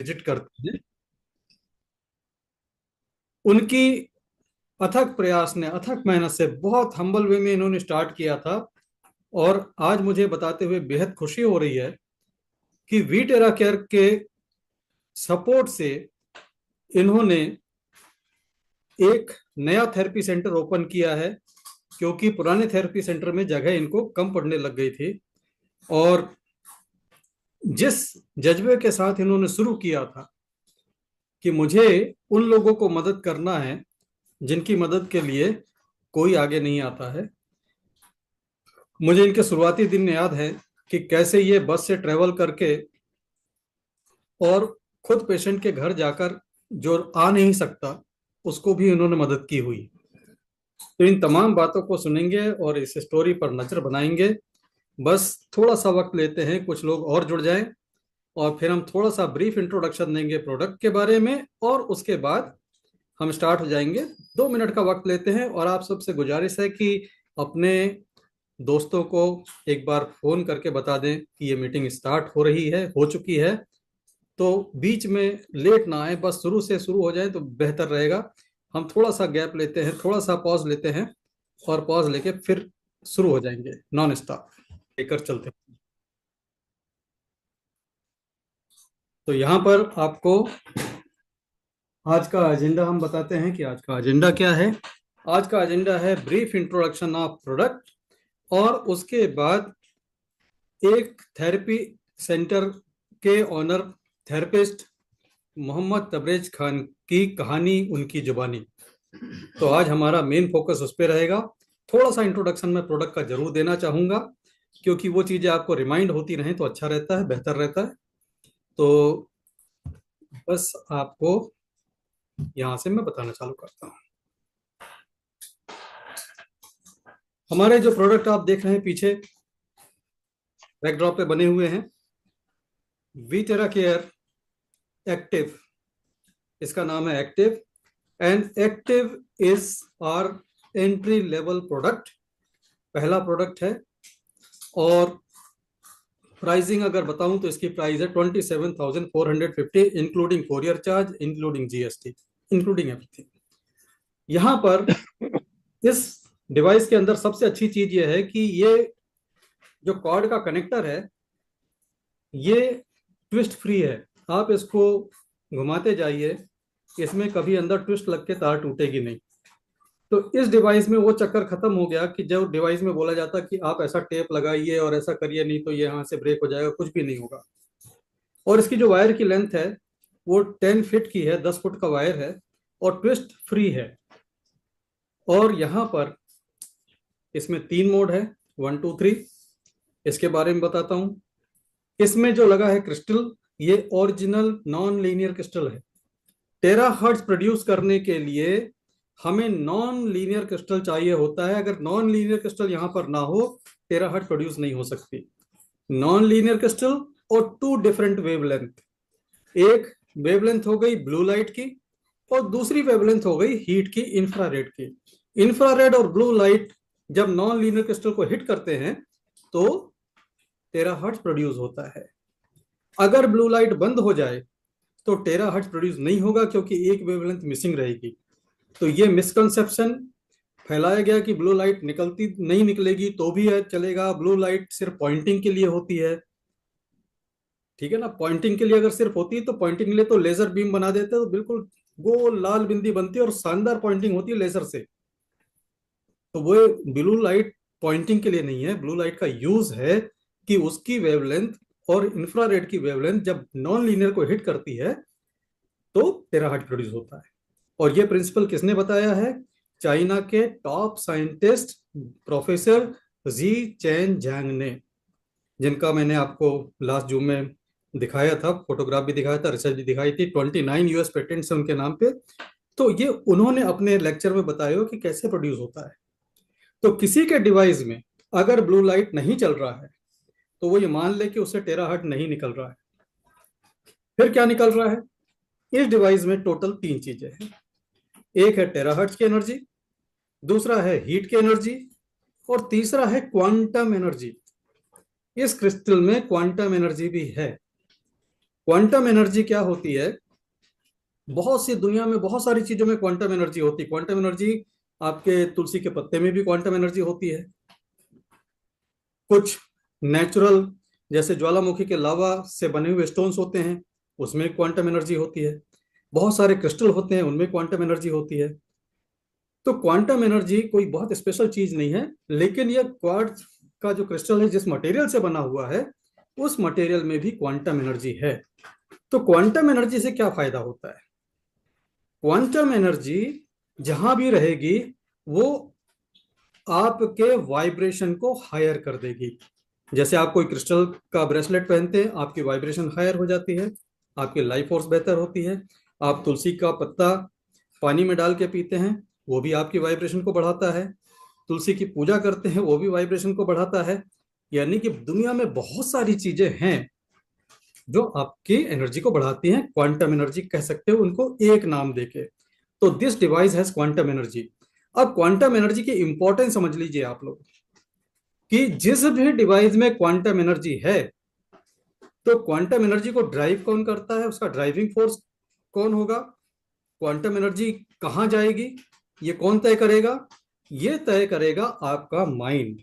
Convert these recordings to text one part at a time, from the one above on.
Visit करते हैं, उनकी अथक प्रयास ने, अथक मेहनत से, बहुत हम्बल वे में इन्होंने स्टार्ट किया था। और आज मुझे बताते हुए बेहद खुशी हो रही है कि वी टेरा केयर के सपोर्ट से इन्होंने एक नया थेरेपी सेंटर ओपन किया है, क्योंकि पुराने थेरेपी सेंटर में जगह इनको कम पड़ने लग गई थी। और जिस जज्बे के साथ इन्होंने शुरू किया था कि मुझे उन लोगों को मदद करना है जिनकी मदद के लिए कोई आगे नहीं आता है। मुझे इनके शुरुआती दिन याद है कि कैसे ये बस से ट्रेवल करके और खुद पेशेंट के घर जाकर जो आ नहीं सकता उसको भी इन्होंने मदद की हुई। तो इन तमाम बातों को सुनेंगे और इस स्टोरी पर नजर बनाएंगे। बस थोड़ा सा वक्त लेते हैं, कुछ लोग और जुड़ जाएं, और फिर हम थोड़ा सा ब्रीफ इंट्रोडक्शन देंगे प्रोडक्ट के बारे में, और उसके बाद हम स्टार्ट हो जाएंगे। 2 मिनट का वक्त लेते हैं, और आप सबसे गुजारिश है कि अपने दोस्तों को एक बार फोन करके बता दें कि ये मीटिंग स्टार्ट हो रही है, हो चुकी है। तो बीच में लेट ना आए, बस शुरू से शुरू हो जाए तो बेहतर रहेगा। हम थोड़ा सा गैप लेते हैं, थोड़ा सा पॉज लेते हैं, और पॉज लेके फिर शुरू हो जाएंगे नॉन स्टॉप लेकर चलते हैं। तो यहाँ पर आपको आज का एजेंडा हम बताते हैं कि आज का एजेंडा क्या है। आज का एजेंडा है ब्रीफ इंट्रोडक्शन ऑफ प्रोडक्ट, और उसके बाद एक थेरेपी सेंटर के ऑनर थेरेपिस्ट मोहम्मद तबरेज खान की कहानी, उनकी जुबानी। तो आज हमारा मेन फोकस उस पर रहेगा। थोड़ा सा इंट्रोडक्शन में प्रोडक्ट का जरूर देना चाहूंगा, क्योंकि वो चीजें आपको रिमाइंड होती रहें तो अच्छा रहता है, बेहतर रहता है। तो बस आपको यहां से मैं बताना चालू करता हूँ। हमारे जो प्रोडक्ट आप देख रहे हैं पीछे बैकड्रॉप पे बने हुए हैं, वी टेरा केयर एक्टिव, इसका नाम है active. And active is our entry level product, पहला प्रोडक्ट है। और प्राइसिंग अगर बताऊं तो इसकी प्राइस है 27,450, including courier charge, including GST, including everything. यहां पर इस डिवाइस के अंदर सबसे अच्छी चीज यह है कि ये जो कॉर्ड का कनेक्टर है ये ट्विस्ट फ्री है। आप इसको घुमाते जाइए, इसमें कभी अंदर ट्विस्ट लग के तार टूटेगी नहीं। तो इस डिवाइस में वो चक्कर खत्म हो गया कि जब डिवाइस में बोला जाता कि आप ऐसा टेप लगाइए और ऐसा करिए, नहीं तो ये यहाँ से ब्रेक हो जाएगा, कुछ भी नहीं होगा। और इसकी जो वायर की लेंथ है वो 10 फीट की है, 10 फुट का वायर है, और ट्विस्ट फ्री है। और यहाँ पर इसमें 3 मोड है, 1 2 3। इसके बारे में बताता हूँ। इसमें जो लगा है क्रिस्टल, ये ओरिजिनल नॉन लीनियर क्रिस्टल है। टेरा हर्ट्ज प्रोड्यूस करने के लिए हमें नॉन लीनियर क्रिस्टल चाहिए होता है। अगर नॉन लीनियर क्रिस्टल यहाँ पर ना हो, टेरा हर्ट्ज प्रोड्यूस नहीं हो सकती। नॉन लीनियर क्रिस्टल और 2 डिफरेंट वेवलेंथ, एक वेवलेंथ हो गई ब्लू लाइट की, और दूसरी वेवलेंथ हो गई हीट की, इंफ्रारेड की। इंफ्रारेड और ब्लू लाइट जब नॉन लीनियर क्रिस्टल को हिट करते हैं तो टेराहर्ट्ज प्रोड्यूस होता है। अगर ब्लू लाइट बंद हो जाए तो टेराहर्ट्ज प्रोड्यूस नहीं होगा, क्योंकि एक वेवलेंथ मिसिंग रहेगी। तो ये मिसकंसेप्शन फैलाया गया कि ब्लू लाइट निकलती नहीं, निकलेगी तो भी चलेगा, ब्लू लाइट सिर्फ पॉइंटिंग के लिए होती है। ठीक है ना, पॉइंटिंग के लिए अगर सिर्फ होती है तो पॉइंटिंग के लिए तो लेजर बीम बना देते तो बिल्कुल गोल लाल बिंदी बनती है और शानदार पॉइंटिंग होती है लेजर से। तो वो ब्लू लाइट पॉइंटिंग के लिए नहीं है, ब्लू लाइट का यूज है कि उसकी वेवलेंथ और इंफ्रारेड की वेवलेंथ जब नॉन लीनियर को हिट करती है तो टेराहर्ट्ज प्रोड्यूस होता है। और ये प्रिंसिपल किसने बताया है? चाइना के टॉप साइंटिस्ट प्रोफेसर जी चैन जैंग ने, जिनका मैंने आपको लास्ट जूम में दिखाया था, फोटोग्राफ भी दिखाया था, रिसर्च भी दिखाई थी। 29 यूएस पेटेंट्स है उनके नाम पे। तो ये उन्होंने अपने लेक्चर में बताया कि कैसे प्रोड्यूस होता है। तो किसी के डिवाइस में अगर ब्लू लाइट नहीं चल रहा है तो वो ये मान ले कि उससे टेराहर्ट्ज नहीं निकल रहा है। फिर क्या निकल रहा है? इस डिवाइस में टोटल 3 चीजें हैं। एक है टेराहर्ट्ज की एनर्जी, दूसरा है हीट की एनर्जी, और तीसरा है क्वांटम एनर्जी। इस क्रिस्टल में क्वांटम एनर्जी भी है। क्वांटम एनर्जी क्या होती है? बहुत सी दुनिया में बहुत सारी चीजों में क्वांटम एनर्जी होती है। क्वांटम एनर्जी आपके तुलसी के पत्ते में भी क्वांटम एनर्जी होती है। कुछ नेचुरल जैसे ज्वालामुखी के लावा से बने हुए स्टोन्स होते हैं, उसमें क्वांटम एनर्जी होती है। बहुत सारे क्रिस्टल होते हैं, उनमें क्वांटम एनर्जी होती है। तो क्वांटम एनर्जी कोई बहुत स्पेशल चीज नहीं है, लेकिन ये क्वार्ट्ज का जो क्रिस्टल है, जिस मटेरियल से बना हुआ है, उस मटेरियल में भी क्वांटम एनर्जी है। तो क्वांटम एनर्जी से क्या फायदा होता है? क्वांटम एनर्जी जहां भी रहेगी वो आपके वाइब्रेशन को हायर कर देगी। जैसे आप कोई क्रिस्टल का ब्रेसलेट पहनते हैं, आपकी वाइब्रेशन हायर हो जाती है, आपकी लाइफ फोर्स बेहतर होती है। आप तुलसी का पत्ता पानी में डाल के पीते हैं, वो भी आपकी वाइब्रेशन को बढ़ाता है। तुलसी की पूजा करते हैं, वो भी वाइब्रेशन को बढ़ाता है। यानी कि दुनिया में बहुत सारी चीजें हैं जो आपकी एनर्जी को बढ़ाती हैं। क्वांटम एनर्जी कह सकते हो उनको एक नाम देके। तो this device has quantum energy. अब क्वांटम एनर्जी की इंपॉर्टेंस समझ लीजिए आप लोग कि जिस भी डिवाइस में क्वांटम एनर्जी है, तो क्वांटम एनर्जी को ड्राइव कौन करता है, उसका ड्राइविंग फोर्स कौन होगा, क्वांटम एनर्जी कहां जाएगी, ये कौन तय करेगा? ये तय करेगा आपका माइंड।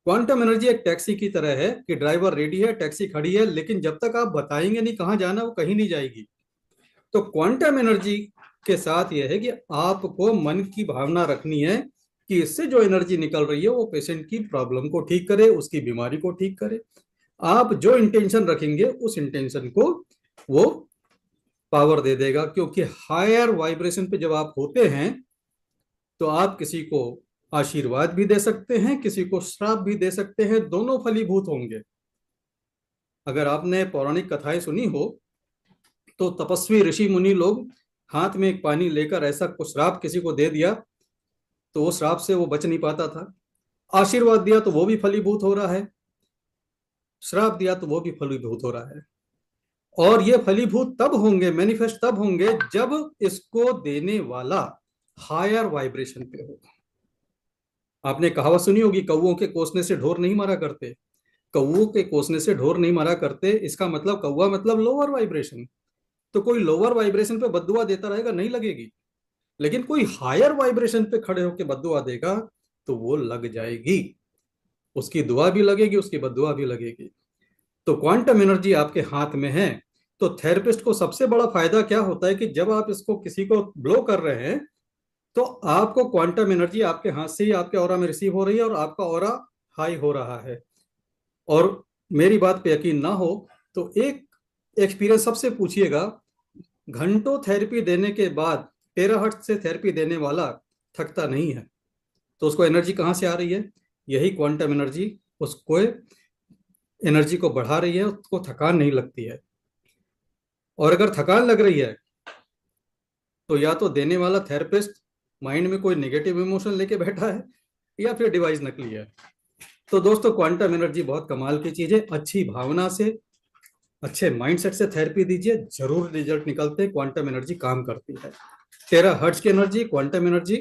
क्वांटम एनर्जी एक टैक्सी की तरह है कि ड्राइवर रेडी है, टैक्सी खड़ी है, लेकिन जब तक आप बताएंगे नहीं कहां जाना, वो कहीं नहीं जाएगी। तो क्वांटम एनर्जी के साथ यह है कि आपको मन की भावना रखनी है कि इससे जो एनर्जी निकल रही है वो पेशेंट की प्रॉब्लम को ठीक करे, उसकी बीमारी को ठीक करे। आप जो इंटेंशन रखेंगे उस इंटेंशन को वो पावर दे देगा, क्योंकि हायर वाइब्रेशन पे जब आप होते हैं तो आप किसी को आशीर्वाद भी दे सकते हैं, किसी को श्राप भी दे सकते हैं, दोनों फलीभूत होंगे। अगर आपने पौराणिक कथाएं सुनी हो तो तपस्वी ऋषि मुनि लोग हाथ में एक पानी लेकर ऐसा कुछ श्राप किसी को दे दिया तो वो श्राप से वो बच नहीं पाता था। आशीर्वाद दिया तो वो भी फलीभूत हो रहा है, श्राप दिया तो वो भी फलीभूत हो रहा है। और ये फलीभूत तब होंगे, मैनिफेस्ट तब होंगे जब इसको देने वाला हायर वाइब्रेशन पे होगा। आपने कहावत सुनी होगी, कौओं के कोसने से ढोर नहीं मारा करते। कौओं के कोसने से ढोर नहीं मारा करते, इसका मतलब कौआ मतलब लोअर वाइब्रेशन। तो कोई लोअर वाइब्रेशन पे बद्दुआ देता रहेगा, नहीं लगेगी। लेकिन कोई हायर वाइब्रेशन पे खड़े होकर बद्दुआ देगा तो वो लग जाएगी, उसकी दुआ भी लगेगी, उसकी बद्दुआ भी लगेगी। तो क्वांटम एनर्जी आपके हाथ में है। तो थेरेपिस्ट को सबसे बड़ा फायदा क्या होता है कि जब आप इसको किसी को ब्लो कर रहे हैं तो आपको क्वांटम एनर्जी आपके हाथ से ही आपके ऑरा में रिसीव हो रही है और आपका ऑरा हाई हो रहा है। और मेरी बात पे यकीन ना हो तो एक एक्सपीरियंस सबसे पूछिएगा, घंटों थेरेपी देने के बाद टेराहर्ट्ज से थेरेपी देने वाला थकता नहीं है। तो उसको एनर्जी कहाँ से आ रही है? यही क्वांटम एनर्जी उसको एनर्जी को बढ़ा रही है, उसको थकान नहीं लगती है। और अगर थकान लग रही है तो या तो देने वाला थेरेपिस्ट माइंड में कोई नेगेटिव इमोशन लेके बैठा है या फिर डिवाइस नकली है। तो दोस्तों, क्वांटम एनर्जी बहुत कमाल की चीज है। अच्छी भावना से, अच्छे माइंडसेट से थेरेपी दीजिए, जरूर रिजल्ट निकलते हैं। क्वांटम एनर्जी काम करती है। टेराहर्ट्ज की energy, quantum energy,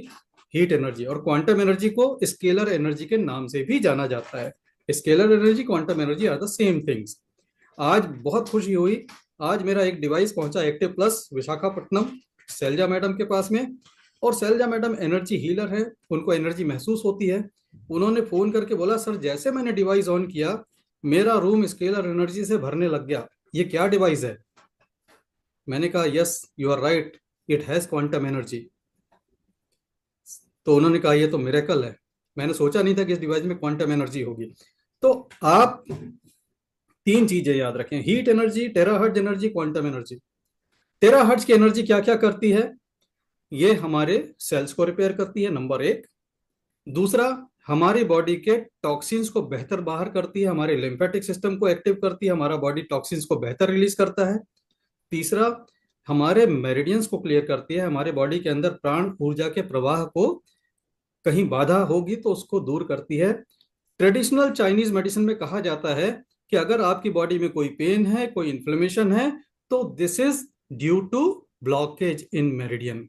heat energy, और क्वांटम एनर्जी को स्केलर एनर्जी के नाम से भी जाना जाता है। Scalar energy, quantum energy are the same things. आज बहुत खुशी हुई, आज मेरा एक डिवाइस पहुंचा active plus Visakhapatnam Shailaja madam के पास में। और शैलजा मैडम एनर्जी हीलर है, उनको एनर्जी महसूस होती है। उन्होंने फोन करके बोला, सर जैसे मैंने डिवाइस ऑन किया मेरा रूम स्केलर एनर्जी से भरने लग गया, ये क्या डिवाइस है? मैंने कहा, yes you are right, it has quantum energy. तो उन्होंने कहा, ये तो मिरेकल है, मैंने सोचा नहीं था कि इस डिवाइस में क्वांटम एनर्जी होगी। तो आप तीन चीजें याद रखें, heat energy, terahertz energy, quantum energy. Terahertz की एनर्जी क्या क्या करती है? ये हमारे सेल्स को रिपेयर करती है, नंबर एक। दूसरा, हमारी बॉडी के टॉक्सिन्स को बेहतर बाहर करती है, हमारे लिम्फेटिक सिस्टम को एक्टिव करती है, हमारा बॉडी टॉक्सिन्स को बेहतर रिलीज करता है। तीसरा, हमारे मेरिडियंस को क्लियर करती है, हमारे बॉडी के अंदर प्राण ऊर्जा के प्रवाह को कहीं बाधा होगी तो उसको दूर करती है। ट्रेडिशनल चाइनीज मेडिसिन में कहा जाता है कि अगर आपकी बॉडी में कोई पेन है, कोई इन्फ्लेमेशन है, तो this is due to blockage in meridian.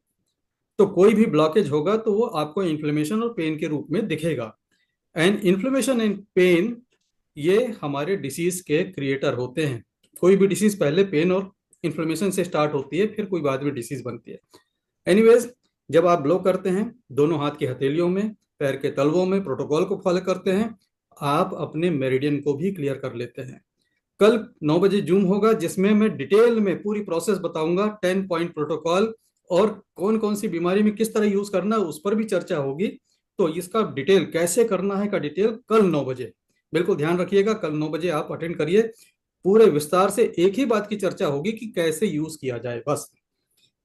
तो कोई भी ब्लॉकेज होगा तो वो आपको इन्फ्लेमेशन और पेन के रूप में दिखेगा। एंड इन्फ्लेमेशन एंड पेन ये हमारे डिसीज के क्रिएटर होते हैं। कोई भी डिसीज पहले पेन और इन्फ्लेमेशन से स्टार्ट होती है, फिर कोई बाद में डिसीज बनती है। एनीवेज, जब आप ब्लो करते हैं दोनों हाथ की हथेलियों में, पैर के तलवों में, प्रोटोकॉल को फॉलो करते हैं, आप अपने मेरिडियन को भी क्लियर कर लेते हैं। कल 9 बजे जूम होगा जिसमें मैं डिटेल में पूरी प्रोसेस बताऊंगा, 10 पॉइंट प्रोटोकॉल, और कौन कौन सी बीमारी में किस तरह यूज करना है उस पर भी चर्चा होगी। तो इसका डिटेल कैसे करना है का डिटेल कल 9 बजे, बिल्कुल ध्यान रखिएगा, कल 9 बजे आप अटेंड करिए। पूरे विस्तार से एक ही बात की चर्चा होगी कि कैसे यूज किया जाए, बस।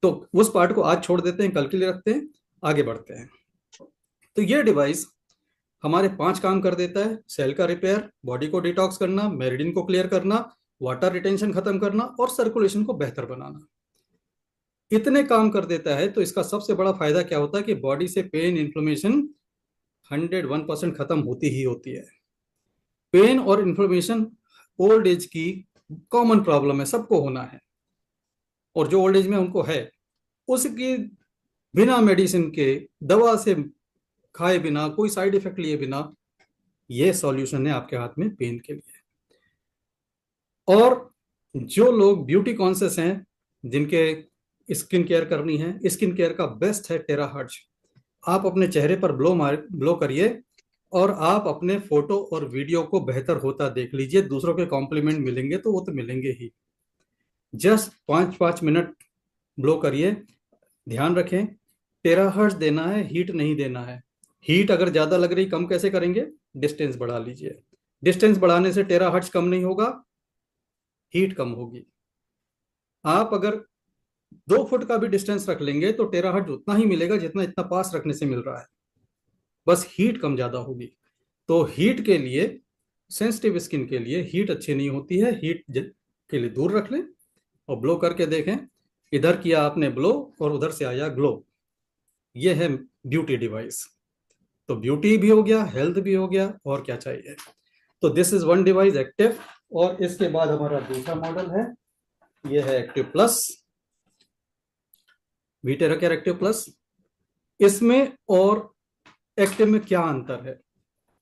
तो उस पार्ट को आज छोड़ देते हैं, कल के लिए रखते हैं, आगे बढ़ते हैं। तो ये डिवाइस हमारे 5 काम कर देता है: सेल का रिपेयर, बॉडी को डिटॉक्स करना, मेरिडिन को क्लियर करना, वाटर रिटेंशन खत्म करना और सर्कुलेशन को बेहतर बनाना। इतने काम कर देता है तो इसका सबसे बड़ा फायदा क्या होता है कि बॉडी से पेन इन्फ्लेमेशन 101% खत्म होती ही होती है। पेन और इन्फ्लेमेशन ओल्ड एज की कॉमन प्रॉब्लम है, सबको होना है, और जो ओल्ड एज में उनको है उसकी बिना मेडिसिन के, दवा से खाए बिना, कोई साइड इफेक्ट लिए बिना, ये सॉल्यूशन है आपके हाथ में पेन के लिए। और जो लोग ब्यूटी कॉन्शियस हैं, जिनके स्किन केयर करनी है, स्किन केयर का बेस्ट है टेराहर्ट्ज। आप अपने चेहरे पर ब्लो करिए और आप अपने फोटो और वीडियो को बेहतर होता देख लीजिए। दूसरों के कॉम्प्लीमेंट मिलेंगे तो वो तो मिलेंगे ही। जस्ट 5-5 मिनट ब्लो करिए। ध्यान रखें, टेराहर्ट्ज देना है, हीट नहीं देना है। हीट अगर ज्यादा लग रही, कम कैसे करेंगे? डिस्टेंस बढ़ा लीजिए। डिस्टेंस बढ़ाने से टेराहर्ट्ज कम नहीं होगा, हीट कम होगी। आप अगर 2 फुट का भी डिस्टेंस रख लेंगे तो टेराहर्ट्ज उतना ही मिलेगा जितना इतना पास रखने से मिल रहा है, बस हीट कम ज्यादा होगी। तो हीट के लिए, सेंसिटिव स्किन के लिए हीट अच्छी नहीं होती है, हीट के लिए दूर रख लें और ब्लो करके देखें। इधर किया आपने ब्लो और उधर से आया ग्लो। ये है ब्यूटी डिवाइस। तो ब्यूटी भी हो गया, हेल्थ भी हो गया, और क्या चाहिए। तो this is one device active. और इसके बाद हमारा दूसरा मॉडल है, ये है active plus, Vitera care active plus. इसमें और एक्टिव में क्या अंतर है?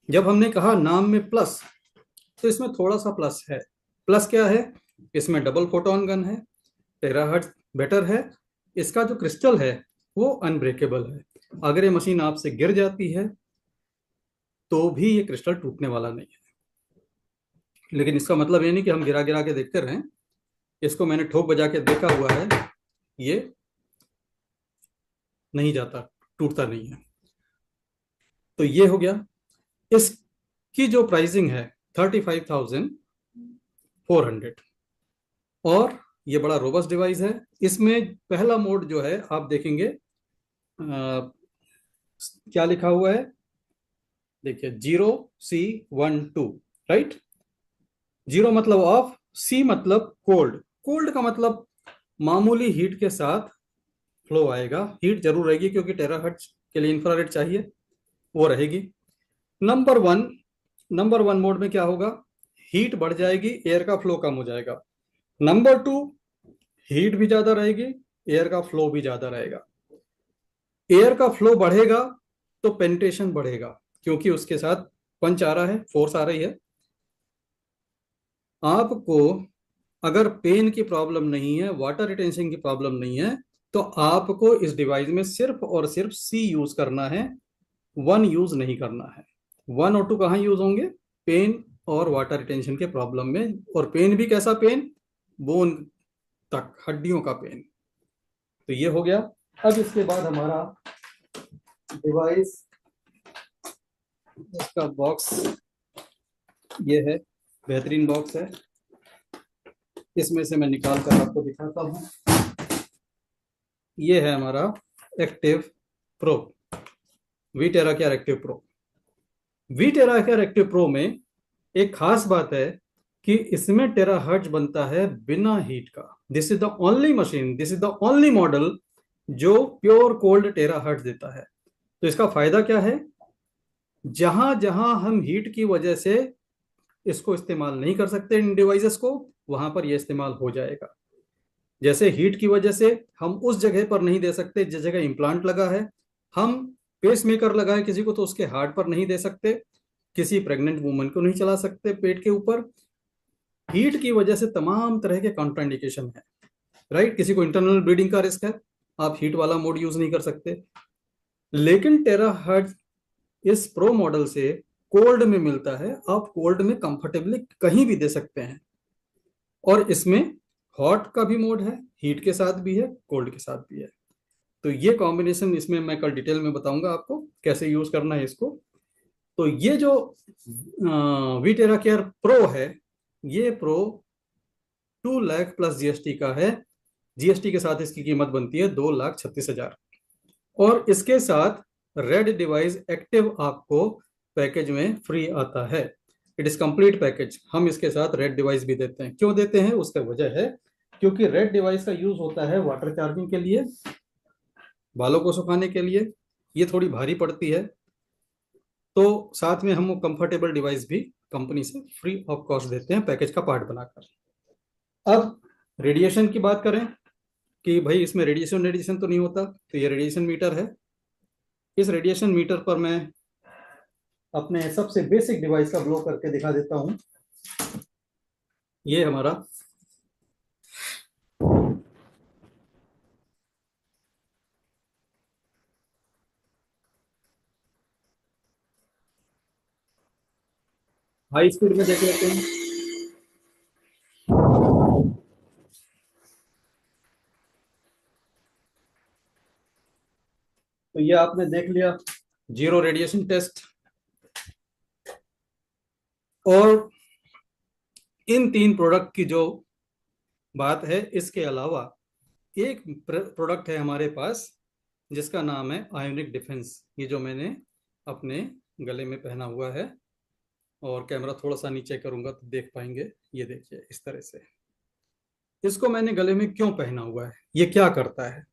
जब हमने कहा नाम में प्लस, तो इसमें थोड़ा सा प्लस है। प्लस क्या है? इसमें डबल फोटोन गन है, टेराहर्ट्ज बेटर है, इसका जो क्रिस्टल है वो अनब्रेकेबल है। अगर ये मशीन आपसे गिर जाती है तो भी ये क्रिस्टल टूटने वाला नहीं है। लेकिन इसका मतलब ये नहीं कि हम गिरा गिरा के देखते रहें। इसको मैंने ठोक बजा के देखा हुआ है, ये नहीं जाता, टूटता नहीं है। तो ये हो गया। इसकी जो प्राइसिंग है 35,400, और ये बड़ा रोबस्ट डिवाइस है। इसमें पहला मोड जो है आप देखेंगे, क्या लिखा हुआ है, देखिए 0C12, राइट। 0 मतलब ऑफ, सी मतलब कोल्ड। कोल्ड का मतलब मामूली हीट के साथ फ्लो आएगा। हीट जरूर रहेगी क्योंकि टेराहर्ट्ज के लिए इंफ्रारेड चाहिए, वो रहेगी। नंबर वन मोड में क्या होगा? हीट बढ़ जाएगी, एयर का फ्लो कम हो जाएगा। नंबर 2, हीट भी ज्यादा रहेगी, एयर का फ्लो भी ज्यादा रहेगा। एयर का फ्लो बढ़ेगा तो पेनिट्रेशन बढ़ेगा, क्योंकि उसके साथ पंच आ रहा है, फोर्स आ रही है। आपको अगर पेन की प्रॉब्लम नहीं है, वाटर रिटेंशन की प्रॉब्लम नहीं है, तो आपको इस डिवाइस में सिर्फ और सिर्फ सी यूज करना है, 1 यूज नहीं करना है। 1 और 2 कहाँ यूज होंगे? पेन और वाटर रिटेंशन के प्रॉब्लम में। और पेन भी कैसा पेन? बोन तक, हड्डियों का पेन। तो ये हो गया। अब इसके बाद हमारा डिवाइस, इसका बॉक्स ये है, बेहतरीन बॉक्स है। इसमें से मैं निकाल कर आपको दिखाता हूं। ये है हमारा active pro, Vitera care active pro. Vitera care active pro में एक खास बात है कि इसमें टेराहर्ट्ज बनता है बिना हीट का। This is the only machine, this is the only model जो प्योर कोल्ड टेराहर्ट्ज देता है। तो इसका फायदा क्या है? जहां जहां हम हीट की वजह से इसको इस्तेमाल नहीं कर सकते इन डिवाइसेस को, वहां पर यह इस्तेमाल हो जाएगा। जैसे हीट की वजह से हम उस जगह पर नहीं दे सकते जिस जगह इम्प्लांट लगा है। हम पेस मेकर लगाए किसी को तो उसके हार्ट पर नहीं दे सकते, किसी प्रेग्नेंट वुमन को नहीं चला सकते पेट के ऊपर। हीट की वजह से तमाम तरह के कॉन्ट्राइंडिकेशन है, राइट। किसी को इंटरनल ब्लीडिंग का रिस्क है, आप हीट वाला मोड यूज नहीं कर सकते। लेकिन टेराहर्ट्ज इस प्रो मॉडल से कोल्ड में मिलता है, आप कोल्ड में कंफर्टेबली कहीं भी दे सकते हैं। और इसमें हॉट का भी मोड है, हीट के साथ भी है, कोल्ड के साथ भी है। तो ये कॉम्बिनेशन इसमें मैं कल डिटेल में बताऊंगा आपको कैसे यूज करना है इसको। तो ये जो वीटेरा केयर प्रो है, ये प्रो 2 लाख प्लस जीएसटी का है। जीएसटी के साथ इसकी कीमत बनती है 2,36,000। और इसके साथ रेड डिवाइस एक्टिव आपको पैकेज में फ्री आता है। It is complete package. हम इसके साथ रेड डिवाइस भी देते हैं। क्यों देते हैं, उसका वजह है क्योंकि रेड डिवाइस का यूज होता है वाटर चार्जिंग के लिए, बालों को सुखाने के लिए। ये थोड़ी भारी पड़ती है, तो साथ में हम कंफर्टेबल डिवाइस भी कंपनी से फ्री ऑफ कॉस्ट देते हैं पैकेज का पार्ट बनाकर। अब रेडिएशन की बात करें कि भाई इसमें रेडिएशन रेडिएशन तो नहीं होता, तो ये रेडिएशन मीटर है। इस रेडिएशन मीटर पर मैं अपने सबसे बेसिक डिवाइस का ब्लो करके दिखा देता हूं। ये हमारा हाई स्पीड में देख लेते हैं। तो ये आपने देख लिया जीरो रेडिएशन टेस्ट। और इन 3 प्रोडक्ट की जो बात है, इसके अलावा एक प्रोडक्ट है हमारे पास जिसका नाम है आयोनिक डिफेंस। ये जो मैंने अपने गले में पहना हुआ है, और कैमरा थोड़ा सा नीचे करूंगा तो देख पाएंगे। ये देखिए इस तरह से इसको मैंने गले में क्यों पहना हुआ है, ये क्या करता है,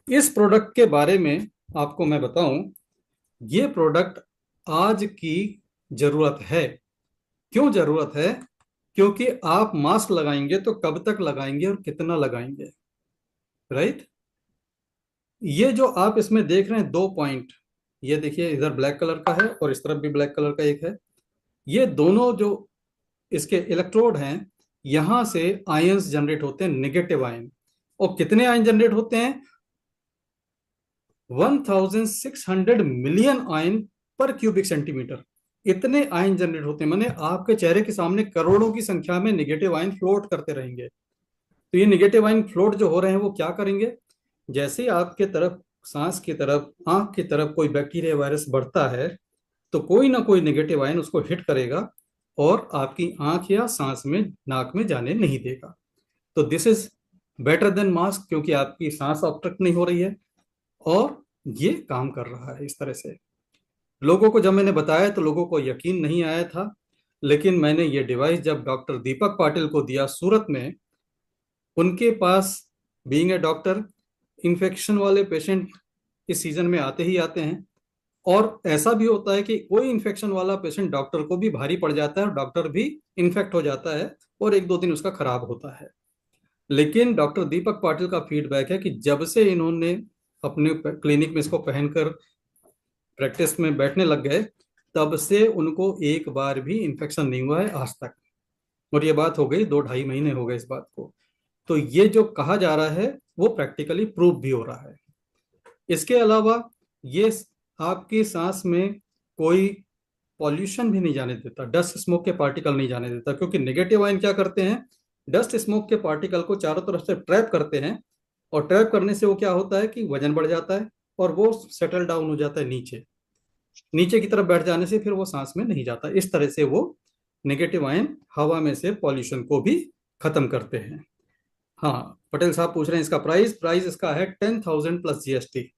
इस प्रोडक्ट के बारे में आपको मैं बताऊं। ये प्रोडक्ट आज की जरूरत है। क्यों जरूरत है, क्योंकि आप मास्क लगाएंगे तो कब तक लगाएंगे और कितना लगाएंगे, राइट। ये जो आप इसमें देख रहे हैं 2 पॉइंट, ये देखिए इधर ब्लैक कलर का है और इस तरफ भी ब्लैक कलर का एक है। ये दोनों जो इसके इलेक्ट्रोड हैं, यहां से आयंस जनरेट होते हैं, नेगेटिव आयन। और कितने आयन जनरेट होते हैं, 1600 मिलियन आयन पर क्यूबिक सेंटीमीटर। इतने आयन जनरेट होते हैं, माने आपके चेहरे के सामने करोड़ों की संख्या में नेगेटिव आयन फ्लोट करते रहेंगे। तो ये नेगेटिव आयन फ्लोट जो हो रहे हैं वो क्या करेंगे, जैसे ही आपके तरफ सांस की तरफ, आंख की तरफ कोई बैक्टीरिया वायरस बढ़ता है, तो कोई ना कोई नेगेटिव आयन उसको हिट करेगा और आपकी आंख या सांस में, नाक में जाने नहीं देगा। तो this is better than mask, क्योंकि आपकी सांस ऑब्स्ट्रक्ट नहीं हो रही है और ये काम कर रहा है इस तरह से। लोगों को जब मैंने बताया तो लोगों को यकीन नहीं आया था, लेकिन मैंने ये डिवाइस जब डॉक्टर दीपक पाटिल को दिया सूरत में, उनके पास बीइंग ए डॉक्टर, इन्फेक्शन वाले पेशेंट इस सीजन में आते ही आते हैं। और ऐसा भी होता है कि कोई इन्फेक्शन वाला पेशेंट डॉक्टर को भी भारी पड़ जाता है और डॉक्टर भी इन्फेक्ट हो जाता है और 1-2 दिन उसका खराब होता है। लेकिन डॉक्टर दीपक पाटिल का फीडबैक है कि जब से इन्होंने अपने क्लिनिक में इसको पहनकर प्रैक्टिस में बैठने लग गए, तब से उनको एक बार भी इन्फेक्शन नहीं हुआ है आज तक। और ये बात हो गई 2-2.5 महीने हो गए इस बात को। तो ये जो कहा जा रहा है वो प्रैक्टिकली प्रूव भी हो रहा है। इसके अलावा ये आपकी सांस में कोई पॉल्यूशन भी नहीं जाने देता, डस्ट स्मोक के पार्टिकल नहीं जाने देता, क्योंकि नेगेटिव आयन क्या करते हैं, डस्ट स्मोक के पार्टिकल को चारों तरफ से ट्रैप करते हैं। और ट्रैप करने से वो क्या होता है कि वजन बढ़ जाता है और वो सेटल डाउन हो जाता है नीचे, नीचे की तरफ बैठ जाने से फिर वो सांस में नहीं जाता। इस तरह से वो नेगेटिव आयन हवा में से पॉल्यूशन को भी खत्म करते हैं। हाँ, पटेल साहब पूछ रहे हैं इसका प्राइस। प्राइस इसका है 10,000 प्लस जीएसटी।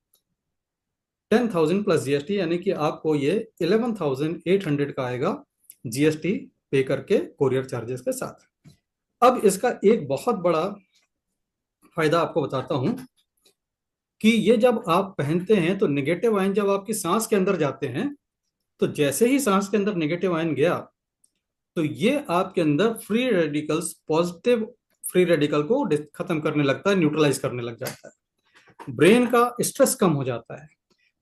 10,000 प्लस जीएसटी, यानी कि आपको ये 11,800 का आएगा जीएसटी पे करके, कोरियर चार्जेस के साथ। अब इसका एक बहुत बड़ा फायदा आपको बताता हूं कि ये जब आप पहनते हैं तो नेगेटिव आयन जब आपकी सांस के अंदर जाते हैं, तो जैसे ही सांस के अंदर नेगेटिव आयन गया, तो ये आपके अंदर free radicals, positive free radical को खत्म करने लगता है, न्यूट्रलाइज करने लग जाता है। ब्रेन का स्ट्रेस कम हो जाता है।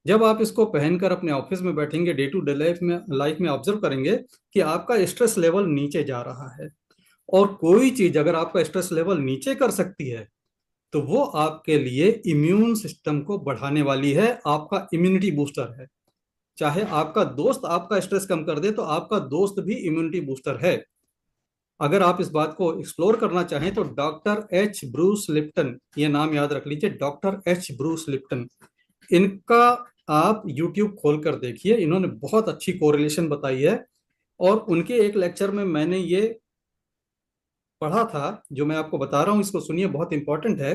जब आप इसको पहनकर अपने ऑफिस में बैठेंगे, डे टू डे लाइफ में ऑब्जर्व करेंगे कि आपका स्ट्रेस लेवल नीचे जा रहा है। और कोई चीज अगर आपका स्ट्रेस लेवल नीचे कर सकती है तो वो आपके लिए इम्यून सिस्टम को बढ़ाने वाली है, आपका इम्यूनिटी बूस्टर है। चाहे आपका दोस्त आपका स्ट्रेस कम कर दे तो आपका दोस्त भी इम्यूनिटी बूस्टर है। अगर आप इस बात को एक्सप्लोर करना चाहें तो डॉक्टर एच ब्रूस लिप्टन, ये नाम याद रख लीजिए, डॉक्टर एच ब्रूस लिप्टन, इनका आप यूट्यूब खोल कर देखिए, इन्होंने बहुत अच्छी कोरिलेशन बताई है। और उनके एक लेक्चर में मैंने ये पढ़ा था, जो मैं आपको बता रहा हूं इसको सुनिए, बहुत इंपॉर्टेंट है,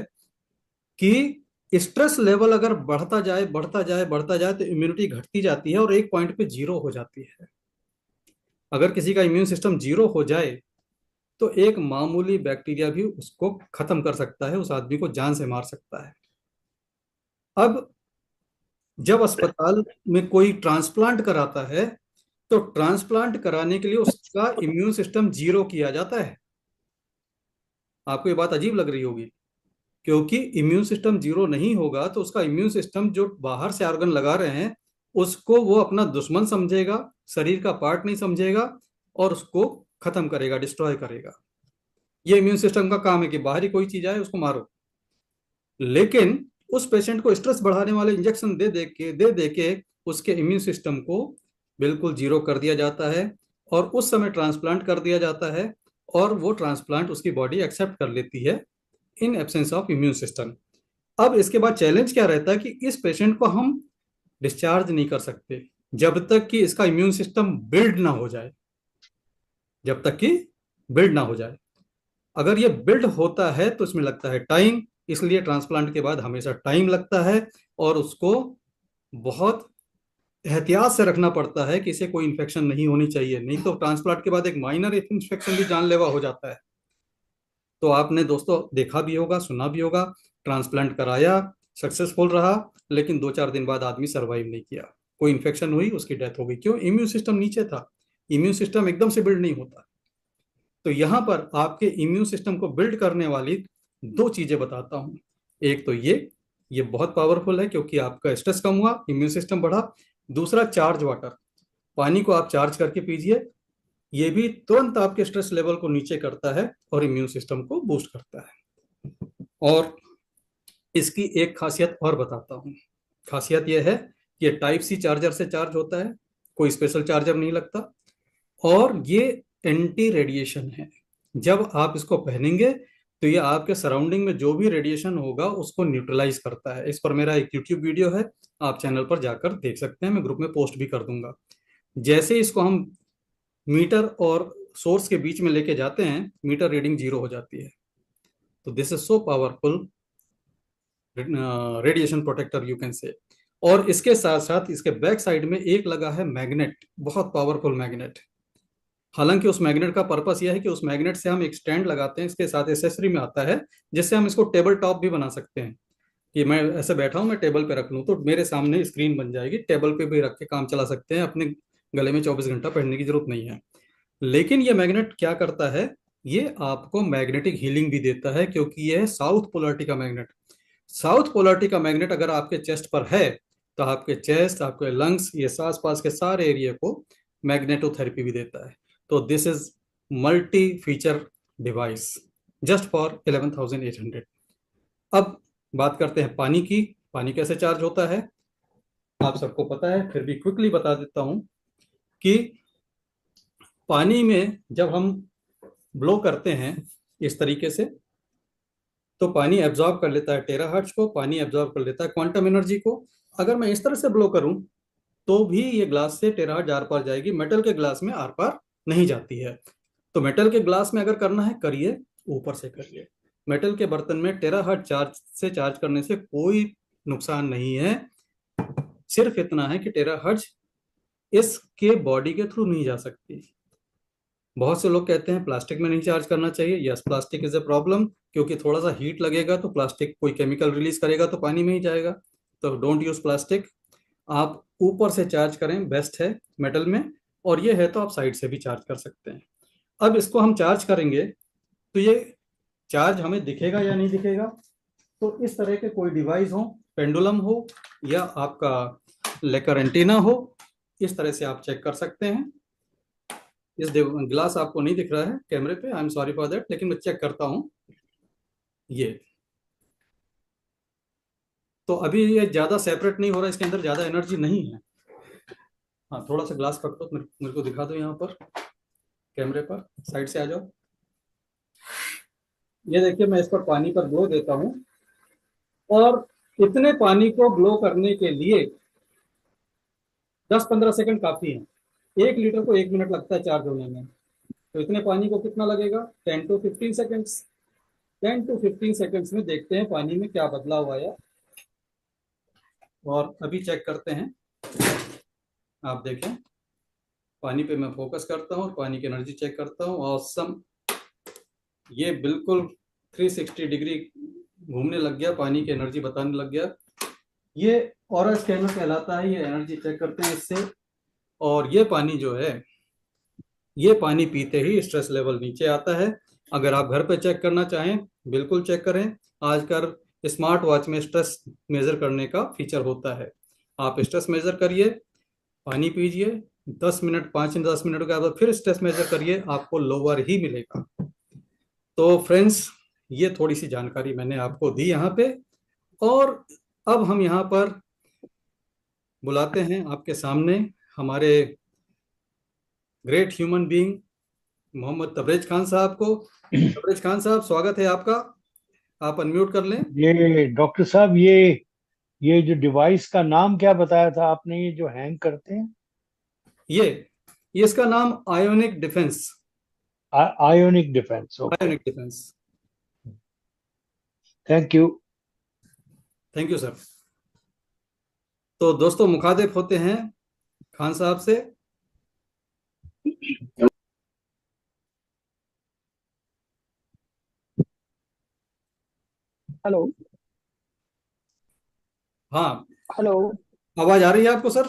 कि स्ट्रेस लेवल अगर बढ़ता जाए बढ़ता जाए बढ़ता जाए तो इम्यूनिटी घटती जाती है और एक पॉइंट पे जीरो हो जाती है। अगर किसी का इम्यून सिस्टम जीरो हो जाए तो एक मामूली बैक्टीरिया भी उसको खत्म कर सकता है, उस आदमी को जान से मार सकता है। अब जब अस्पताल में कोई ट्रांसप्लांट कराता है तो ट्रांसप्लांट कराने के लिए उसका इम्यून सिस्टम जीरो किया जाता है। आपको ये बात अजीब लग रही होगी, क्योंकि इम्यून सिस्टम जीरो नहीं होगा तो उसका इम्यून सिस्टम जो बाहर से ऑर्गन लगा रहे हैं उसको वो अपना दुश्मन समझेगा, शरीर का पार्ट नहीं समझेगा और उसको खत्म करेगा, डिस्ट्रॉय करेगा। ये इम्यून सिस्टम का काम है कि बाहरी कोई चीज आए उसको मारो। लेकिन उस पेशेंट को स्ट्रेस बढ़ाने वाले इंजेक्शन दे दे के उसके इम्यून सिस्टम को बिल्कुल जीरो कर दिया जाता है और उस समय ट्रांसप्लांट कर दिया जाता है और वो ट्रांसप्लांट उसकी बॉडी एक्सेप्ट कर लेती है in absence of immune system. अब इसके बाद चैलेंज क्या रहता है कि इस पेशेंट को हम डिस्चार्ज नहीं कर सकते जब तक कि इसका इम्यून सिस्टम बिल्ड ना हो जाए, जब तक कि बिल्ड ना हो जाए। अगर ये बिल्ड होता है तो इसमें लगता है टाइम, इसलिए ट्रांसप्लांट के बाद हमेशा टाइम लगता है और उसको बहुत एहतियात से रखना पड़ता है कि इसे कोई इन्फेक्शन नहीं होनी चाहिए, नहीं तो ट्रांसप्लांट के बाद एक माइनर इन्फेक्शन भी जानलेवा हो जाता है। तो आपने दोस्तों देखा भी होगा, सुना भी होगा, ट्रांसप्लांट कराया, सक्सेसफुल रहा, लेकिन 2-4 दिन बाद आदमी सरवाइव नहीं किया, कोई इन्फेक्शन हुई, उसकी डेथ हो गई। क्यों? इम्यून सिस्टम नीचे था। इम्यून सिस्टम एकदम से बिल्ड नहीं होता। तो यहां पर आपके इम्यून सिस्टम को बिल्ड करने वाली दो चीजें बताता हूं। एक तो ये बहुत पावरफुल है क्योंकि आपका स्ट्रेस कम हुआ, इम्यून सिस्टम बढ़ा। दूसरा, चार्ज वाटर, पानी को आप चार्ज करके पीजिए, ये भी तुरंत आपके स्ट्रेस लेवल को नीचे करता है और इम्यून सिस्टम को बूस्ट करता है। और इसकी एक खासियत और बताता हूँ। खासियत यह है कि ये टाइप सी चार्जर से चार्ज होता है, कोई स्पेशल चार्जर नहीं लगता, और ये एंटी रेडिएशन है। जब आप इसको पहनेंगे तो ये आपके सराउंडिंग में जो भी रेडिएशन होगा उसको न्यूट्रलाइज करता है। इस पर मेरा एक यूट्यूब वीडियो है, आप चैनल पर जाकर देख सकते हैं, मैं ग्रुप में पोस्ट भी कर दूंगा। जैसे इसको हम मीटर और सोर्स के बीच में लेके जाते हैं, मीटर रीडिंग जीरो हो जाती है। तो this is so powerful radiation protector you can say. और इसके साथ साथ इसके बैक साइड में एक लगा है मैग्नेट, बहुत पावरफुल मैग्नेट। हालांकि उस मैग्नेट का पर्पस यह है कि उस मैग्नेट से हम एक स्टैंड लगाते हैं, इसके साथ एसेसरी में आता है, जिससे हम इसको टेबल टॉप भी बना सकते हैं। कि मैं ऐसे बैठा हूं, मैं टेबल पे रख लूं तो मेरे सामने स्क्रीन बन जाएगी, टेबल पे भी रख के काम चला सकते हैं, अपने गले में 24 घंटा पहनने की जरूरत नहीं है। लेकिन ये मैग्नेट क्या करता है, ये आपको मैग्नेटिक हीलिंग भी देता है, क्योंकि ये है साउथ पोलरिटी का मैग्नेट। साउथ पोलरिटी का मैग्नेट अगर आपके चेस्ट पर है तो आपके चेस्ट, आपके लंग्स, ये आस पास के सारे एरिया को मैग्नेटोथेरेपी भी देता है। तो this is multi feature device just for 11,800। अब बात करते हैं पानी की। पानी कैसे चार्ज होता है आप सबको पता है, फिर भी क्विकली बता देता हूं कि पानी में जब हम ब्लो करते हैं इस तरीके से तो पानी एब्जॉर्ब कर लेता है टेराहर्ट्ज को, पानी एब्जॉर्ब कर लेता है क्वांटम एनर्जी को। अगर मैं इस तरह से ब्लो करूं तो भी ये ग्लास से टेराहर्ट्ज आर पार जाएगी, मेटल के ग्लास में आर पार नहीं जाती है। तो मेटल के ग्लास में अगर करना है करिए, ऊपर से करिए। मेटल के बर्तन में टेराहर्ट्ज चार्ज से चार्ज करने से कोई नुकसान नहीं है, सिर्फ इतना है कि टेराहर्ट्ज इसके बॉडी के थ्रू नहीं जा सकती। बहुत से लोग कहते हैं प्लास्टिक में नहीं चार्ज करना चाहिए। Yes, plastic is a problem, क्योंकि थोड़ा सा हीट लगेगा तो प्लास्टिक कोई केमिकल रिलीज करेगा तो पानी में ही जाएगा। तो डोंट यूज प्लास्टिक। आप ऊपर से चार्ज करें, बेस्ट है मेटल में। और ये है तो आप साइड से भी चार्ज कर सकते हैं। अब इसको हम चार्ज करेंगे तो ये चार्ज हमें दिखेगा या नहीं दिखेगा, तो इस तरह के कोई डिवाइस हो, पेंडुलम हो या आपका लेकर एंटीना हो, इस तरह से आप चेक कर सकते हैं। इस ग्लास आपको नहीं दिख रहा है कैमरे पे, I am sorry for that, लेकिन मैं चेक करता हूँ। ये तो अभी ये ज्यादा सेपरेट नहीं हो रहा, इसके अंदर ज्यादा एनर्जी नहीं है। हाँ, थोड़ा सा ग्लास पकड़ो, मेरे को दिखा दो यहाँ पर कैमरे पर, साइड से आ जाओ। ये देखिए, मैं इस पर पानी पर ग्लो देता हूँ, और इतने पानी को ग्लो करने के लिए 10-15 सेकंड काफी है। 1 लीटर को 1 मिनट लगता है चार्ज होने में, तो इतने पानी को कितना लगेगा? 10 to 15 सेकेंड्स। 10 to 15 सेकेंड्स में देखते हैं पानी में क्या बदलाव आया, और अभी चेक करते हैं। आप देखें, पानी पे मैं फोकस करता हूँ और पानी की एनर्जी चेक करता हूँ। ऑसम, ये बिल्कुल 360 डिग्री घूमने लग गया, पानी की एनर्जी बताने लग गया। ये ऑरा स्कैनर कहलाता है, ये एनर्जी चेक करते हैं इससे। और ये पानी जो है, ये पानी पीते ही स्ट्रेस लेवल नीचे आता है। अगर आप घर पे चेक करना चाहें, बिल्कुल चेक करें। आजकल स्मार्ट वॉच में स्ट्रेस मेजर करने का फीचर होता है। आप स्ट्रेस मेजर करिए, पानी पीजिए, 10 मिनट, 5 10 मिनट के बाद फिर स्ट्रेस मेजर करिए, आपको लोअर ही मिलेगा। तो फ्रेंड्स, ये थोड़ी सी जानकारी मैंने आपको दी यहाँ पे। और अब हम यहाँ पर बुलाते हैं आपके सामने हमारे great human being Mohammad Tabrez Khan साहब को। तबरेज खान साहब, स्वागत है आपका। आप अनम्यूट कर लें। ये डॉक्टर साहब, ये जो डिवाइस का नाम क्या बताया था आपने, ये जो हैंग करते हैं? ये ये इसका नाम ionic defence. Ionic defence, okay. Ionic defence. Thank you. Thank you sir. तो दोस्तों, मुखातिब होते हैं खान साहब से। हेलो। हाँ, हेलो। आवाज आ रही है आपको सर?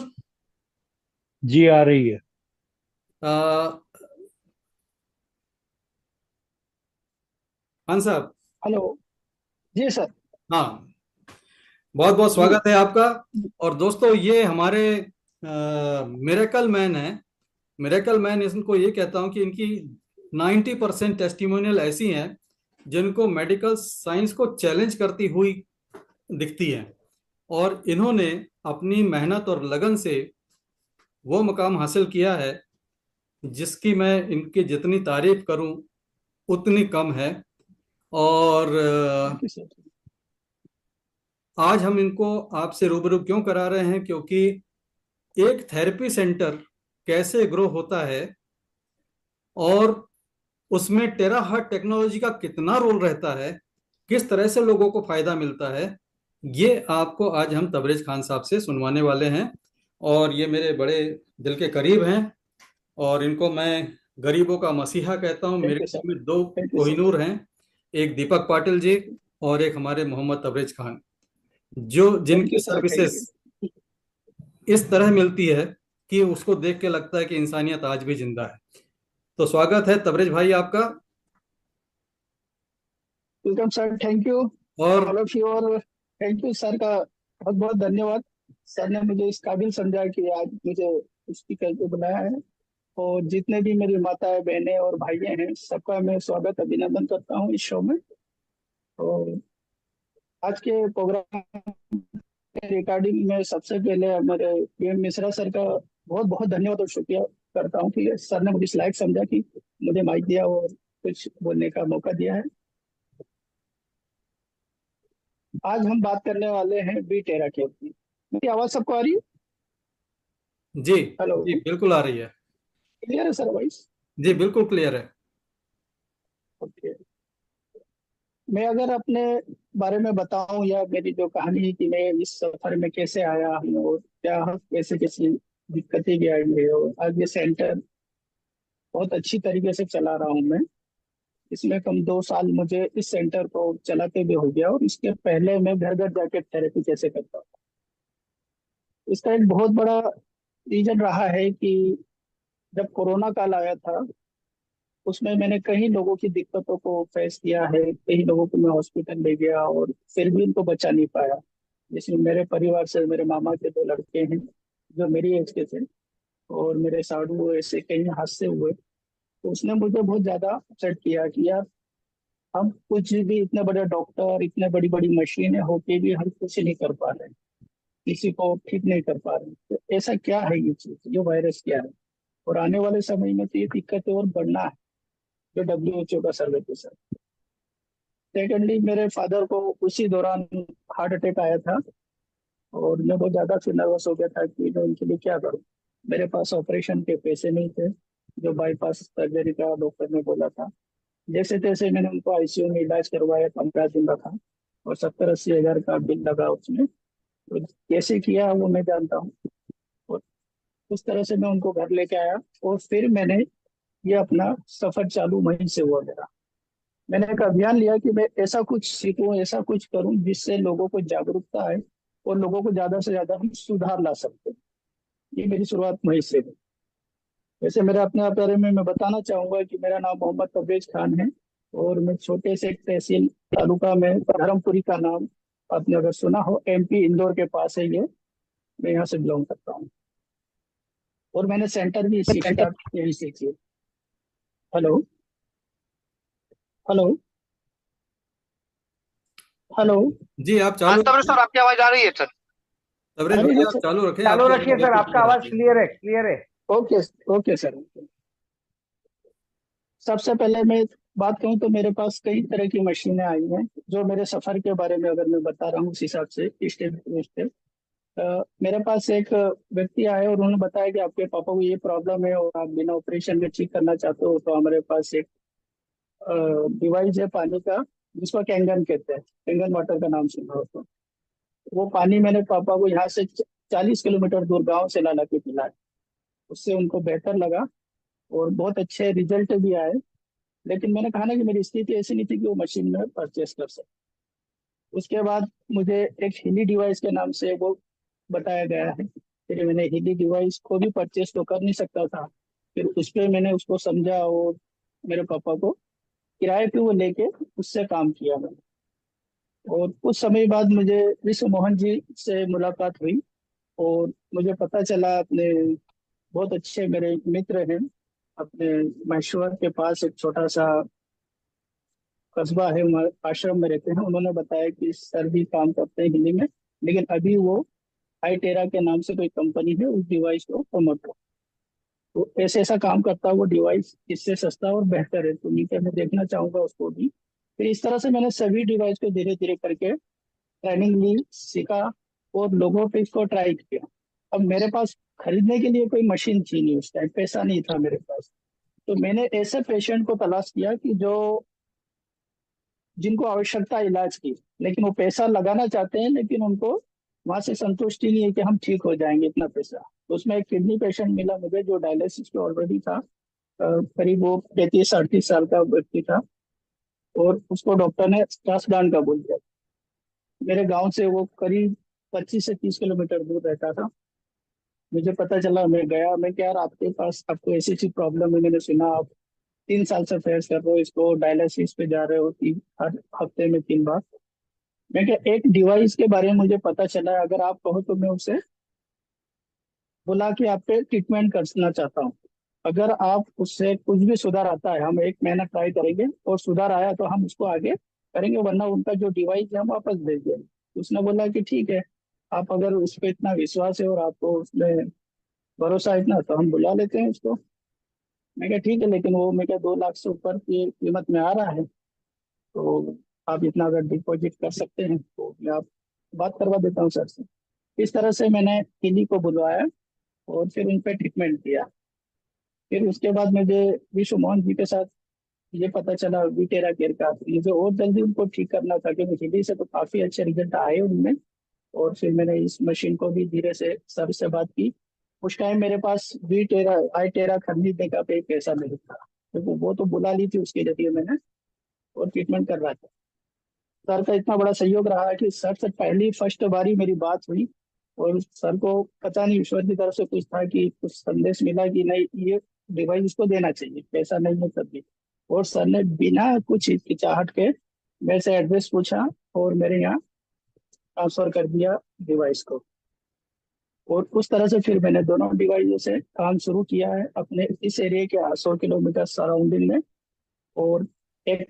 जी, आ रही है। आ, खान साहब। हेलो। जी सर। हाँ, बहुत बहुत जी। स्वागत है आपका। और दोस्तों, ये हमारे मिरेकल मैन है। मिरेकल मैन, इनको ये कहता हूँ कि इनकी 90% टेस्टिमोनियल ऐसी हैं जिनको मेडिकल साइंस को चैलेंज करती हुई दिखती हैं। और इन्होंने अपनी मेहनत और लगन से वो मुकाम हासिल किया है जिसकी मैं इनकी जितनी तारीफ करूं उतनी कम है। और थैंक यू सर। आज हम इनको आपसे रूबरू क्यों करा रहे हैं, क्योंकि एक थेरेपी सेंटर कैसे ग्रो होता है और उसमें टेराहार्ट टेक्नोलॉजी का कितना रोल रहता है, किस तरह से लोगों को फायदा मिलता है, ये आपको आज हम तबरेज खान साहब से सुनवाने वाले हैं। और ये मेरे बड़े दिल के करीब हैं, और इनको मैं गरीबों का मसीहा कहता हूँ। मेरे थैंक यू टीम सर। में दो थैंक यू सर। कोहिनूर हैं, एक दीपक पाटिल जी और एक हमारे मोहम्मद तबरेज खान, जो थैंक जिनकी you sir. Thank services you. इस तरह मिलती है कि उसको देख के लगता है कि इंसानियत आज भी जिंदा है। तो स्वागत है तबरेज भाई आपका। Welcome sir. थैंक यू और ऑल ऑफ यू। और थैंक यू सर का बहुत बहुत धन्यवाद। सर ने मुझे इस काबिल समझा कि आज मुझे स्पीकर पे बुलाया है। और जितने भी मेरी माताएं, बहनें और भाइयां हैं, सबका मैं स्वागत अभिनंदन करता हूँ इस शो में। और आज के प्रोग्राम रिकॉर्डिंग में सबसे पहले हमारे पीएम मिश्रा सर का बहुत बहुत धन्यवाद और शुक्रिया करता हूँ कि सर ने मुझे इस लायक समझा कि मुझे माइक दिया और कुछ बोलने का मौका दिया है। आज हम बात करने वाले हैं बी टेरा केयर की। मेरी आवाज सबको आ रही है? जी, हेलो। जी बिल्कुल आ रही है। क्लियर है सर वॉइस? जी बिल्कुल क्लियर है। ओके। मैं अगर अपने बारे में बताऊं या मेरी जो कहानी है कि मैं इस सफर में कैसे आया हूँ और क्या कैसे कैसी दिक्कतें भी आई है, और आज ये सेंटर बहुत अच्छी तरीके से चला रहा हूँ मैं। इसमें कम 2 साल मुझे इस सेंटर को चलाते हुए हो गया, और इसके पहले मैं घर घर जाके थेरेपी कैसे करता था। इसका एक बहुत बड़ा रीजन रहा है कि जब कोरोना काल आया था, उसमें मैंने कई लोगों की दिक्कतों को फेस किया है। कई लोगों को मैं हॉस्पिटल ले गया और फिर भी उनको बचा नहीं पाया। जिसमें मेरे परिवार से मेरे मामा के 2 लड़के हैं जो मेरी एज के थे, और मेरे साधु ऐसे कई हादसे हुए तो उसने मुझे बहुत ज्यादा अपसेट किया कि यार हम कुछ भी, इतने बड़े डॉक्टर, इतने बड़ी बड़ी मशीनें होके भी हम कुछ नहीं कर पा रहे हैं, किसी को ठीक नहीं कर पा रहे हैं। तो ऐसा क्या है ये चीज, ये वायरस क्या है? और आने वाले समय में तो ये दिक्कतें और बढ़ना है, जो WHO का सर्वे के साथ। सेकेंडली, मेरे फादर को उसी दौरान हार्ट अटैक आया था, और मैं बहुत ज्यादा फिर नर्वस हो गया था कि मैं उनके लिए क्या करूं। मेरे पास ऑपरेशन के पैसे नहीं थे, जो बाईपास सर्जरी का डॉक्टर ने बोला था। जैसे तैसे मैंने उनको ICU में इलाज करवाया, 15 दिन रखा, और 70-80 हज़ार का बिल लगा उसमें। तो कैसे किया वो मैं जानता हूँ। और उस तरह से मैं उनको घर लेके आया, और फिर मैंने ये अपना सफर चालू वहीं से हुआ मेरा। मैंने एक अभियान लिया कि मैं ऐसा कुछ सीखूं, ऐसा कुछ करूं जिससे लोगों को जागरूकता आए, और लोगों को ज्यादा से ज्यादा हम सुधार ला सकते हैं। ये मेरी शुरुआत वहीं से हुई। वैसे मेरे अपने बारे में मैं बताना चाहूंगा कि मेरा नाम मोहम्मद तबरेज खान है, और मैं छोटे से एक तहसील तालुका में धर्मपुरी का नाम आपने अगर सुना हो, MP इंदौर के पास है ये। मैं यहाँ से बिलोंग करता हूँ, और मैंने सेंटर भी इसी स्टार्ट यहीं से किया। हेलो। हेलो। हेलो। जी आप हाँ चालू तबरेज सर, रखिए। आपकी आवाज आ रही है सर। तबरेज आ रही भाई ना आप सर? चालू रखें, चालू आपकी रखिए आवाज सर, बिल्कुल आपका क्लियर आवाज आती है। क्लियर है, क्लियर है। ओके। Okay sir. सबसे पहले मैं बात कहूँ तो मेरे पास कई तरह की मशीनें आई हैं, जो मेरे सफर के बारे में अगर मैं बता रहा हूँ उस हिसाब से स्टेप बाय स्टेप। मेरे पास एक व्यक्ति आए और उन्होंने बताया कि आपके पापा को ये प्रॉब्लम है, और आप बिना ऑपरेशन के ठीक करना चाहते हो, तो हमारे पास एक डिवाइस है पानी का, जिसको कैंगन कहते हैं। कैंगन वाटर का नाम सुना हो तो। वो पानी मैंने पापा को यहाँ से 40 किलोमीटर दूर गांव से ला ला के पिलाया। उससे उनको बेहतर लगा, और बहुत अच्छे रिजल्ट भी आए। लेकिन मैंने कहा ना कि मेरी स्थिति ऐसी नहीं थी कि वो मशीन में परचेस कर सके। उसके बाद मुझे एक हिली डिवाइस के नाम से वो बताया गया है। फिर मैंने हिली डिवाइस को भी परचेस तो कर नहीं सकता था। फिर उस पर मैंने उसको समझा, और मेरे पापा को किराए पे वो लेके उससे काम किया मैंने। और कुछ समय बाद मुझे विश्व मोहन जी से मुलाकात हुई, और मुझे पता चला, अपने बहुत अच्छे मेरे मित्र हैं, अपने महेश्वर के पास एक छोटा सा कस्बा है, वहाँ आश्रम में रहते हैं। उन्होंने बताया कि सर भी काम करते हैं हिंदी में, लेकिन अभी वो आई टेरा के नाम से कोई कंपनी है, उस डिवाइस को प्रमोट कर। तो ऐसे ऐसा काम करता है वो डिवाइस, इससे सस्ता और बेहतर है, तो मैं देखना चाहूंगा उसको भी। फिर इस तरह से मैंने सभी डिवाइस को धीरे धीरे करके ट्रेनिंग ली, सीखा, और लोगों पे इसको ट्राई किया। अब मेरे पास खरीदने के लिए कोई मशीन थी नहीं, उस टाइम पैसा नहीं था मेरे पास। तो मैंने ऐसे पेशेंट को तलाश किया कि जो, जिनको आवश्यकता है इलाज की, लेकिन वो पैसा लगाना चाहते हैं, लेकिन उनको वहां से संतुष्टि नहीं है कि हम ठीक हो जाएंगे इतना पैसा। तो उसमें एक किडनी पेशेंट मिला मुझे, जो डायलिसिस पे ऑलरेडी था। करीब वो 35-38 साल का व्यक्ति था, और उसको डॉक्टर ने ट्रांसप्लांट का बोल दिया। मेरे गांव से वो करीब 25 से 30 किलोमीटर दूर रहता था। मुझे पता चला, मैं गया, मैं क्या यार, आपके पास, आपको ऐसी ऐसी प्रॉब्लम है, मैंने सुना आप 3 साल से फेस कर रहे हो इसको, डायलिसिस पे जा रहे हो हर हफ्ते में 3 बार। मैं क्या, एक डिवाइस के बारे में मुझे पता चला है, अगर आप कहो तो मैं उसे बुला के आप पे ट्रीटमेंट करना चाहता हूँ। अगर आप उससे कुछ भी सुधार आता है, हम 1 महीना ट्राई करेंगे, और सुधार आया तो हम उसको आगे करेंगे, वरना उनका जो डिवाइस है हम वापस भेज देंगे। उसने बोला कि ठीक है, आप अगर उस पर इतना विश्वास है और आपको उसमें भरोसा है इतना, तो हम बुला लेते हैं उसको। मैं क्या ठीक है, लेकिन वो मैं क्या 2 लाख से ऊपर की कीमत में आ रहा है, तो आप इतना अगर डिपॉजिट कर सकते हैं तो मैं आप बात करवा देता हूँ सर से। इस तरह से मैंने किली को बुलवाया, और फिर उन पर ट्रीटमेंट किया। फिर उसके बाद मुझे विश्व मोहन जी के साथ ये पता चला वीटेरा केयर का, तो मुझे और जल्दी उनको ठीक करना था, क्योंकि हिंदी से तो काफी अच्छे रिजल्ट आए उनमें। और फिर मैंने इस मशीन को भी धीरे से सर से बात की। उस टाइम मेरे पास वीटेरा आई टेरा खरीदने का कोई पैसा नहीं था, क्योंकि वो तो बुला ली थी उसके जरिए मैंने, और ट्रीटमेंट कर रहा था। सर का इतना बड़ा सहयोग रहा कि सर से पहली फर्स्ट बारी मेरी बात हुई, और सर को पता नहीं ईश्वर की तरफ से कुछ था कि कुछ संदेश मिला कि नहीं, ये डिवाइस इसको देना चाहिए, पैसा नहीं है तब भी। और सर ने बिना कुछ हिचकिचाहट के मेरे से एड्रेस पूछा, और मेरे यहाँ ट्रांसफर कर दिया डिवाइस को। और उस तरह से फिर मैंने दोनों डिवाइसों से काम शुरू किया है अपने इस एरिया के 100 किलोमीटर सराउंडिंग में। और एक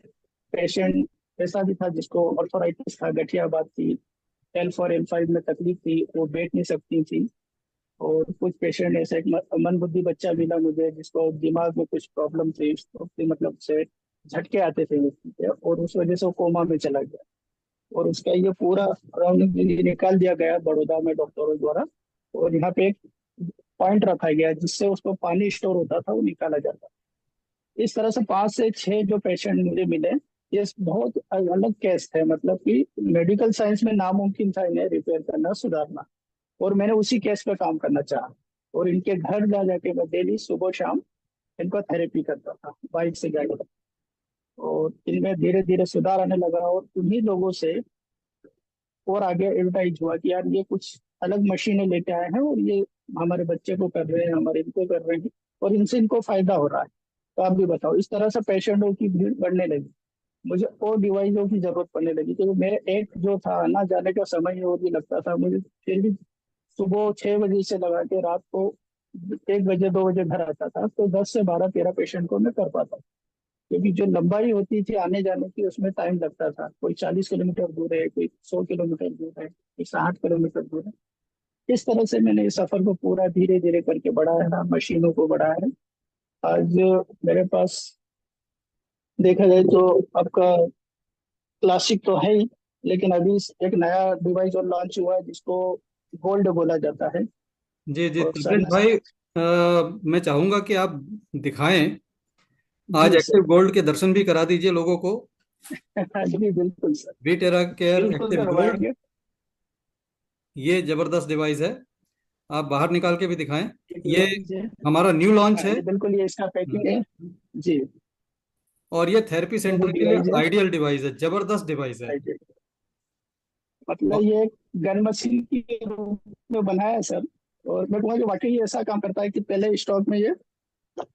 पेशेंट ऐसा भी था जिसको ऑर्थराइटिस था, गठिया बात थी, L4 L5 में तकलीफ थी, वो बैठ नहीं सकती थी। और कुछ पेशेंट ऐसे एक मन बुद्धि बच्चा मिला मुझे जिसको दिमाग में कुछ प्रॉब्लम थी, उसके मतलब से झटके आते थे व्यक्ति के, और उस वजह से वो कोमा में चला गया। और उसका ये पूरा राउंड निकाल दिया गया बड़ौदा में डॉक्टरों द्वारा। और यहाँ पे एक पॉइंट रखा गया जिससे उसको पानी स्टोर होता था, वो निकाला जाता। इस तरह से 5 से 6 जो पेशेंट मुझे मिले, ये बहुत अलग केस थे। मतलब कि मेडिकल साइंस में नामुमकिन था इन्हें रिपेयर करना, सुधारना। और मैंने उसी केस पे काम करना चाहा। और इनके घर जा जाके मैं डेली सुबह शाम इनको थेरेपी करता था बाइक से जाकर। और इनमें धीरे धीरे सुधार आने लगा। और उन्हीं लोगों से और आगे एडवर्टाइज हुआ कि यार ये कुछ अलग मशीनें लेके आए हैं और ये हमारे बच्चे को कर रहे हैं, हमारे इनको कर रहे हैं, और इनसे इनको फायदा हो रहा है। तो आप भी बताओ, इस तरह से पेशेंटों की भीड़ बढ़ने लगी। मुझे और डिवाइसों की जरूरत पड़ने लगी, क्योंकि मेरे एक जो था आना जाने का समय ही और भी लगता था मुझे। फिर भी सुबह 6 बजे से लगा के रात को 1 बजे 2 बजे घर आता था, तो 10 से 12 13 पेशेंट को मैं कर पाता। क्योंकि जो लंबाई होती थी आने जाने की, उसमें टाइम लगता था। कोई 40 किलोमीटर दूर है, कोई 100 किलोमीटर दूर है, कोई 60 किलोमीटर दूर है। इस तरह से मैंने इस सफर को पूरा धीरे धीरे करके बढ़ाया है, मशीनों को बढ़ाया है। आज मेरे पास देखा जाए तो आपका क्लासिक तो है ही, लेकिन अभी एक नया डिवाइस और लॉन्च हुआ है जिसको गोल्ड बोला जाता है। जी जी और सर तबरेज ने भाई, मैं चाहूंगा कि आप दिखाएं। आज जी एक्टिव सर। गोल्ड के दर्शन भी करा दीजिए लोगों को। जी बिल्कुल सर। वी टेरा केयर बिल्कुल एक्टिव गोल्ड, करवाएंगे। ये जबरदस्त डिवाइस है। आप बाहर निकाल के भी दिखाएं। ये ये डिवाइस है। हमारा न्यू लॉन्च हाँ है। ये बिल्कुल, ये इसका पैकिंग है। जी। और ये थेरेपी ये वो सेंटर के लिए डिवाइस है। आइडियल डिवाइस है, जबरदस्त डिवाइस है। मतलब और- ये एक गन मशीन के रूप में बनाया है सर। और मैं कहूँगा कि वाकई ये ऐसा काम करता है कि पहले स्टॉक में ये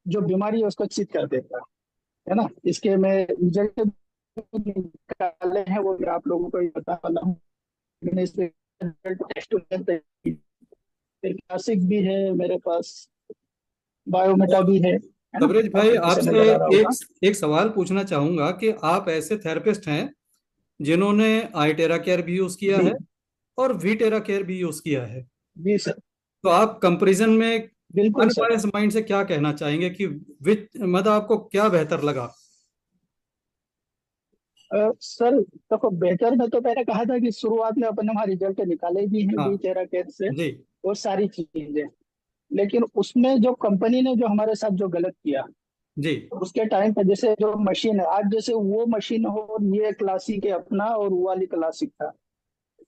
जो बीमारी है उसको चित कर देता है ना। इसके मैं रिजल्ट निकाले हैं, वो मैं आप लोगों को भी बता वाला हूँ। मैंने इस पे टेस्ट फिर क्लासिक भी है मेरे पास, बायोमेटा और भी है ना। तबरेज भाई, आपको पीछे आपसे नजर आ रहा एक होगा। एक सवाल पूछना चाहूंगा कि आप ऐसे थेरेपिस्ट हैं जिन्होंने आई टेरा केयर भी यूज किया जी। है और वी टेरा केयर भी यूज किया है। जी सर। तो आप कंपैरिजन में बिल्कुल सर। अनबायस माइंड से क्या कहना चाहेंगे कि विच मतलब आपको क्या बेहतर लगा? सर देखो, बेहतर में तो मैंने कहा था कि शुरुआत में अपन वहाँ रिजल्ट निकाले भी हैं बी हाँ तेरा केस से, जी वो सारी चीजें। लेकिन उसमें जो कंपनी ने जो हमारे साथ जो गलत किया जी उसके टाइम पे, जैसे जो मशीन है आज, जैसे वो मशीन हो और ये क्लासिक है अपना और वो वाली क्लासिक था,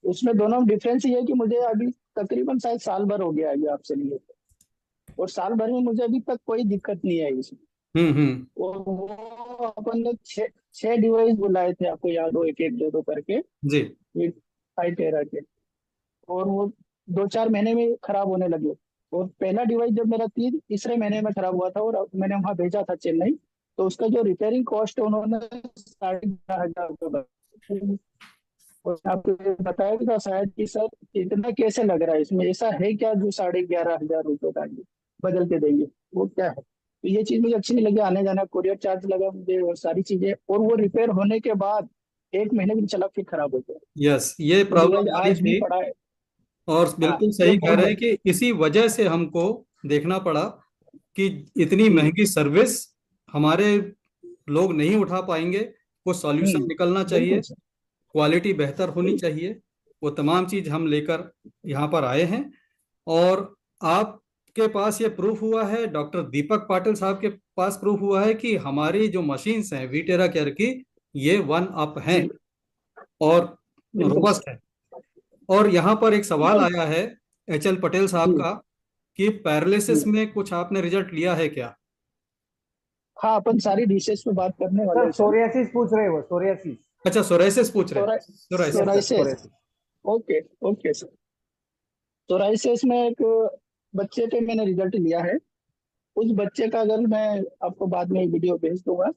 उसमें दोनों में डिफरेंस ये है कि मुझे अभी तकरीबन शायद साल भर हो गया है ये आपसे लिए। और साल भर में मुझे अभी तक कोई दिक्कत नहीं आई इसमें। हम्म। और वो अपन ने 6 डिवाइस बुलाए थे, आपको याद हो, एक एक दो दो करके, जी आई टेरा के। और वो 2 4 महीने में खराब होने लगे। और पहला डिवाइस जब मेरा 3 तीसरे महीने में खराब हुआ था और मैंने वहां भेजा था चेन्नई, तो उसका जो रिपेयरिंग कॉस्ट है उन्होंने 11,500 बताया। और आपको ये बताया भी था शायद कि सर इतना कैसे लग रहा है, इसमें ऐसा है क्या जो 11,500 का ये बदल के देंगे, वो क्या है। तो ये चीज मुझे अच्छी नहीं लगी। आने जाना कोरियर चार्ज लगा मुझे और सारी चीजें, और वो रिपेयर होने के बाद 1 महीने भी चला फिर खराब हो गया। यस, ये वो डिवाइस प्रॉब्लम आ रही आज भी थी। पड़ा है। और हाँ बिल्कुल ये सही कह बहुत रहे हैं कि इसी वजह से हमको देखना पड़ा कि इतनी जी महंगी सर्विस हमारे लोग नहीं उठा पाएंगे। कुछ सॉल्यूशन निकलना चाहिए, बिल्कुल सर। क्वालिटी बेहतर होनी चाहिए। वो तमाम चीज हम लेकर यहाँ पर आए हैं। और आपके पास ये प्रूफ हुआ है, डॉक्टर दीपक पाटिल साहब के पास प्रूफ हुआ है कि हमारी जो मशीन्स हैं वीटेरा केयर की, ये वन अप हैं जी और बिल्कुल सर। रोबस्ट है। और यहाँ पर एक सवाल और आया है एच एल पटेल साहब जी का कि पैरालिसिस जी। में कुछ आपने रिजल्ट लिया है क्या? हाँ अपन सारी डिशेस पे बात करने वाले सर हैं सर। सोरियासिस पूछ रहे हो, सोरियासिस। अच्छा, सोराइसिस पूछ रहे हैं। Yes psoriasis. Sir, psoriasis. Psoriasis. Okay okay sir. Psoriasis में एक बच्चे पे मैंने रिजल्ट लिया है। उस बच्चे का अगर मैं आपको बाद में वीडियो भेज दूंगा,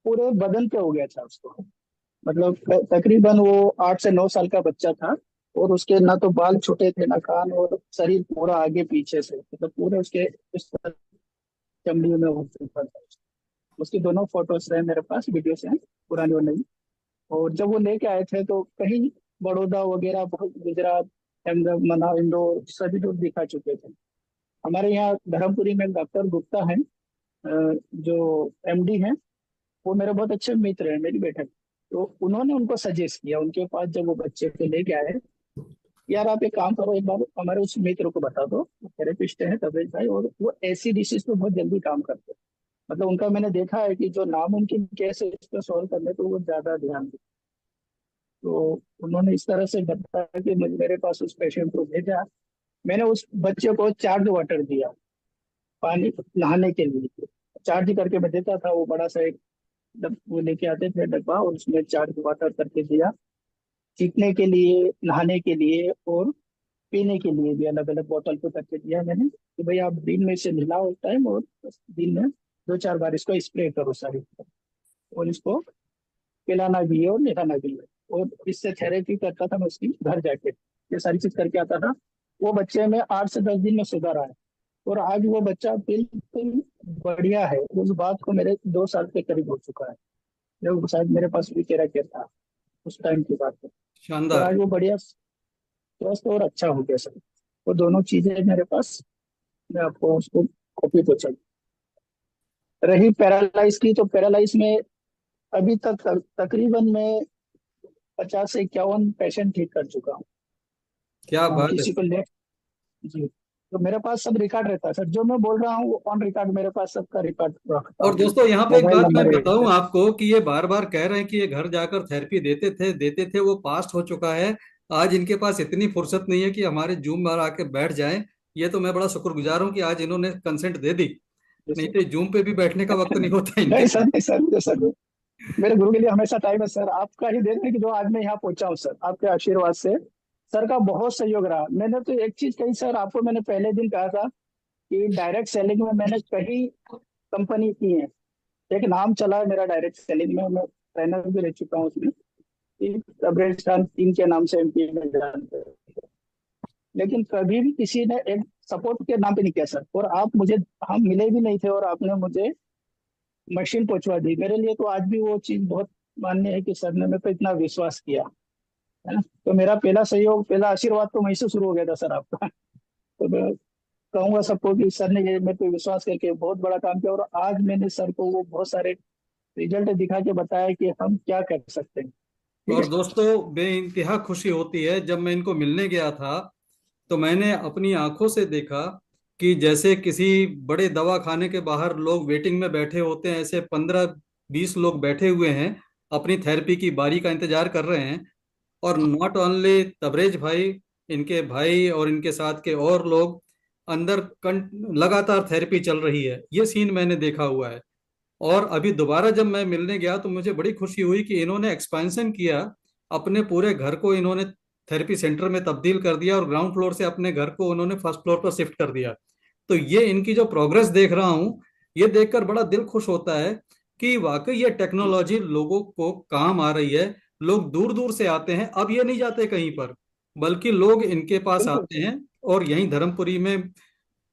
पूरे बदन पे हो गया था उसको। मतलब तकरीबन वो 8 से 9 साल का बच्चा था। और उसके ना तो बाल छोटे थे ना कान, और शरीर पूरा आगे पीछे से, मतलब पूरे उसके इस तरह चमड़ी में हो चुका था। उसकी दोनों फोटोज है मेरे पास, वीडियोस हैं, पुरानी और नई। और जब वो लेके आए थे तो कहीं बड़ौदा वगैरह, बहुत गुजरात, अहमदाबाद, मना, इंदौर, सभी लोग दिखा चुके थे। हमारे यहाँ धर्मपुरी में एक डॉक्टर गुप्ता है, जो एमडी हैं, वो मेरे बहुत अच्छे मित्र हैं, मेरी बैठक। तो उन्होंने उनको सजेस्ट किया, उनके पास जब वो बच्चे को लेके आए, यार आप एक काम करो, एक बार हमारे उस मित्र को बता दो, थेरेपिस्ट है तबरेज भाई, और वो ऐसी डिसीज पे बहुत जल्दी काम करते हैं। मतलब उनका मैंने देखा है कि जो नामुमकिन केस है इस पर सॉल्व करने पे वो ज्यादा ध्यान देते। तो उन्होंने इस तरह से बताया कि मेरे पास उस पेशेंट को भेजा। मैंने उस बच्चे को चार्ज वाटर दिया, पानी नहाने के लिए चार्ज करके मैं देता था। वो बड़ा सा एक वो लेके आते थे डब्बा, और उसमें चार्ज वाटर करके दिया, सीखने के लिए, नहाने के लिए, और पीने के लिए भी अलग अलग बोतल पे करके दिया मैंने कि भाई आप दिन में इसे नहलाओ टाइम, और दिन में 2-4 बार इसको स्प्रे करो शरीर पर, और इसको पिलाना भी है और नहलाना भी है। और इससे थेरेपी करता था मैं उसकी, घर जाके ये सारी चीज करके आता था। वो बच्चे में 8 से 10 दिन में सुधार आया, और आज वो बच्चा बिल्कुल बढ़िया है। उस बात को मेरे 2 साल के करीब हो चुका है, जब शायद मेरे पास भी तेरा केयर था उस टाइम की बात है। और शानदार। आज वो बढ़िया स्वस्थ और अच्छा हो गया सर। वो दोनों चीजें मेरे पास, मैं आपको उसको कॉपी तो चाहिए। रही पैरालाइज की, तो पैरालाइज में अभी तक तकरीबन मैं 50 से 51 पेशेंट ठीक कर चुका हूँ। क्या बात है। किसी को ले जी, तो मेरे पास सब रिकॉर्ड रहता है सर, जो मैं बोल रहा हूँ ऑन रिकॉर्ड, मेरे पास सबका रिकॉर्ड रखता और हूँ। दोस्तों यहाँ पे एक मोबाइल बात मैं नंबर एक बताऊं आपको कि ये बार बार कह रहे हैं कि ये घर जाकर थेरेपी देते थे, वो पास्ट हो चुका है। आज इनके पास इतनी फुर्सत नहीं है कि हमारे जूम पर आके बैठ जाएं। ये तो मैं बड़ा शुक्रगुजार हूँ कि आज इन्होंने कंसेंट दे दी, नहीं जैसे। तो जूम पे भी बैठने का वक्त नहीं होता इनके नहीं सर, पास। नहीं सर, नहीं सर, मेरे गुरु के लिए हमेशा टाइम है सर। आपका ही देखने की जो आज मैं यहाँ पहुंचा हूँ सर, आपके आशीर्वाद से। सर का बहुत सहयोग रहा। मैंने तो एक चीज कही सर आपको, मैंने पहले दिन कहा था कि डायरेक्ट सेलिंग में मैंने कई कंपनी की है। एक नाम चला है मेरा डायरेक्ट सेलिंग में, मैं ट्रेनर भी रह चुका हूँ उसमें, तबरेज खान टीम के नाम से एमपी में जानते हैं। लेकिन कभी भी किसी ने एक सपोर्ट के नाम पे नहीं किया सर। और आप मुझे, हम मिले भी नहीं थे, और आपने मुझे मशीन पहुंचवा दी। मेरे लिए तो आज भी वो चीज बहुत मान्य है कि सर ने मेरे पे इतना विश्वास किया, है ना। तो मेरा पहला सहयोग, पहला आशीर्वाद तो वहीं से शुरू हो गया था सर आपका। तो मैं कहूंगा सबको कि सर ने ये मेरे पे विश्वास करके बहुत बड़ा काम किया, और आज मैंने सर को वो बहुत सारे रिजल्ट दिखा के बताया कि हम क्या कर सकते हैं। ठीक और है। दोस्तों बेइंतहा खुशी होती है जब मैं इनको मिलने गया था, तो मैंने अपनी आंखों से देखा कि जैसे किसी बड़े दवा खाने के बाहर लोग वेटिंग में बैठे होते हैं, ऐसे 15-20 लोग बैठे हुए हैं, अपनी थेरेपी की बारी का इंतजार कर रहे हैं। और नॉट ओनली तबरेज भाई, इनके भाई और इनके साथ के और लोग अंदर लगातार थेरेपी चल रही है, ये सीन मैंने देखा हुआ है। और अभी दोबारा जब मैं मिलने गया तो मुझे बड़ी खुशी हुई कि इन्होंने एक्सपेंशन किया, अपने पूरे घर को इन्होंने थेरेपी सेंटर में तब्दील कर दिया और ग्राउंड फ्लोर से अपने घर को उन्होंने फर्स्ट फ्लोर पर शिफ्ट कर दिया। तो ये इनकी जो प्रोग्रेस देख रहा हूँ, ये देखकर बड़ा दिल खुश होता है कि वाकई ये टेक्नोलॉजी लोगों को काम आ रही है। लोग दूर दूर से आते हैं, अब ये नहीं जाते कहीं पर, बल्कि लोग इनके पास बिल्कुल आते हैं और यहीं धर्मपुरी में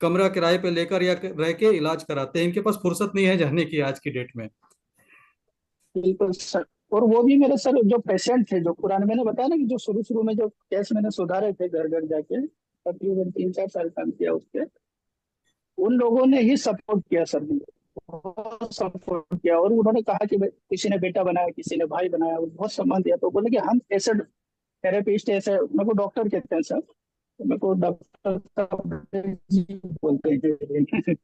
कमरा किराए पे लेकर या रह के इलाज कराते हैं। इनके पास फुर्सत नहीं है जाने की आज की डेट में। बिल्कुल सर। और वो भी मेरे सर जो पेशेंट थे, जो पुराने, मैंने बताया ना कि जो शुरू शुरू में जो केस मैंने सुधारे थे घर घर जाके, तकरीबन 3-4 साल काम किया उसके, उन लोगों ने ही सपोर्ट किया सर, ने बहुत सपोर्ट किया। और उन्होंने कहा कि किसी ने बेटा बनाया, किसी ने भाई बनाया, वो बहुत सम्मान दिया। तो बोले कि हम ऐसे थेरेपिस्ट, ऐसे मेरे को डॉक्टर कहते हैं सर, तो मेरे को डॉक्टर जी बोलते हैं।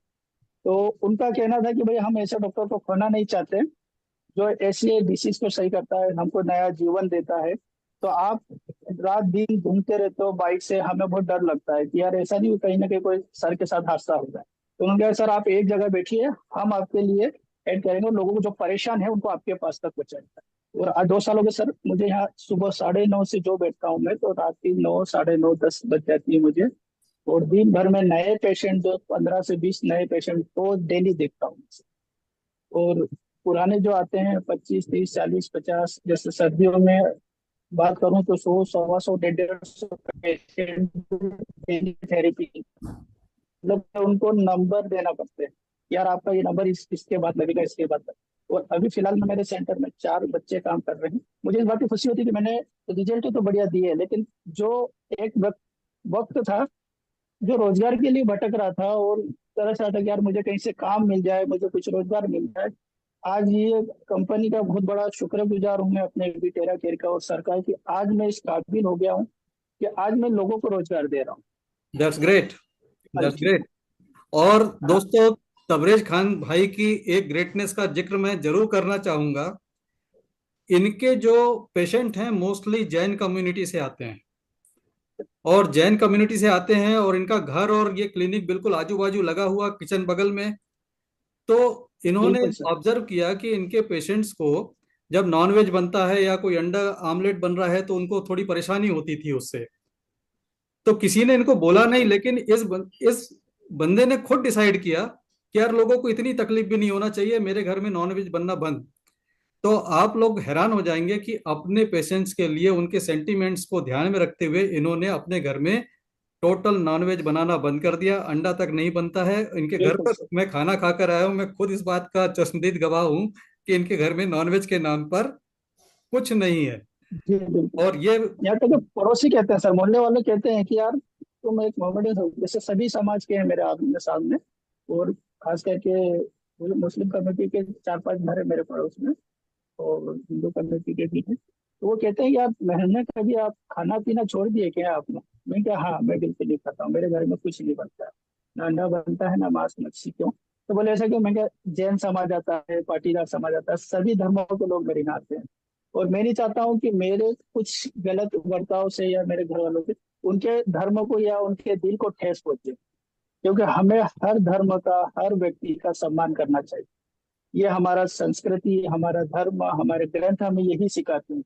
तो उनका कहना था कि भाई हम ऐसे डॉक्टर को खोना नहीं चाहते, जो ऐसे डिसीज को सही करता है, हमको नया जीवन देता है। तो आप रात दिन घूमते रहते हो बाइक से, हमें बहुत डर लगता है कि यार ऐसा नहीं कहीं ना कहीं कोई सर के साथ हादसा हो जाए। तो उन्होंने कहा सर आप एक जगह बैठिए, हम आपके लिए एड करेंगे, और लोगों को जो परेशान है उनको आपके पास तक पहुंचाएंगे। और आज 2 साल हो गए सर मुझे यहाँ, सुबह 9:30 से जो बैठता हूँ मैं, तो रात की 9, 9:30, 10 बज जाती है मुझे। और दिन भर में नए पेशेंट, जो 15 से 20 नए पेशेंट तो डेली देखता हूँ। और पुराने जो आते हैं 25, 30, 40, 50, जैसे सर्दियों में बात करूं तो 100 125 150 पेशेंट थेरेपी, मतलब उनको नंबर देना पड़ते हैं, यार आपका ये नंबर इसके बाद लगेगा, इसके बाद लगेगा। और अभी फिलहाल में मेरे सेंटर में 4 बच्चे काम कर रहे हैं। मुझे इस बात की खुशी होती है कि मैंने रिजल्ट तो बढ़िया दिए, लेकिन जो एक वक्त था जो रोजगार के लिए भटक रहा था और तरस रहा था कि यार मुझे कहीं से काम मिल जाए, मुझे कुछ रोजगार मिल जाए, आज ये कंपनी का बहुत बड़ा शुक्रगुजार हूं मैं अपने वीटेरा केयर का और सरकार की। आज मैं इस काबिल हो गया हूँ कि आज मैं लोगों को रोजगार दे रहा हूँ। दैट्स ग्रेट, हर दैट्स चीज। ग्रेट। और हाँ दोस्तों, तबरेज खान भाई की एक ग्रेटनेस का जिक्र मैं जरूर करना चाहूंगा। इनके जो पेशेंट हैं मोस्टली जैन कम्युनिटी से आते हैं, और जैन कम्युनिटी से आते हैं, और इनका घर और ये क्लिनिक बिल्कुल आजू बाजू लगा हुआ, किचन बगल में। तो इन्होंने बिल्कुल सर। ऑब्जर्व किया कि इनके पेशेंट्स को जब नॉनवेज बनता है या कोई अंडा आमलेट बन रहा है तो उनको थोड़ी परेशानी होती थी उससे। तो किसी ने इनको बोला नहीं, बिल्कुल लेकिन इस बंदे ने खुद डिसाइड किया कि यार लोगों को इतनी तकलीफ भी नहीं होना चाहिए, मेरे घर में नॉनवेज बनना बंद। तो आप लोग हैरान हो जाएंगे कि अपने पेशेंट्स के लिए उनके सेंटीमेंट्स को ध्यान में रखते हुए इन्होंने अपने घर में टोटल नॉनवेज बनाना बंद कर दिया, अंडा तक नहीं बनता है इनके घर बिल्कुल पर। सर। मैं खाना खाकर आया हूं, मैं खुद इस बात का चश्मदीद गवाह हूं कि इनके घर में नॉनवेज के नाम पर कुछ नहीं है। जी बिल्कुल। और ये यहाँ तक कि पड़ोसी कहते हैं सर, मोहल्ले वाले कहते हैं कि यार तुम एक मोहम्मदन हो, जैसे सभी समाज के हैं मेरे आमने सामने। और खास करके मुस्लिम कम्युनिटी के 4 5 घर है मेरे पड़ोस में, और हिंदू कम्युनिटी के भी हैं। तो वो कहते हैं यार मैंने कभी आप खाना पीना छोड़ दिए क्या आपने? मैं क्या, हाँ मैं बिल्कुल नहीं खाता हूँ, मेरे घर में कुछ नहीं बनता है, ना अंडा बनता है ना मांस मच्छी। क्यों? तो बोले ऐसा क्यों? मैं क्या, जैन समाज आता है, पाटीदार समाज आता है, सभी धर्मों के लोग मेरे यहाँ आते हैं। और मैं नहीं चाहता हूँ कि मेरे कुछ गलत बर्ताव से या मेरे घर वालों से उनके धर्म को या उनके दिल को ठेस पहुंचे। क्योंकि हमें हर धर्म का, हर व्यक्ति का सम्मान करना चाहिए। ये हमारा संस्कृति, हमारा धर्म, हमारे ग्रंथ हमें यही सिखाते हैं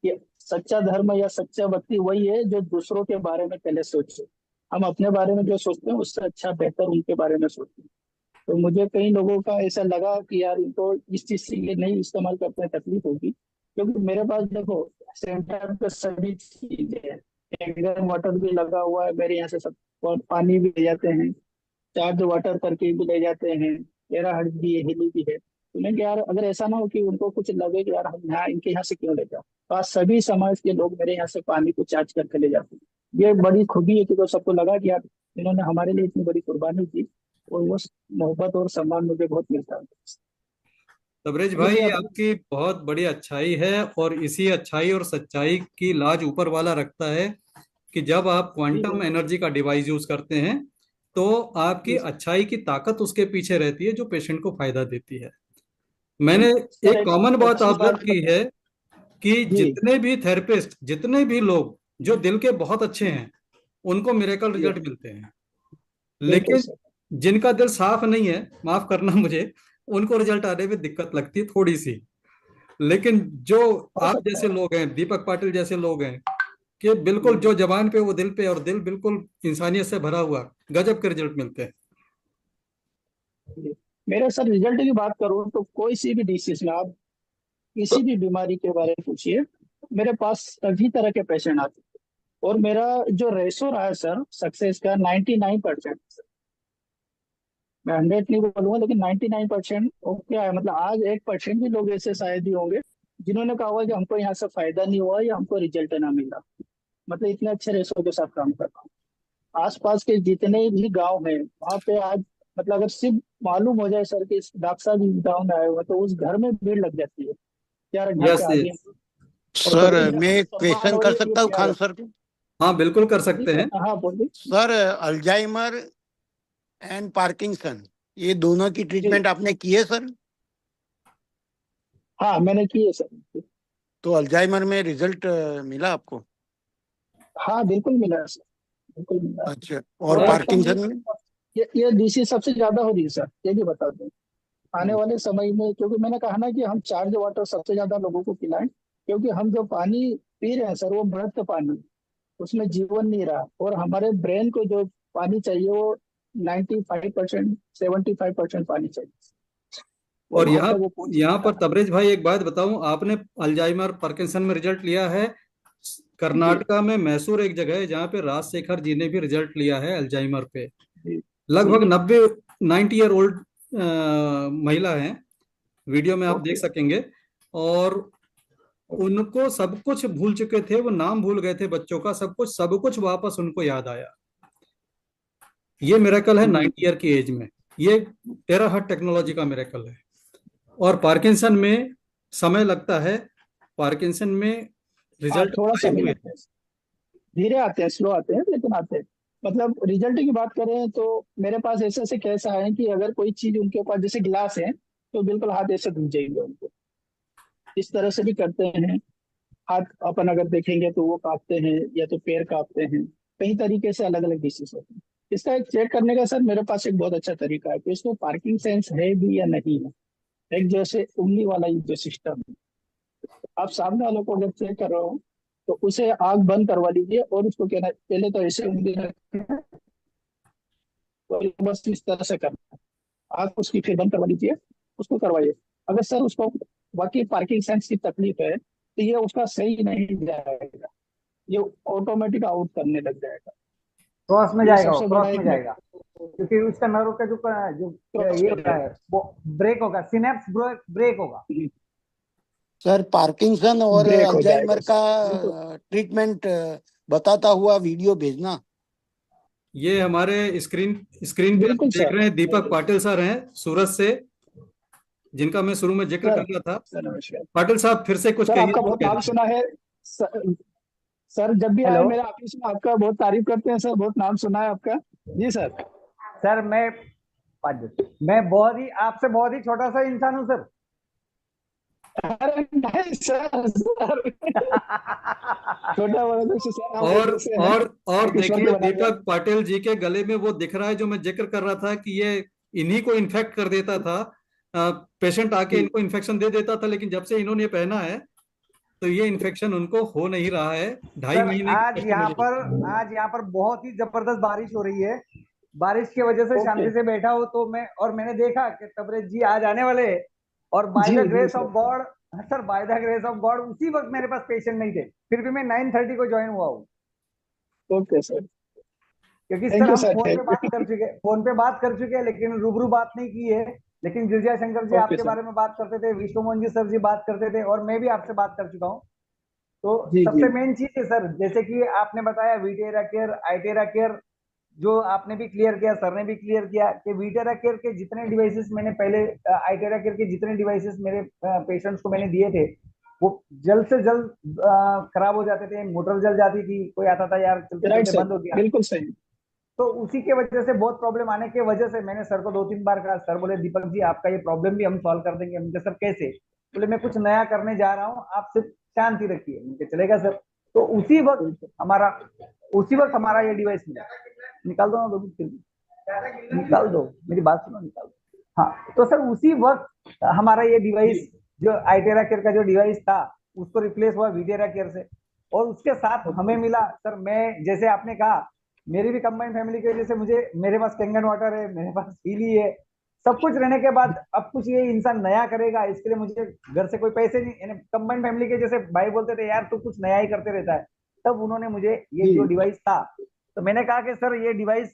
कि सच्चा धर्म या सच्चा व्यक्ति वही है जो दूसरों के बारे में पहले सोचे। हम अपने बारे में जो सोचते हैं उससे अच्छा बेहतर उनके बारे में सोचते हैं। तो मुझे कई लोगों का ऐसा लगा कि यार इनको इस चीज से ये नहीं इस्तेमाल करते हैं, तकलीफ होगी। क्योंकि मेरे पास देखो सेंटर पे सभी चीजें हैं, एकदम वाटर भी लगा हुआ है मेरे यहाँ से सब, और पानी भी ले जाते हैं, चार्ज वाटर करके भी ले जाते हैं, मेरा हट भी है, हिली भी है। तो मैं क्या यार, अगर ऐसा ना हो कि उनको कुछ लगे कि यार हम यहाँ इनके यहाँ से क्यों ले जाओ, तो आज सभी समाज के लोग मेरे यहाँ से पानी को चार्ज करके ले जाते हैं। ये बड़ी खूबी है कि तो सबको लगा कि यार इन्होंने हमारे लिए इतनी बड़ी कुर्बानी की, और वो मोहब्बत और सम्मान मुझे बहुत मिलता है। तबरेज ये भाई, भी ये अपने। आपकी बहुत बड़ी अच्छाई है, और इसी अच्छाई और सच्चाई की लाज ऊपर वाला रखता है कि जब आप जी क्वांटम बिल्कुल सर। एनर्जी का डिवाइस यूज करते हैं तो आपकी जी सर। अच्छाई की ताकत उसके पीछे रहती है जो पेशेंट को फायदा देती है। मैंने सर एक एक कॉमन बात अच्छी ऑब्जर्व बात की बता। है कि जी। जितने भी थेरेपिस्ट, जितने भी लोग जो दिल के बहुत अच्छे हैं, उनको मिरेकल जी रिजल्ट मिलते हैं। बिल्कुल लेकिन सर। जिनका दिल साफ नहीं है, माफ करना मुझे, उनको रिजल्ट आने में दिक्कत लगती है थोड़ी सी। लेकिन जो हो आप सकता जैसे है। लोग हैं, दीपक पाटिल जैसे लोग हैं, कि बिल्कुल हम्म। जो जबान पे वो दिल पे, और दिल बिल्कुल इंसानियत से भरा हुआ, गजब के रिजल्ट मिलते हैं। जी। मेरे सर रिजल्ट की बात करूँ तो कोई सी भी डिसीज में आप किसी भी बीमारी के बारे में पूछिए, मेरे पास सभी तरह के पेशेंट आते हैं। और मेरा जो रेशो रहा है सर सक्सेस का 99%। मैं 100 नहीं बोलूंगा, लेकिन 99% ओके है। मतलब आज 1% भी लोग ऐसे शायद ही होंगे जिन्होंने कहा होगा कि हमको यहाँ से फायदा नहीं हुआ या हमको रिजल्ट ना मिला। मतलब इतने अच्छे रेशो के साथ काम कर रहा हूँ। आसपास के जितने भी गांव हैं वहाँ पे आज, मतलब अगर सिर्फ मालूम हो जाए सर कि इस डॉक्टर साहब इस गाँव में आए हुए हैं, तो उस घर में भीड़ लग जाती है, यार घर पे यस, आ गए। यस। और सर बड़े यहाँ मैं पे एक सम्मान क्वेश्चन और कर ये सकता हूँ प्यार खान है। सर को? हाँ, बिल्कुल कर जी सकते हैं। सर, हाँ बोलिए। सर अल्जाइमर एंड पार्किंसन, ये दोनों की जी ट्रीटमेंट आपने की है सर? हाँ मैंने की है सर। तो अल्जाइमर में रिजल्ट मिला आपको? हाँ बिल्कुल मिला है सर, बिल्कुल मिला है। अच्छा, और और पार्किंसन में? ये डिसीज सबसे ज्यादा हो रही है सर, ये भी बता दूं। आने वाले समय में, क्योंकि मैंने कहा ना कि हम चार्ज वाटर सबसे ज्यादा लोगों को पिलाएं, क्योंकि हम जो पानी पी रहे हैं सर वो मृत पानी है, उसमें जीवन नहीं रहा। और हमारे ब्रेन को जो पानी चाहिए वो 95%, 75% पानी चाहिए। और और वहां यहाँ तक वो पहुंच यहाँ नहीं पर रहा। तबरेज भाई एक बात बताऊं, आपने अल्जाइमर पार्किंसन में रिजल्ट लिया है, कर्नाटका में मैसूर एक जगह है जहाँ पे राजशेखर जी ने भी रिजल्ट लिया है अल्जाइमर पे। जी लगभग 90 ईयर ओल्ड महिला है, वीडियो में आप देख ओके सकेंगे। और उनको सब कुछ भूल चुके थे, वो नाम भूल गए थे बच्चों का, सब कुछ वापस उनको याद आया। ये मिरेकल है 90 ईयर की एज में। ये टेराहर्ट टेक्नोलॉजी का मिरेकल है। और पार्किंसन में समय लगता है, पार्किंसन में हाँ रिजल्ट थोड़ा आए समय हुए। लगता है, धीरे आते हैं, स्लो आते हैं लेकिन आते हैं। मतलब रिजल्ट की बात करें तो मेरे पास ऐसे ऐसे केस आए हैं कि अगर कोई चीज उनके पास जैसे गिलास है तो बिल्कुल हाथ ऐसे धुल जाएंगे उनको। इस तरह से भी करते हैं। हाथ अपन अगर देखेंगे तो वो कांपते हैं या तो पैर कांपते हैं। कई तरीके से अलग अलग डिसीज होते हैं। इसका एक चेक करने का सर मेरे पास एक बहुत अच्छा तरीका है कि इसको पार्किंग सेंस है भी या नहीं है। एक जैसे उंगली वाला ये जो सिस्टम है, आप सामने वालों को अगर चेक कर रहे हो तो उसे आंख बंद करवा लीजिए और उसको कहना पहले तो ऐसे उंगली रखें और बस इस तरह से करना है। आंख उसकी फिर बंद करवा लीजिए, उसको करवाइए। अगर सर उसको वाकई पार्किंग सेंस की तकलीफ है तो ये उसका सही नहीं जाएगा, ये ऑटोमेटिक आउट करने लग जाएगा। क्रॉस में ये जाएगा, वो सबसे बड़ा क्रॉस में एक जाएगा, क्योंकि उसका नर्व का जो क्रॉस ये पे होता है वो ब्रेक होगा, सिनेप्स ब्रेक होगा। सर पार्किंसन और ब्रेक हो जाएगा अल्जाइमर का सर बिल्कुल। ट्रीटमेंट बताता हुआ वीडियो भेजना। ये हमारे स्क्रीन स्क्रीन पे आप बिल्कुल देख सर। रहे हैं, दीपक पाटिल सर हैं सूरत से, जिनका मैं शुरू में जिक्र सर कर रहा था। सर नमस्कार। पाटिल साहब फिर से कुछ सर कहिए आपका जो बहुत कह नाम रहे सुना है। सर जब भी आए हेलो मेरे ऑफिस में आपका बहुत तारीफ करते हैं सर, बहुत नाम सुना है आपका। जी सर। सर, मैं बहुत ही आपसे बहुत ही छोटा सा इंसान हूँ सर। अरे नहीं सर छोटा बड़ा तो सर हम एक और जैसे हैं। और और एक ईश्वर देखिए के बनाए हुए दीपक पाटिल जी के गले में वो दिख रहा है जो मैं जिक्र कर रहा था कि ये इन्हीं को इन्फेक्ट कर देता था। पेशेंट आके हैं। इनको इन्फेक्शन दे देता था, लेकिन जब से इन्होंने ये पहना है तो ये इन्फेक्शन उनको हो नहीं रहा है। ढाई सर महीने की कष्ट मुझे लगता है। आज यहाँ पर बहुत ही जबरदस्त बारिश हो रही है। बारिश की वजह से ओके शांति से बैठा हूँ तो मैंने देखा कि तबरेज जी आज आने वाले हैं। और बाय जी द जी grace sir. Of God, sir by the grace of God उसी वक्त मेरे पास पेशेंट नहीं थे, फिर भी मैं 9:30 को ज्वाइन हुआ हूँ। Okay sir. क्योंकि थैंक सर यू हम सर, फोन पे थैंक बात यू। कर चुके लेकिन रूबरू बात नहीं की है। लेकिन गिरजा शंकर जी ओके आपके सर। बारे में बात करते थे, विश्वमोहन जी सर जी बात करते थे, और मैं भी आपसे बात कर चुका हूँ। तो जी जी सबसे मेन चीज है सर, जैसे कि आपने बताया वीटेरा केयर, आईटेरा केयर, जो आपने भी क्लियर किया, सर ने भी क्लियर किया कि वीटेरा केयर के जितने डिवाइसेस मैंने पहले, आईटेरा केयर के जितने डिवाइसेस मेरे पेशेंट्स को मैंने दिए थे, वो जल्द से जल्द खराब हो जाते थे, मोटर जल जाती थी, कोई आता था यार चलते राइट चलते सर, बंद हो गया। बिल्कुल सही। तो उसी के वजह से बहुत प्रॉब्लम आने के वजह से मैंने सर को 2-3 बार कहा। सर बोले दीपक जी आपका ये प्रॉब्लम भी हम सॉल्व कर देंगे। मुझे सर कैसे? बोले मैं कुछ नया करने जा रहा हूँ, आप सिर्फ शांति रखिए। मुझे चलेगा सर। तो उसी वक्त हमारा ये डिवाइस मिला। निकाल दो ना दो, निकाल दो, मेरी बात सुनो, निकाल दो। हाँ, तो सर उसी वक्त हमारा ये डिवाइस, जो आईटेरा केयर का जो डिवाइस था, उसको रिप्लेस हुआ वीटेरा केयर से। और उसके साथ हमें मिला सर, मैं जैसे आपने कहा, मेरी भी कंबाइंड फैमिली की वजह से मेरे पास कैंगन वाटर है, मेरे पास हीली है, सब कुछ रहने के बाद अब कुछ ये इंसान नया करेगा, इसके लिए मुझे घर से कोई पैसे नहीं। कंबाइंड फैमिली के जैसे भाई बोलते थे यार तू कुछ नया ही करते रहता है, तब उन्होंने मुझे ये जो जी डिवाइस था, तो मैंने कहा कि सर ये डिवाइस,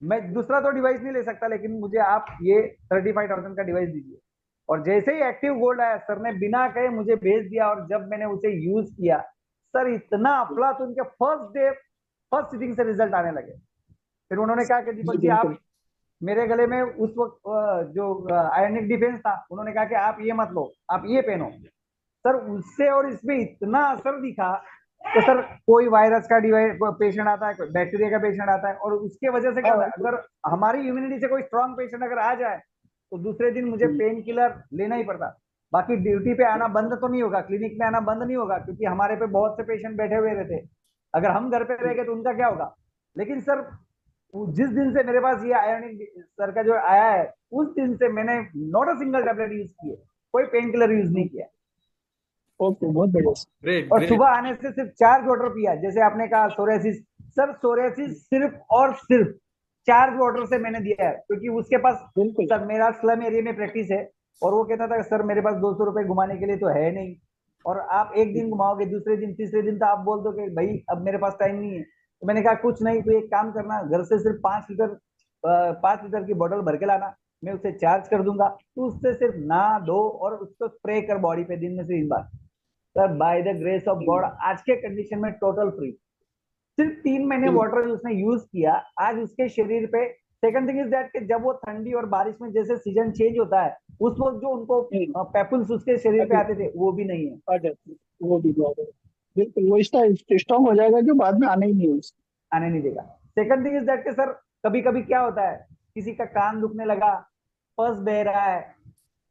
मैं दूसरा तो डिवाइस नहीं ले सकता, लेकिन मुझे आप ये 35,000 का डिवाइस दीजिए। और जैसे ही एक्टिव गोल्ड आया, सर ने बिना कहे मुझे भेज दिया, और जब मैंने उसे यूज किया, सर इतना अफलातून के फर्स्ट सीटिंग से रिजल्ट आने लगे। फिर उन्होंने कहा कि जी दीपक जी बिल्कुल। आप, मेरे गले में उस वक्त जो आयनिक डिफेंस था, उन्होंने कहा कि आप ये मत लो, आप ये पहनो। सर उससे और इसमें इतना असर दिखा कि सर कोई वायरस का डिवाइस पेशेंट आता है, कोई बैक्टीरिया का पेशेंट आता है, और उसके वजह से क्या होता हाँ। है, अगर हमारी इम्यूनिटी से कोई स्ट्रांग पेशेंट अगर आ जाए तो दूसरे दिन मुझे पेन किलर लेना ही पड़ता। बाकी ड्यूटी पे आना बंद तो नहीं होगा, क्लिनिक में आना बंद नहीं होगा, क्योंकि हमारे पे बहुत से पेशेंट बैठे हुए रहते। अगर हम घर पे रह गए तो उनका क्या होगा। लेकिन सर जिस दिन से मेरे पास ये आयोनिक सर का जो आया है, उस दिन से मैंने not a single tablet use किए, कोई पेन किलर यूज नहीं किया। ओके, बहुत बढ़िया सर। ग्रेट और ग्रेट। सुबह आने से सिर्फ 4 वाटर पिया। जैसे आपने कहा सोरेसिस, सर सोरेसिस सिर्फ और सिर्फ 4 वाटर से मैंने दिया है, क्योंकि उसके पास, बिल्कुल सर मेरा स्लम एरिया में प्रैक्टिस है, और वो कहता था सर मेरे पास 200 रुपए घुमाने के लिए तो है नहीं, और आप एक दिन घुमाओगे, दूसरे दिन तीसरे दिन तो आप बोल दो कि भाई अब मेरे पास टाइम नहीं है। तो मैंने कहा कुछ नहीं, तो एक काम करना, घर से सिर्फ 5 लीटर 5 लीटर की बोतल भर के लाना, मैं उसे चार्ज कर दूंगा, तो उससे सिर्फ नहा धो और उसको स्प्रे कर बॉडी पे दिन में से 3 बार। Sir by the grace of God आज के कंडीशन में टोटल फ्री। सिर्फ 3 महीने वाटर उसने यूज किया, आज उसके शरीर पे। सेकंड थिंग इज दैट कि जब वो ठंडी और बारिश में जैसे सीजन चेंज होता है, उस वक्त जो उनको पेपुल्स उसके शरीर पे आते थे वो भी नहीं है। वो भी बहुत है। बिल्कुल वो स्ट्रॉन्ग हो जाएगा जो बाद में आने ही नहीं है उसको। आने नहीं देगा। सेकंड थिंग इज दैट कि सर कभी कभी क्या होता है, किसी का कान दुखने लगा, पर्स बह रहा है,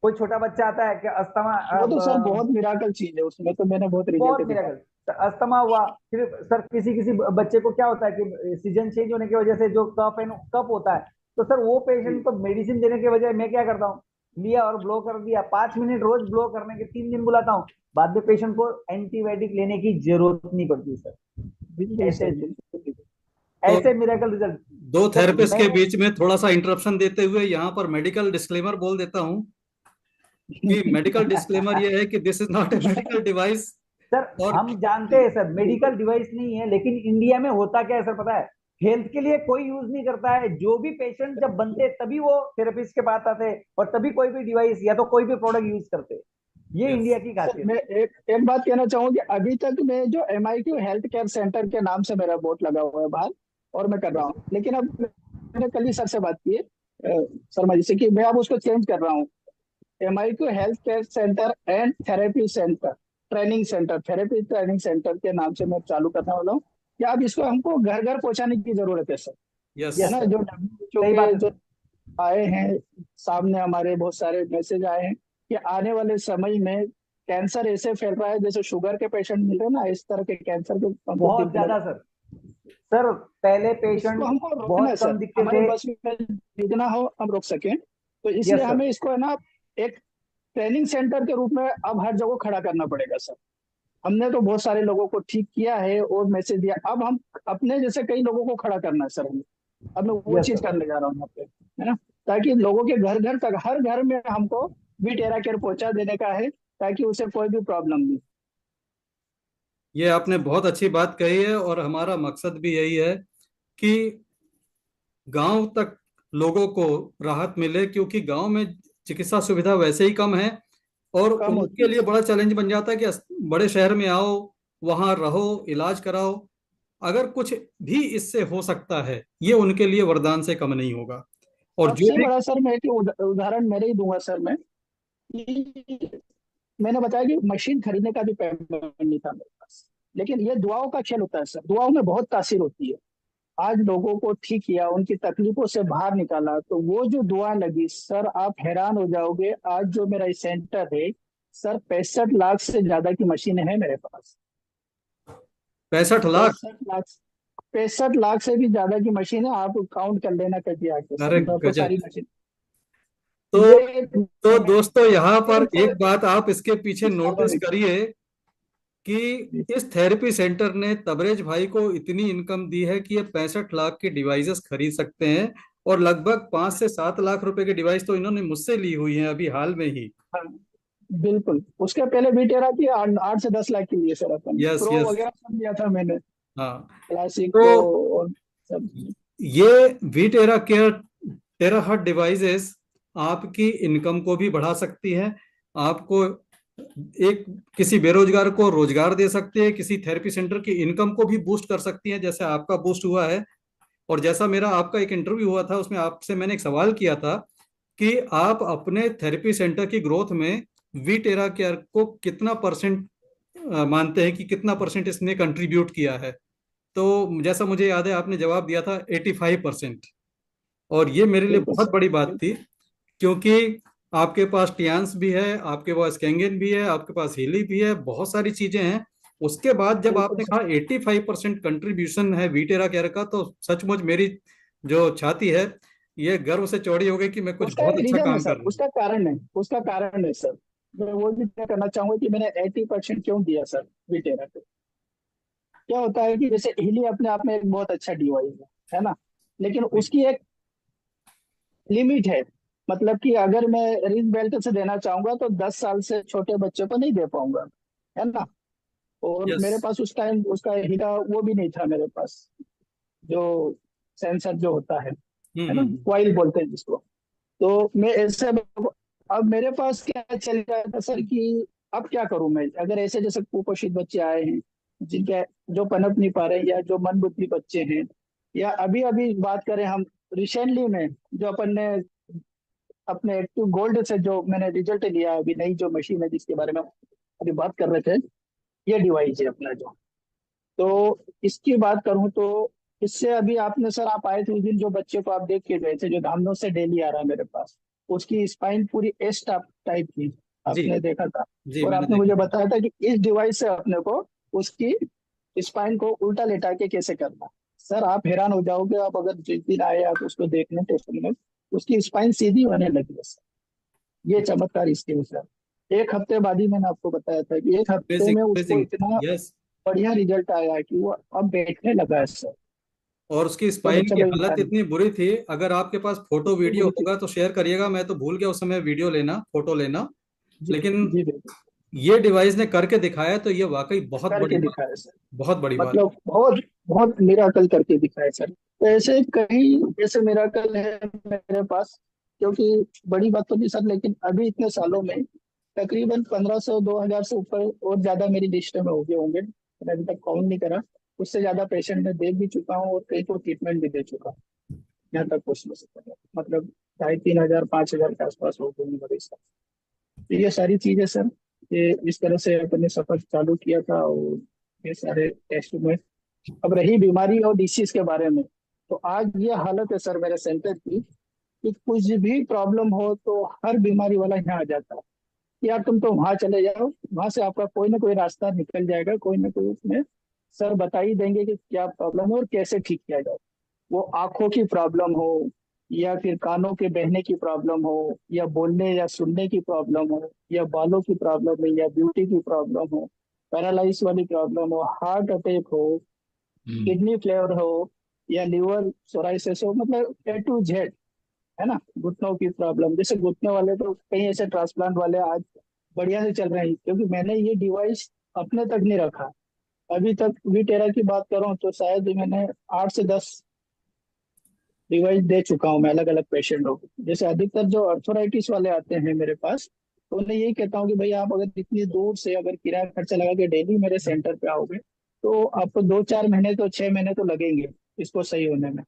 कोई छोटा बच्चा आता है कि अस्थमा, वो तो सर बहुत मिराकल चीज है, उसमें तो मैंने बहुत बहुत रिजल्ट देखा। मिराकल, अस्थमा हुआ। फिर सर किसी किसी बच्चे को क्या होता है कि सीजन चेंज होने की वजह से जो कफ एंड कफ होता है, तो सर वो पेशेंट को मेडिसिन देने के बजाय मैं क्या करता हूँ, लिया और ब्लो कर दिया। 5 मिनट रोज ब्लो करने के 3 दिन बुलाता हूँ, बाद में पेशेंट को एंटीबायोटिक लेने की जरूरत नहीं पड़ती सर। बिल्कुल ऐसे सर, बिल्कुल। तो ऐसे मिराकल रिजल्ट। दो सर थेरेपिस्ट के मैं बीच में थोड़ा सा इंटरप्शन देते हुए यहाँ पर मेडिकल डिस्क्लेमर बोल देता हूँ कि मेडिकल डिस्क्लेमर ये है कि this is not a medical device. Sir और हम जानते हैं सर मेडिकल डिवाइस नहीं है, लेकिन इंडिया में होता क्या है सर पता है, हेल्थ के लिए कोई यूज नहीं करता है। जो भी पेशेंट जब बनते तभी वो थेरेपिस्ट के पास आते हैं, और तभी कोई भी डिवाइस या तो कोई भी प्रोडक्ट यूज करते हैं। ये यस, इंडिया की सर खासियत मैं है। एक बात कहना चाहूंगी, अभी तक मैं जो MIQ हेल्थ केयर सेंटर के नाम से मेरा बोर्ड लगा हुआ है बाहर, और मैं कर रहा हूँ, लेकिन अब मैंने कल ही सर से बात की है, शर्मा जी से, कि मैं अब उसको चेंज कर रहा हूँ। MIQ health care centre and therapy centre, training centre, therapy training centre के नाम से मैं चालू करने वाला हूँ। कि अब इसको हमको घर घर पहुंचाने की जरूरत है सर, यस। है यस ना। सर, जो WHO सही बात के है जो सर। आए हैं सामने, हमारे बहुत सारे मैसेज आए हैं कि आने वाले समय में कैंसर ऐसे फैल रहा है, जैसे शुगर के पेशेंट मिल रहे हैं ना, इस तरह के कैंसर के हमको बहुत दिखने ज्यादा लगे। सर। सर पहले इसको पेशेंट हमको रोकना है बहुत सर, कम दिखते हमारे थे। बस में जितना हो हम रोक सकें, तो इसलिए यस सर। हमें इसको है ना एक ट्रेनिंग सेंटर के रूप में अब हर जगह खड़ा करना पड़ेगा सर। हमने तो बहुत सारे लोगों को ठीक किया है और मैसेज दिया, अब हम अपने जैसे कई लोगों को खड़ा करना है सर हमें। अब मैं वो यस चीज सर। करने जा रहा हूँ यहाँ पे, है ना, ताकि लोगों के घर घर तक, हर घर में हमको भी टेरा केयर पहुंचा देने का है, ताकि उसे कोई भी प्रॉब्लम नहीं। ये आपने बहुत अच्छी बात कही है और हमारा मकसद भी यही है कि गांव तक लोगों को राहत मिले, क्योंकि गांव में चिकित्सा सुविधा वैसे ही कम है और कम उनके होती है लिए सर। बड़ा चैलेंज बन जाता है कि बड़े शहर में आओ, वहां रहो, इलाज कराओ। अगर कुछ भी इससे हो सकता है, ये उनके लिए वरदान से कम नहीं होगा। और जो सबसे भी बड़ा सर मैं एक उदाहरण मेरे ही दूंगा सर मैं, कि मैंने बताया कि मशीन खरीदने का भी पेमेंट नहीं था मेरे पास, लेकिन ये दुआओं का खेल होता है सर, दुआओं में बहुत तासीर होती है। आज लोगों को ठीक किया, उनकी तकलीफों से बाहर निकाला, तो वो जो दुआ लगी सर, आप हैरान हो जाओगे। आज जो मेरा सेंटर है सर, 65 लाख से ज्यादा की मशीनें हैं मेरे पास। 65 लाख। 65 लाख, 65 लाख से भी ज्यादा की मशीनें, आप काउंट कर लेना कभी आके सर, अरे मैं आपको गजब। सारी मशीन तो ये तो दोस्तों यहाँ पर सिर्फ एक बात आप इसके पीछे सालों नोटिस में। करिए कि इस थेरेपी सेंटर ने तबरेज भाई को इतनी इनकम दी है कि ये 65 लाख के डिवाइसेस खरीद सकते हैं। और लगभग 5 से 7 लाख रुपए के डिवाइस तो इन्होंने मुझसे ली हुई है अभी हाल में ही। हाँ, बिल्कुल। उसके पहले भी टेरा की 8 से 10 लाख के लिए सर, अपन यस, प्रो यस। वगैरह सब लिया था मैंने, हाँ। क्लासिक तो प्रो और सब। ये वी टेरा केयर टेराहर्ट डिवाइसेस आपकी इनकम को भी बढ़ा सकती है। आपको एक किसी बेरोजगार को रोजगार दे सकती है, किसी थेरेपी सेंटर की इनकम को भी बूस्ट कर सकती है, जैसे आपका बूस्ट हुआ है। और जैसा मेरा आपका एक इंटरव्यू हुआ था, उसमें आपसे मैंने एक सवाल किया था कि आप अपने थेरेपी सेंटर की ग्रोथ में वी टेरा केयर को कितना परसेंट मानते हैं कि कितना परसेंट इसने कंट्रीब्यूट किया है। तो जैसा मुझे याद है आपने जवाब दिया था 85%। और ये मेरे लिए बिल्कुल बहुत सर, बड़ी बात थी, क्योंकि आपके पास टियान्स भी है, आपके पास कैंगेन भी है, आपके पास हीली भी है, बहुत सारी चीजें हैं। उसके बाद जब बिल्कुल आपने सर। कहा 85% कंट्रीब्यूशन है वीटेरा केयर का, तो सचमुच मेरी जो छाती है ये गर्व से चौड़ी हो गई कि मैं कुछ उसका बहुत एक अच्छा रीजन है काम सर, कर रहा हूँ। उसका कारण है, उसका कारण है सर। मैं वो भी तय करना चाहूंगा कि मैंने 80% क्यों दिया सर विटेरा को। क्या होता है कि जैसे हिली अपने आप में एक बहुत अच्छा डिवाइस है ना, लेकिन उसकी एक लिमिट है। मतलब कि अगर मैं रिंग बेल्ट से देना चाहूंगा तो 10 साल से छोटे बच्चे को नहीं दे पाऊंगा, है ना। और Yes. मेरे पास उस टाइम उसका हीरा वो भी नहीं था मेरे पास, जो सेंसर जो होता है ना, हम्म। कॉइल बोलते हैं जिसको। तो मैं ऐसे, अब मेरे पास क्या चल रहा था सर कि अब क्या करूं मैं, अगर ऐसे जैसे कुपोषित बच्चे आए हैं जिनके जो पनप नहीं पा रहे, या जो मन बुद्धि बच्चे हैं, या अभी अभी बात करें हम रिसेंटली में जो अपन ने अपने एक्टिव गोल्ड से जो मैंने रिजल्ट लिया अभी, नई जो मशीन है जिसके बारे में अभी बात कर रहे थे, ये डिवाइस है अपना जो। तो इसकी बात करूं तो इससे अभी आपने सर, आप आए थे उस दिन, जो बच्चे को आप देख के गए थे जो धामनों से डेली आ रहा है मेरे पास, उसकी स्पाइन पूरी एस टाइप थी, जी आपने देखा था। जी, और मैंने आपने मुझे देखा। बताया था कि इस डिवाइस से अपने को उसकी स्पाइन को उल्टा लेटा के कैसे करना। सर आप हैरान हो जाओगे, आप अगर जिस दिन आए आप उसको देखने टेस्टिंग में, उसकी स्पाइन सीधी होने लगी है सर। ये चमत्कार इसके है सर। एक हफ्ते बाद ही मैंने आपको बताया था कि एक हफ्ते अमेजिंग में उसको अमेजिंग। इतना यस। बढ़िया रिजल्ट आया है कि वो अब बैठने लगा है सर। और उसकी वो स्पाइन बच्चा की कोई हालत इंसान इतनी बुरी थी, अगर आपके पास फोटो नहीं वीडियो बोली थी। होगा तो शेयर करिएगा, मैं तो भूल गया उस समय वीडियो लेना, फोटो लेना। जी लेकिन जी बिल्कुल, ये डिवाइस ने करके दिखाया तो ये वाकई बहुत बड़ी करके बात, दिखाया सर। बहुत बड़ी बात। मतलब बहुत बहुत मिराकल करके दिखाया सर। तो ऐसे कई ऐसे मिराकल है मेरे पास, क्योंकि बड़ी बात तो नहीं सर, लेकिन अभी इतने सालों में तकरीबन 1500 2000 से ऊपर और ज्यादा मेरी लिस्ट में हो गए होंगे, मैंने अभी तक काउंट नहीं करा। उससे ज्यादा पेशेंट मैं देख भी चुका हूँ और कई को ट्रीटमेंट भी दे चुका हूँ, यहाँ तक कुछ नहीं सकता, मतलब 2500 5000 के आसपास हो गए मेरे साथ। तो ये सारी चीजें सर, ये इस तरह से अपने सफर चालू किया था। और ये सारे टेस्ट में, अब रही बीमारी और डिसीज के बारे में, तो आज ये हालत है सर मेरे सेंटर की कि कुछ भी प्रॉब्लम हो तो हर बीमारी वाला यहाँ आ जाता है कि यार तुम तो वहां चले जाओ, वहां से आपका कोई ना कोई रास्ता निकल जाएगा, कोई ना कोई उसमें सर बता ही देंगे कि क्या प्रॉब्लम है और कैसे ठीक किया जाए। वो आंखों की प्रॉब्लम हो, या फिर कानों के बहने की प्रॉब्लम हो, या बोलने या सुनने की प्रॉब्लम हो, या बालों की प्रॉब्लम हो, या ब्यूटी की प्रॉब्लम हो, पैरालाइज वाली प्रॉब्लम हो, हार्ट अटैक हो, किडनी फेलियर हो, या लिवर सोराइसिस हो, मतलब A to Z, है ना। घुटनों की प्रॉब्लम, जैसे घुटने वाले तो कई ऐसे ट्रांसप्लांट वाले आज बढ़िया से चल रहे हैं, क्योंकि मैंने ये डिवाइस अपने तक नहीं रखा अभी तक। वीटेरा की बात करूं तो शायद मैंने 8 से 10 डिवाइस दे चुका हूँ मैं अलग अलग पेशेंटों को। जैसे अधिकतर जो अर्थोराइटिस वाले आते हैं मेरे पास, तो उन्हें यही कहता हूँ कि भाई आप अगर इतनी दूर से अगर किराया खर्चा लगा के डेली मेरे सेंटर पे आओगे, तो आपको 2 4 महीने तो 6 महीने तो लगेंगे इसको सही होने में,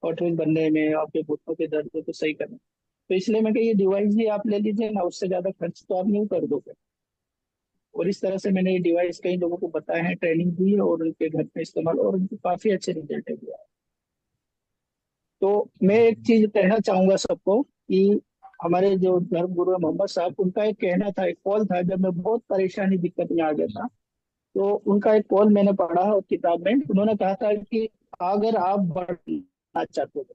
ऑर्थोइड बनने में, आपके घुटनों के दर्द को तो सही करने में। तो इसलिए मैं कही ये डिवाइस भी आप ले लीजिए ना, उससे ज्यादा खर्च तो आप नहीं कर दोगे। और इस तरह से मैंने ये डिवाइस कई लोगों को बताया है, ट्रेनिंग दी है, और उनके घर में इस्तेमाल, और उनके काफी अच्छे रिजल्ट है। तो मैं एक चीज कहना चाहूंगा सबको कि हमारे जो धर्म गुरु है मोहम्मद साहब, उनका एक कहना था, एक कॉल था जब मैं बहुत परेशानी दिक्कत में आ गया था, तो उनका एक कॉल मैंने पढ़ा और किताब में उन्होंने कहा था कि अगर आप बढ़ना चाहते हो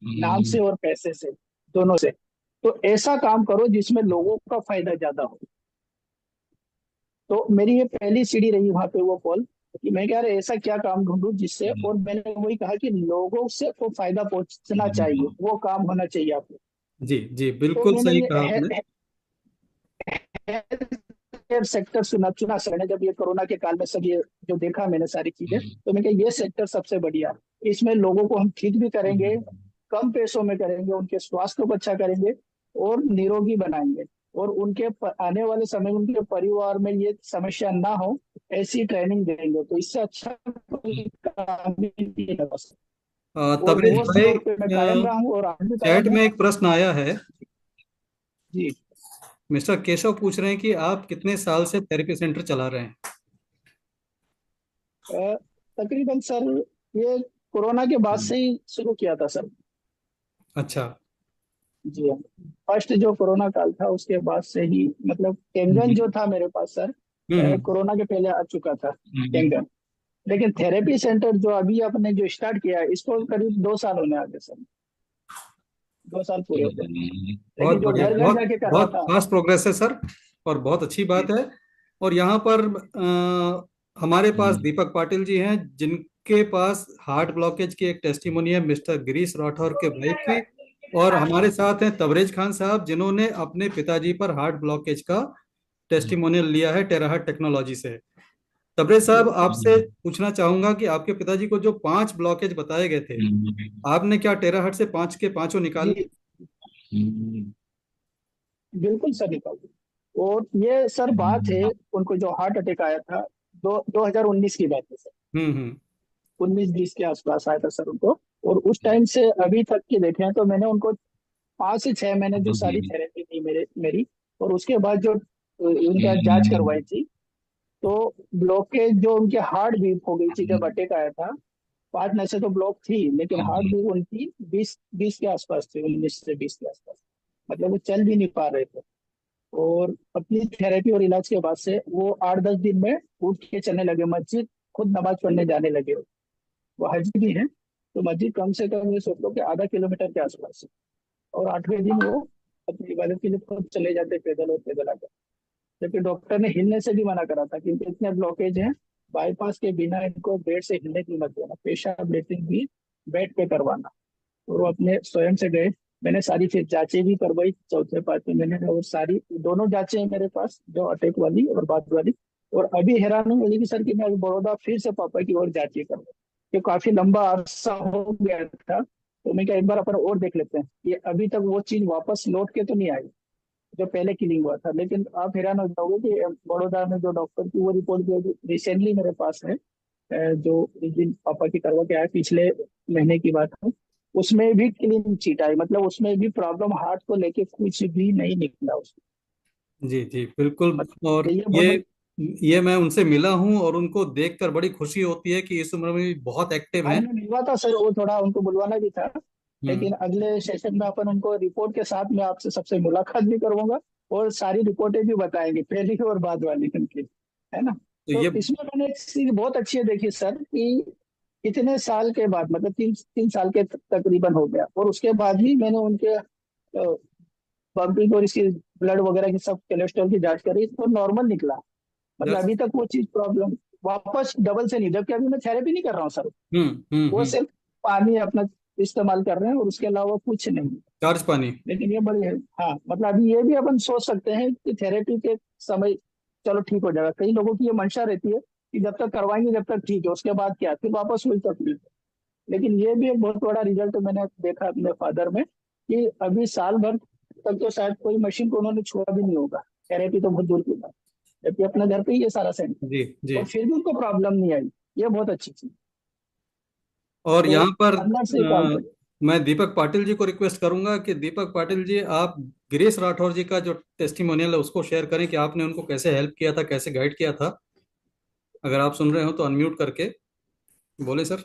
नाम से और पैसे से, दोनों से, तो ऐसा काम करो जिसमें लोगों का फायदा ज्यादा हो। तो मेरी ये पहली सीढ़ी रही वहां पे वो कॉल, कि मैं क्या ऐसा क्या काम ढूंढूं जिससे, और मैंने वही कहा कि लोगों से को फायदा पहुंचना चाहिए, वो काम होना चाहिए आपको। जी जी, तो बिल्कुल मैंने सही ये कहा आपने। हेल्थ केयर सेक्टर चुना सर ने, जब ये कोरोना के काल में सब ये जो देखा मैंने सारी चीजें, तो मैं कहा ये सेक्टर सबसे बढ़िया है। इसमें लोगों को हम ठीक भी करेंगे, कम पैसों में करेंगे, उनके स्वास्थ्य को अच्छा करेंगे, और निरोगी बनाएंगे, और उनके आने वाले समय में उनके परिवार में ये समस्या ना हो, ऐसी ट्रेनिंग देंगे। तो इससे अच्छा कोई काम ही नहीं है बस। और तबरेज वो भाई, सोच पे मैं कायम रहा हूँ और आज भी चैट कायम है। में एक प्रश्न आया है। जी। मिस्टर केशव पूछ रहे हैं कि आप कितने साल से थेरेपी सेंटर चला रहे हैं। अ, तकरीबन सर ये कोरोना के बाद से ही शुरू किया था सर। अच्छा। जी हाँ। फर्स्ट जो कोरोना काल था उसके बाद से ही, मतलब केंगन जो था मेरे पास सर, हम्म। कोरोना के पहले आ चुका था केंगन। लेकिन थेरेपी सेंटर जो अभी आपने जो स्टार्ट किया है, इसको करीब 2 साल होने आ गए सर, 2 साल पूरे हो गए। बहुत लेकिन जो बढ़िया, घर घर बहुत जाके बहुत करवाता। फास्ट प्रोग्रेस है सर, और बहुत अच्छी बात जी है। और यहाँ पर हमारे पास दीपक पाटिल जी हैं, जिनके पास हार्ट ब्लॉकेज की एक टेस्टिमोनी है मिस्टर गिरीश राठौर के वाइफ की। और हमारे साथ हैं तबरेज खान साहब, जिन्होंने अपने पिताजी पर हार्ट ब्लॉकेज का टेस्टिमोनियल लिया है टेराहर्ट टेक्नोलॉजी से। तबरेज साहब, आपसे पूछना चाहूंगा कि आपके पिताजी को जो 5 ब्लॉकेज बताए गए थे, आपने क्या टेराहर्ट से 5 के पांचों निकाल लिए? जी बिल्कुल सर, निकाल दिया। और ये सर बात है, उनको जो हार्ट अटैक आया था 2019 की बात है सर। हम्म। 19-20 के आसपास आया था सर उनको। और उस टाइम से अभी तक की देखें तो मैंने उनको 5 से 6 महीने जो सारी थेरेपी दी मेरी, और उसके बाद जो उनका जांच करवाई थी, तो ब्लॉकेज जो उनके हार्ट बीट हो गई थी जब अटैक आया था। 5 नसें तो ब्लॉक थी, लेकिन हार्ट बीट उनकी 20 के आसपास थी, 19 से 20 के आसपास। मतलब वो चल भी नहीं पा रहे थे। और अपनी थेरेपी और इलाज के बाद से वो 8-10 दिन में उठ के चलने लगे, मस्जिद खुद नमाज पढ़ने जाने लगे। वो हज भी है, तो मस्जिद कम से कम ये सोच लो कि आधा किलोमीटर के आसपास है। और 8वें दिन वो अपनी इबादत के लिए खुद चले जाते, पैदल और पैदल आकर। जबकि डॉक्टर ने हिलने से भी मना करा था, क्योंकि इतने ब्लॉकेज हैं। बाईपास के बिना इनको बेड से हिलने की मत देना, पेशाब लेटरिन भी बेड पे करवाना। और वो अपने स्वयं से गए। मैंने सारी फिर जांचें भी करवाई 4-5 महीने में, और सारी दोनों जांचें हैं मेरे पास, जो अटैक वाली और बाद वाली। और अभी हैरान हूँ कि सर कि मैं अभी बड़ौदा फिर से पापा की और जांचें करवाई। ये काफी लंबा अरसा हो गया था, तो मैं क्या एक बार अपन और देख लेते हैं कि अभी तक वो चीज वापस लौट के तो नहीं आई जो पहले किलिंग हुआ था। लेकिन आप हैरान हो जाओगे कि बड़ौदा में जो डॉक्टर की वो रिपोर्ट जो रिसेंटली मेरे पास है, जो इस दिन पापा की करवा के आया, पिछले महीने की बात है, उसमें भी क्लीन चीट आई। मतलब उसमें भी प्रॉब्लम हार्ट को लेके कुछ भी नहीं निकला उसमें। जी जी बिल्कुल। और मतलब ये बहुत बड़ी। ये मैं उनसे मिला हूँ और उनको देखकर बड़ी खुशी होती है कि इस उम्र में भी बहुत एक्टिव आज हैं। मैं मिलवा था सर, वो थोड़ा उनको बुलवाना भी था। हम्म। लेकिन अगले सेशन में अपन उनको रिपोर्ट के साथ में आपसे सबसे मुलाकात भी करवाऊंगा, और सारी रिपोर्टें भी बताएंगे, पहली और बाद वाली उनकी, है ना। तो तो ये इसमें मैंने एक चीज बहुत अच्छी है देखी सर, कि इतने साल के बाद, मतलब 3 साल के तकरीबन हो गया, और उसके बाद भी मैंने उनके पंपिंग और इसकी ब्लड वगैरह की सब कोलेस्ट्रॉल की जांच करी, तो नॉर्मल निकला। मतलब जस्ट अभी तक वो चीज प्रॉब्लम वापस डबल से नहीं। जबकि अभी मैं थेरेपी नहीं कर रहा हूँ सर, वो हम्म। सिर्फ पानी अपना इस्तेमाल कर रहे हैं, और उसके अलावा कुछ नहीं। चार्ज पानी। लेकिन ये बड़ी है। हाँ, मतलब अभी ये भी अपन सोच सकते हैं कि थेरेपी के समय चलो ठीक हो जाएगा। कई लोगों की ये मंशा रहती है कि जब तक करवाएंगे जब तक ठीक है, उसके बाद क्या, फिर वापस वही तकलीफ है। लेकिन ये भी एक बहुत बड़ा रिजल्ट मैंने देखा अपने फादर में, कि अभी साल भर तक तो शायद कोई मशीन को उन्होंने छुआ भी नहीं होगा। थेरेपी तो बहुत दूर की बात, जबकि अपने घर पे ही ये सारा सेंटर, जी जी। और फिर भी उनको प्रॉब्लम नहीं आई। ये बहुत अच्छी चीज। और तो यहाँ पर अंदर से काम करें। मैं दीपक पाटिल जी को रिक्वेस्ट करूंगा कि दीपक पाटिल जी, आप गिरीश राठौर जी का जो टेस्टिमोनियल है उसको शेयर करें कि आपने उनको कैसे हेल्प किया था, कैसे गाइड किया था। अगर आप सुन रहे हो तो अनम्यूट करके बोले सर।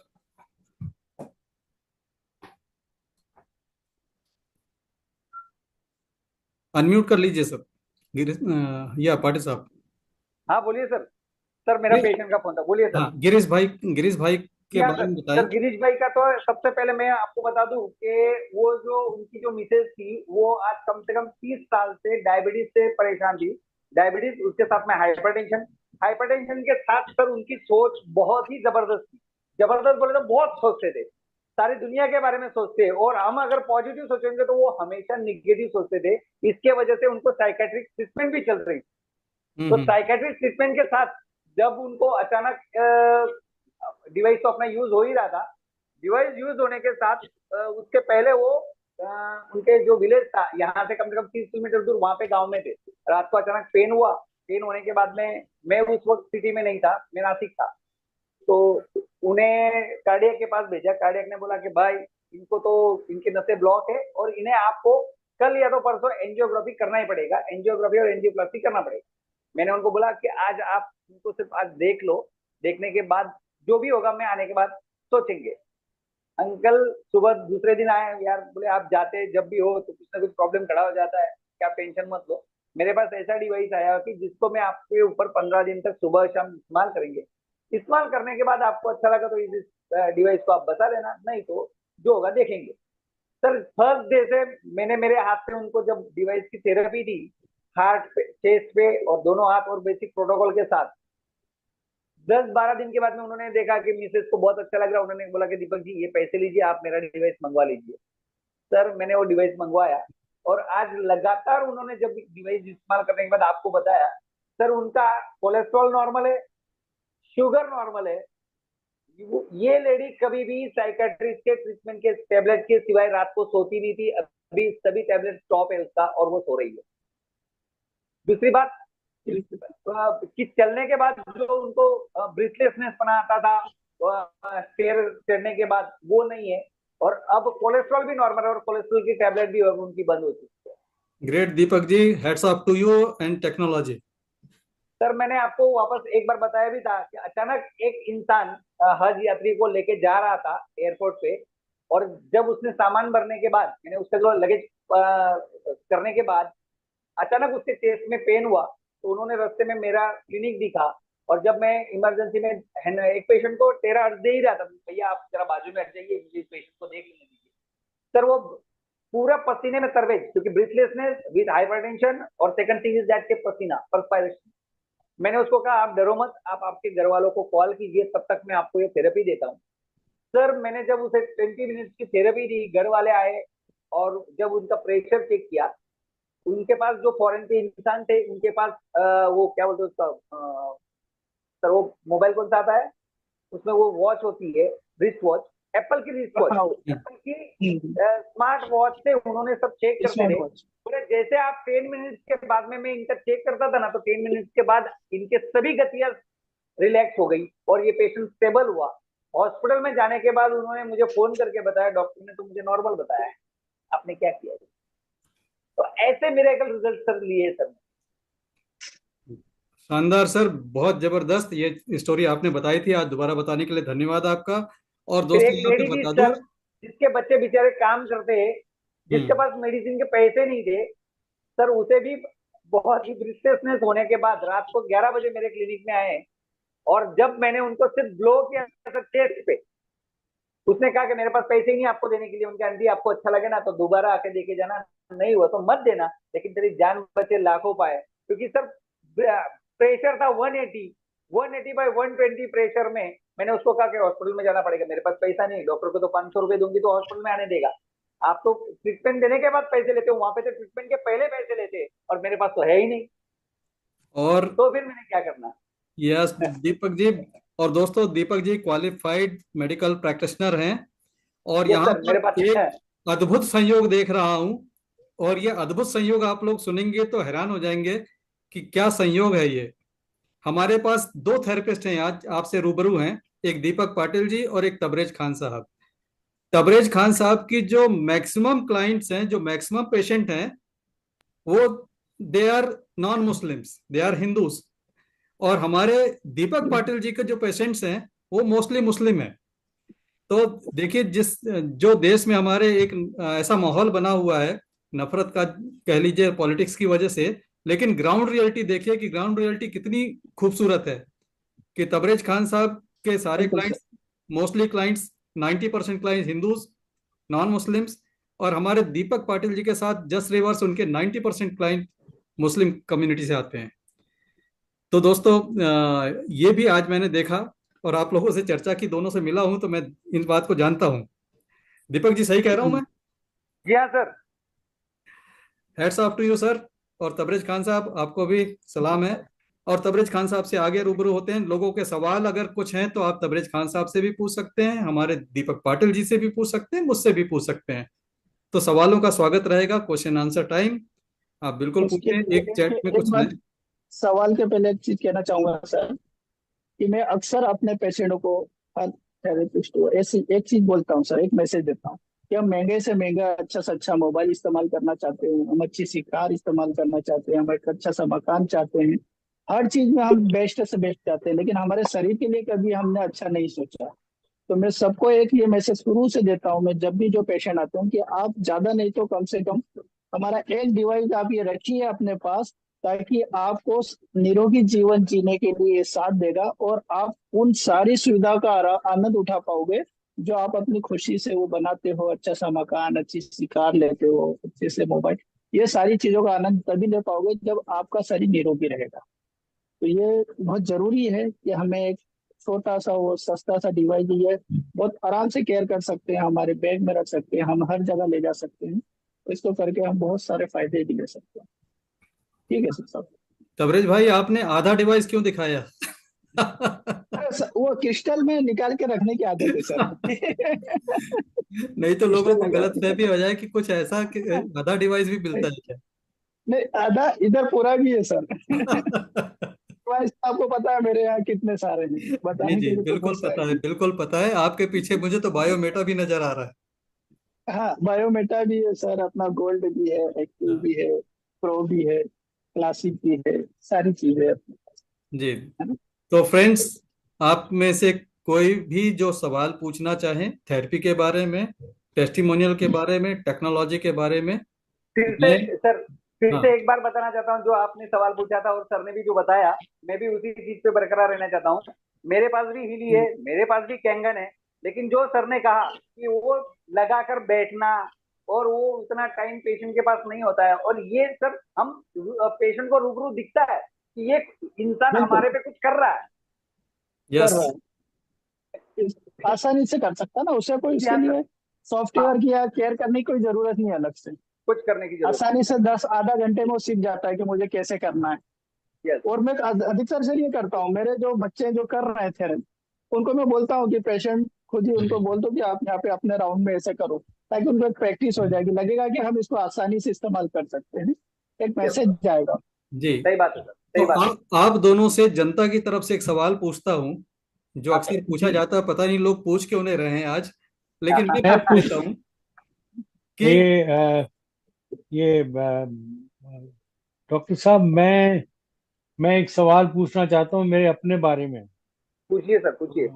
अनम्यूट कर लीजिए सर, गिरीश या पाटिल साहब। हाँ बोलिए सर। सर मेरा पेशेंट का फोन था, बोलिए सर। हाँ, गिरीश भाई के या बारे सर, में बताएं। सर गिरीश भाई का तो सबसे पहले मैं आपको बता दूं कि वो जो उनकी जो मिसेज थी, वो आज कम से कम 30 साल से डायबिटीज से परेशान थी। डायबिटीज, उसके साथ में हाइपरटेंशन। हाइपरटेंशन के साथ सर उनकी सोच बहुत ही जबरदस्त थी। जबरदस्त बोले तो बहुत सोचते थे, सारी दुनिया के बारे में सोचते हैं। और हम अगर पॉजिटिव सोचेंगे तो वो हमेशा निगेटिव सोचते थे। इसके वजह से उनको साइकेट्रिक ट्रीटमेंट भी चल रही। तो हम्म। साइकेट्रिक ट्रीटमेंट के साथ जब उनको अचानक डिवाइस तो अपना यूज हो ही रहा था। डिवाइस यूज होने के साथ उसके पहले वो उनके जो विलेज था यहाँ से कम 30 किलोमीटर दूर, वहां पे गांव में थे। रात को अचानक पेन हुआ। पेन होने के बाद में मैं उस वक्त सिटी में नहीं था, मैं नासिक था। तो उन्हें कार्डियक के पास भेजा। कार्डियक ने बोला कि भाई इनको तो इनकी नसें ब्लॉक है और इन्हें आपको कल या तो परसों एंजियोग्राफी करना ही पड़ेगा, एंजियोग्राफी और एंजियोप्लास्टी करना पड़ेगा। मैंने उनको बोला कि आज आप उनको सिर्फ आज देख लो, देखने के बाद जो भी होगा मैं आने के बाद सोचेंगे। अंकल सुबह दूसरे दिन आए यार, बोले आप जाते जब भी हो तो कुछ ना कुछ प्रॉब्लम खड़ा हो जाता है, क्या टेंशन मत लो। मेरे पास ऐसा डिवाइस आया कि जिसको मैं आपके ऊपर 15 दिन तक सुबह शाम इस्तेमाल करेंगे। इस्तेमाल करने के बाद आपको अच्छा लगा तो इस डिवाइस को आप बता देना, नहीं तो जो होगा देखेंगे। सर फर्स्ट डे से मैंने मेरे हाथ से उनको जब डिवाइस की थेरेपी दी, हार्ट पे, चेस्ट पे और दोनों हाथ और बेसिक प्रोटोकॉल के साथ, 10-12 दिन के बाद में उन्होंने देखा कि मिसेस को बहुत अच्छा लग रहा है। उन्होंने बोला कि दीपक जी ये पैसे लीजिए, आप मेरा डिवाइस मंगवा लीजिए। सर मैंने वो डिवाइस मंगवाया, और आज लगातार उन्होंने जब डिवाइस इस्तेमाल करने के बाद आपको बताया सर उनका कोलेस्ट्रॉल नॉर्मल है, शुगर नॉर्मल है। ये लेडी कभी भी साइकेट्रिस्ट के ट्रीटमेंट के टेबलेट के सिवाय रात को सोती नहीं थी। अभी सभी टेबलेट स्टॉप है उसका और वो सो रही है। दूसरी बात कि चलने के बाद जो उनको ब्रीथलेसनेस बना आता था स्टेयर चढ़ने के बाद, वो नहीं है। और अब कोलेस्ट्रॉल भी नॉर्मल है और कोलेस्ट्रॉल की टेबलेट भी अब उनकी बंद हो चुकी है। Great Deepak ji, hats off to you and technology. Sir मैंने आपको वापस एक बार बताया भी था कि अचानक एक इंसान हज यात्री को लेके जा रहा था एयरपोर्ट पे, और जब उसने सामान भरने के बाद, मैंने उसका जो लगेज करने के बाद अचानक उसके चेस्ट में पेन हुआ, तो उन्होंने रास्ते में मेरा क्लिनिक दिखा। और जब मैं इमरजेंसी में एक पेशेंट को टेरा अर्ज दे ही रहा था, भैया आप जरा बाजू में हट जाइए, मुझे इस पेशेंट को देख लेने दीजिए। सर वो पूरा पसीने में तरबेज, क्योंकि ब्रीथलेसनेस विद हाइपरटेंशन, और सेकंड थिंग इज दैट के पसीना, परस्पायरेशन। मैंने उसको कहा आप डरो मत, आप आपके घर वालों को कॉल कीजिए, तब तक मैं आपको ये थेरेपी देता हूँ। सर मैंने जब उसे 20 मिनट्स की थेरेपी दी, घर वाले आए और जब उनका प्रेशर चेक किया, उनके पास जो फॉरेन के इंसान थे, उनके पास वो क्या बोलते उसका सर, वो मोबाइल कौन सा आता है, उसमें वो वॉच होती है, रिस्ट वॉच, एप्पल की रिस्ट वॉच, एप्पल की स्मार्ट वॉच से उन्होंने सब चेक करते थे। बोले जैसे आप 10 मिनट के बाद में मैं इनका चेक करता था ना, तो 10 मिनट के बाद इनके सभी गतियां रिलैक्स हो गई और ये पेशेंट स्टेबल हुआ। हॉस्पिटल में जाने के बाद उन्होंने मुझे फोन करके बताया, डॉक्टर ने तो मुझे नॉर्मल बताया है, आपने क्या किया। तो ऐसे मिरेकल रिजल्ट सर लिए सर। शानदार सर, बहुत जबरदस्त ये स्टोरी आपने बताई थी, आज दोबारा बताने के लिए धन्यवाद आपका। और फिर दोस्तों एक यहाँ पे लेडी थी बता सर, दूं, जिसके बच्चे बेचारे काम करते हैं, जिसके हम्म, पास मेडिसिन के पैसे नहीं थे सर, उसे भी बहुत ही ब्रीथलेसनेस होने के बाद रात को 11 बजे मेरे क्लिनिक में आए, और जब मैंने उनको सिर्फ ब्लो किया सर चेस्ट पे, उसने कहा कि मेरे पास पैसे ही नहीं आपको देने के लिए। उनके आंटी आपको अच्छा लगे ना तो दोबारा आके देके जाना, नहीं हुआ तो मत देना, लेकिन तेरी जान बचे लाखों पाए। क्योंकि सर प्रेशर था 180, 180 बाय 120 प्रेशर में। मैंने उसको कहा कि हॉस्पिटल में जाना पड़ेगा, मेरे पास पैसा नहीं, डॉक्टर को तो 500 रुपए दूंगी तो हॉस्पिटल में आने देगा, आप तो ट्रीटमेंट देने के बाद पैसे लेते हो, वहां पे तो ट्रीटमेंट के पहले पैसे लेते, और मेरे पास तो है ही नहीं, और तो फिर मैंने क्या करना। यस दीपक जी, और दोस्तों Deepak ji qualified medical practitioner हैं, और यस यहाँ सर, मेरे पास पर है। एक अद्भुत संयोग देख रहा हूं, और ये अद्भुत संयोग आप लोग सुनेंगे तो हैरान हो जाएंगे कि क्या संयोग है ये। हमारे पास दो थेरेपिस्ट हैं आज आपसे रूबरू हैं, एक दीपक पाटिल जी और एक तबरेज खान साहब। तबरेज खान साहब की जो मैक्सिमम क्लाइंट्स हैं, जो मैक्सिमम पेशेंट हैं, वो they are non Muslims, they are Hindus. और हमारे दीपक पाटिल जी के जो पेशेंट्स हैं वो मोस्टली मुस्लिम हैं। तो देखिए, जिस जो देश में हमारे एक ऐसा माहौल बना हुआ है नफरत का, कह लीजिए पॉलिटिक्स की वजह से, लेकिन ग्राउंड रियलिटी देखिए कि ग्राउंड रियलिटी कितनी खूबसूरत है कि तबरेज खान साहब के सारे बिल्कुल sir. Clients, mostly clients, 90% clients Hindus, non Muslims. और हमारे दीपक पाटिल जी के साथ जस्ट रिवर्स, उनके 90% क्लाइंट मुस्लिम कम्युनिटी से आते हैं। तो दोस्तों ये भी आज मैंने देखा और आप लोगों से चर्चा की, दोनों से मिला हूं तो मैं इन बात को जानता हूं। दीपक जी, सही कह रहा हूं मैं? जी हाँ sir. Hats off to you sir. और तबरेज खान साहब, आपको भी सलाम है। और तबरेज खान साहब से आगे रूबरू होते हैं, लोगों के सवाल अगर कुछ हैं तो आप तबरेज खान साहब से भी पूछ सकते हैं, हमारे दीपक पाटिल जी से भी पूछ सकते हैं, मुझसे भी पूछ सकते हैं। तो सवालों का स्वागत रहेगा, क्वेश्चन आंसर टाइम, आप बिल्कुल उसके पूछें, लिए एक चैट में एक कुछ बात, नहीं। सवाल के पहले एक चीज कहना चाहूंगा सर, कि मैं अक्सर अपने पेशेंटों को, हर थेरेपिस्ट को ऐसी एक चीज बोलता हूँ सर, एक मैसेज देता हूँ कि हम महंगे से महंगा अच्छा से अच्छा मोबाइल इस्तेमाल करना चाहते हैं, हम अच्छी सी कार इस्तेमाल करना चाहते हैं, हम एक अच्छा सा मकान चाहते हैं, हर चीज में हम बेस्ट से बेस्ट चाहते हैं, लेकिन हमारे शरीर के लिए कभी हमने अच्छा नहीं सोचा। तो मैं सबको एक ये मैसेज शुरू से देता हूँ, मैं जब भी जो पेशेंट आते हैं, कि आप ज्यादा नहीं तो कम से कम हमारा एक डिवाइस आप ये रखिए अपने पास, ताकि आपको निरोगी जीवन जीने के लिए ये साथ देगा, और आप उन सारी सुविधा का आनंद उठा पाओगे जो आप अपनी खुशी से वो बनाते हो। अच्छा सा मकान, अच्छी सी कार लेते हो, अच्छे से मोबाइल, ये सारी चीजों का आनंद तभी ले पाओगे जब आपका शरीर निरोगी रहेगा। तो ये बहुत जरूरी है कि हमें एक छोटा सा वो सस्ता सा डिवाइस ये बहुत आराम से केयर कर सकते हैं, हमारे बैग में रख सकते हैं, हम हर जगह ले जा सकते हैं, तो इसको करके हम बहुत सारे फायदे भी ले सकते हैं। ठीक है सर साहब। कवरेज भाई, आपने आधा डिवाइस क्यों दिखाया? वो क्रिस्टल में निकाल के रखने की आदत है सर। नहीं तो लोगों क्रिस्टल को निकाल गलत फहमी हो जाए कि कुछ ऐसा कि आधा डिवाइस भी मिलता है क्या? नहीं, आधा इधर पूरा भी है सर। डिवाइस आपको पता है मेरे यहाँ कितने सारे हैं, जी बताने जी, के लिए तो बिल्कुल बहुत पता सारे है, हैं। बिल्कुल पता है। आपके पीछे मुझे तो बायोमेटा भी नजर आ रहा हाँ, बायोमेटा भी है सर, अपना गोल्ड भी है, एक्टिव है। भी है, प्रो भी है, क्लासिक भी है, सारी चीजें अपने पास, जी। है ना। तो फ्रेंड्स, आप में से कोई भी जो सवाल पूछना चाहें थेरेपी के बारे में, टेस्टिमोनियल के बारे में, टेक्नोलॉजी के बारे में, फिर मैं, से सर, फिर हाँ, से एक बार बताना चाहता हूँ, जो आपने सवाल पूछा था और सर ने भी जो बताया, मैं भी उसी चीज पे बरकरार रहना चाहता हूँ। मेरे पास भी हिली है, मेरे पास भी कैंगन है, लेकिन जो सर ने कहा कि वो लगाकर बैठना और वो उतना टाइम पेशेंट के पास नहीं होता है, और ये सर हम पेशेंट को रूबरू दिखता है कि ये इंसान बिल्कुल हमारे पे कुछ कर रहा है। कर यस, रहा है, आसानी से कर सकता है ना, उसे कोई उसके यहाँ सर, लिए हाँ, सॉफ्टवेयर की या केयर करने की कोई जरूरत नहीं है अलग से। कुछ करने की जरूरत आसानी से 10 आधा घंटे में वो सीख जाता है कि मुझे कैसे करना है। नहीं। यस, और मैं अधिकतर से ये करता हूँ, मेरे जो बच्चे जो कर रहे थे उनको मैं बोलता हूँ कि पेशेंट खुद ही उनको बोल दो कि आप यहाँ पे अपने राउंड में ऐसे करो, ताकि उनको एक प्रैक्टिस हो जाएगी, लगेगा कि हम इसको आसानी से इस्तेमाल कर सकते हैं, एक यस मैसेज सर, जाएगा। जी। सही बात है सर, तो सही बात है। आप दोनों से जनता की तरफ से एक सवाल पूछता हूँ, जो हाँ अक्सर सर। पूछा जाता है, पता नहीं लोग पूछ क्यों नहीं रहे हैं आज, लेकिन मैं मैं पूछ पूछ लेता हूँ कि ये डॉक्टर साहब, मैं एक सवाल पूछना चाहता हूँ मेरे अपने बारे में। पूछिए सर, पूछिए।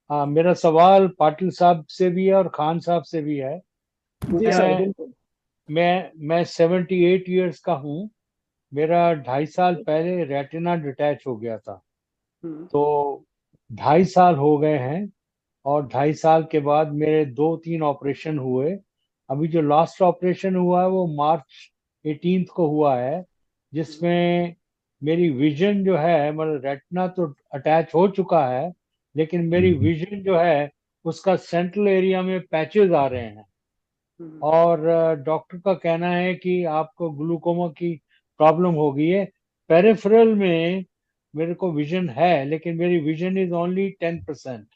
हाँ, मेरा सवाल पाटिल साहब से भी है और खान साहब से भी है। जी सर, मैं बिल्कुल। मैं 78 ईयर्स का हूँ। मेरा 2.5 साल पहले रेटिना डिटैच हो गया था। हम्म, तो 2.5 साल हो गए हैं, और 2.5 साल के बाद मेरे 2-3 ऑपरेशन हुए। अभी जो लास्ट ऑपरेशन हुआ है वो मार्च 18 को हुआ है, जिसमें मेरी विजन जो है, मतलब रेटिना तो अटैच हो चुका है, लेकिन मेरी विजन जो है उसका सेंट्रल एरिया में पैचेस आ रहे हैं। हम्म, और डॉक्टर का कहना है कि आपको ग्लूकोमा की प्रॉब्लम हो गई है। पेरिफेरल में मेरे को विजन है, लेकिन मेरी विजन इज ओनली 10%।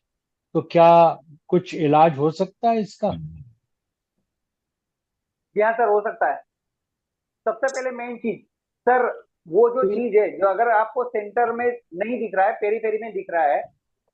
तो क्या कुछ इलाज हो सकता है इसका? जी हाँ सर, हो सकता है। सबसे पहले मेन चीज सर, वो जो चीज है जो अगर आपको सेंटर में नहीं दिख रहा है, पेरीफेरी में दिख रहा है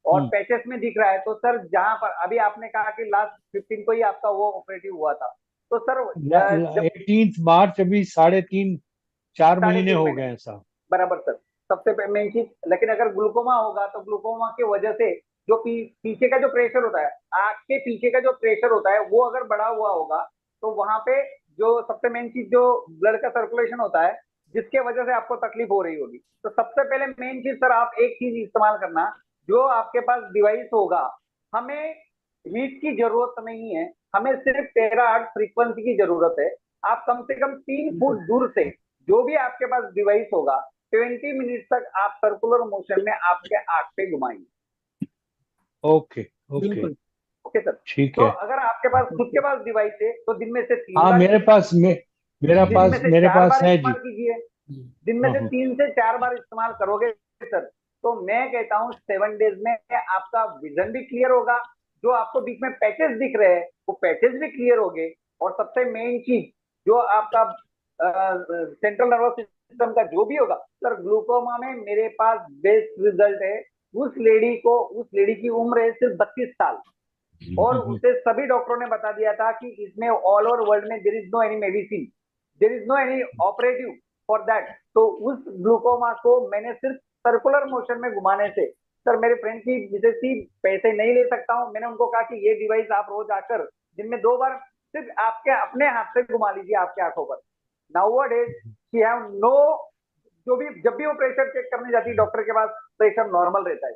और हम्म। पैचेस में दिख रहा है, तो सर जहां पर अभी आपने कहा कि लास्ट 15 को ही आपका वो ऑपरेटिव हुआ था, तो सर जब 18 मार्च, अभी 3.5-4 महीने 3.5 हो महीने गए हैं साहब। बराबर सर। सबसे मेन चीज, लेकिन अगर ग्लूकोमा होगा तो ग्लूकोमा की वजह से जो पीछे का जो प्रेशर होता है, आंख के पीछे का जो प्रेशर होता है, वो अगर बढ़ा हुआ होगा, तो वहां पे जो सबसे मेन चीज जो ब्लड का सर्कुलेशन होता है, जिसके वजह से आपको तकलीफ हो रही होगी। तो सबसे पहले मेन चीज सर, आप एक चीज इस्तेमाल करना, जो आपके पास डिवाइस होगा, हमें हीट की जरूरत नहीं है, हमें सिर्फ टेराहर्ट्ज फ्रीक्वेंसी की जरूरत है। आप कम से कम 3 फुट दूर से जो भी आपके पास डिवाइस होगा, 20 मिनट तक आप सर्कुलर मोशन में आपके आंख पे घुमाएंगे। ओके, ओके, बिल्कुल। Okay sir. ठीक तो है। अगर आपके पास खुद के पास डिवाइस है, तो दिन में से तीन हाँ, बार मेरे कीजिए, पास में मेरा दिन में पास से मेरे चार पास बार है इस्तेमाल जी। कीजिए, दिन में हाँ, से हाँ। 3 से 4 बार इस्तेमाल करोगे सर, तो मैं कहता हूँ 7 डेज में आपका विजन भी क्लियर होगा, जो आपको बीच में पैचेस दिख रहे हैं वो पैचेस भी क्लियर हो गए, और सबसे मेन चीज जो आपका सेंट्रल नर्वस सिस्टम का जो भी होगा सर, ग्लूकोमा में मेरे पास बेस्ट रिजल्ट है। उस लेडी की उम्र है सिर्फ 32 साल, और उसे सभी डॉक्टरों ने बता दिया था कि इसमें ऑल ओवर वर्ल्ड में there is no any medicine, there is no any operative for that. तो उस ग्लूकोमा को मैंने सिर्फ सर्कुलर मोशन में घुमाने से, सर मेरे फ्रेंड की जिसे सी पैसे नहीं ले सकता हूं, मैंने उनको कहा कि ये डिवाइस आप रोज आकर दिन में 2 बार सिर्फ आपके अपने हाथ से घुमा लीजिए आपके आंखों पर। Nowadays she have no, जो भी जब भी वो प्रेशर चेक करने जाती है डॉक्टर के पास, प्रेशर नॉर्मल रहता है।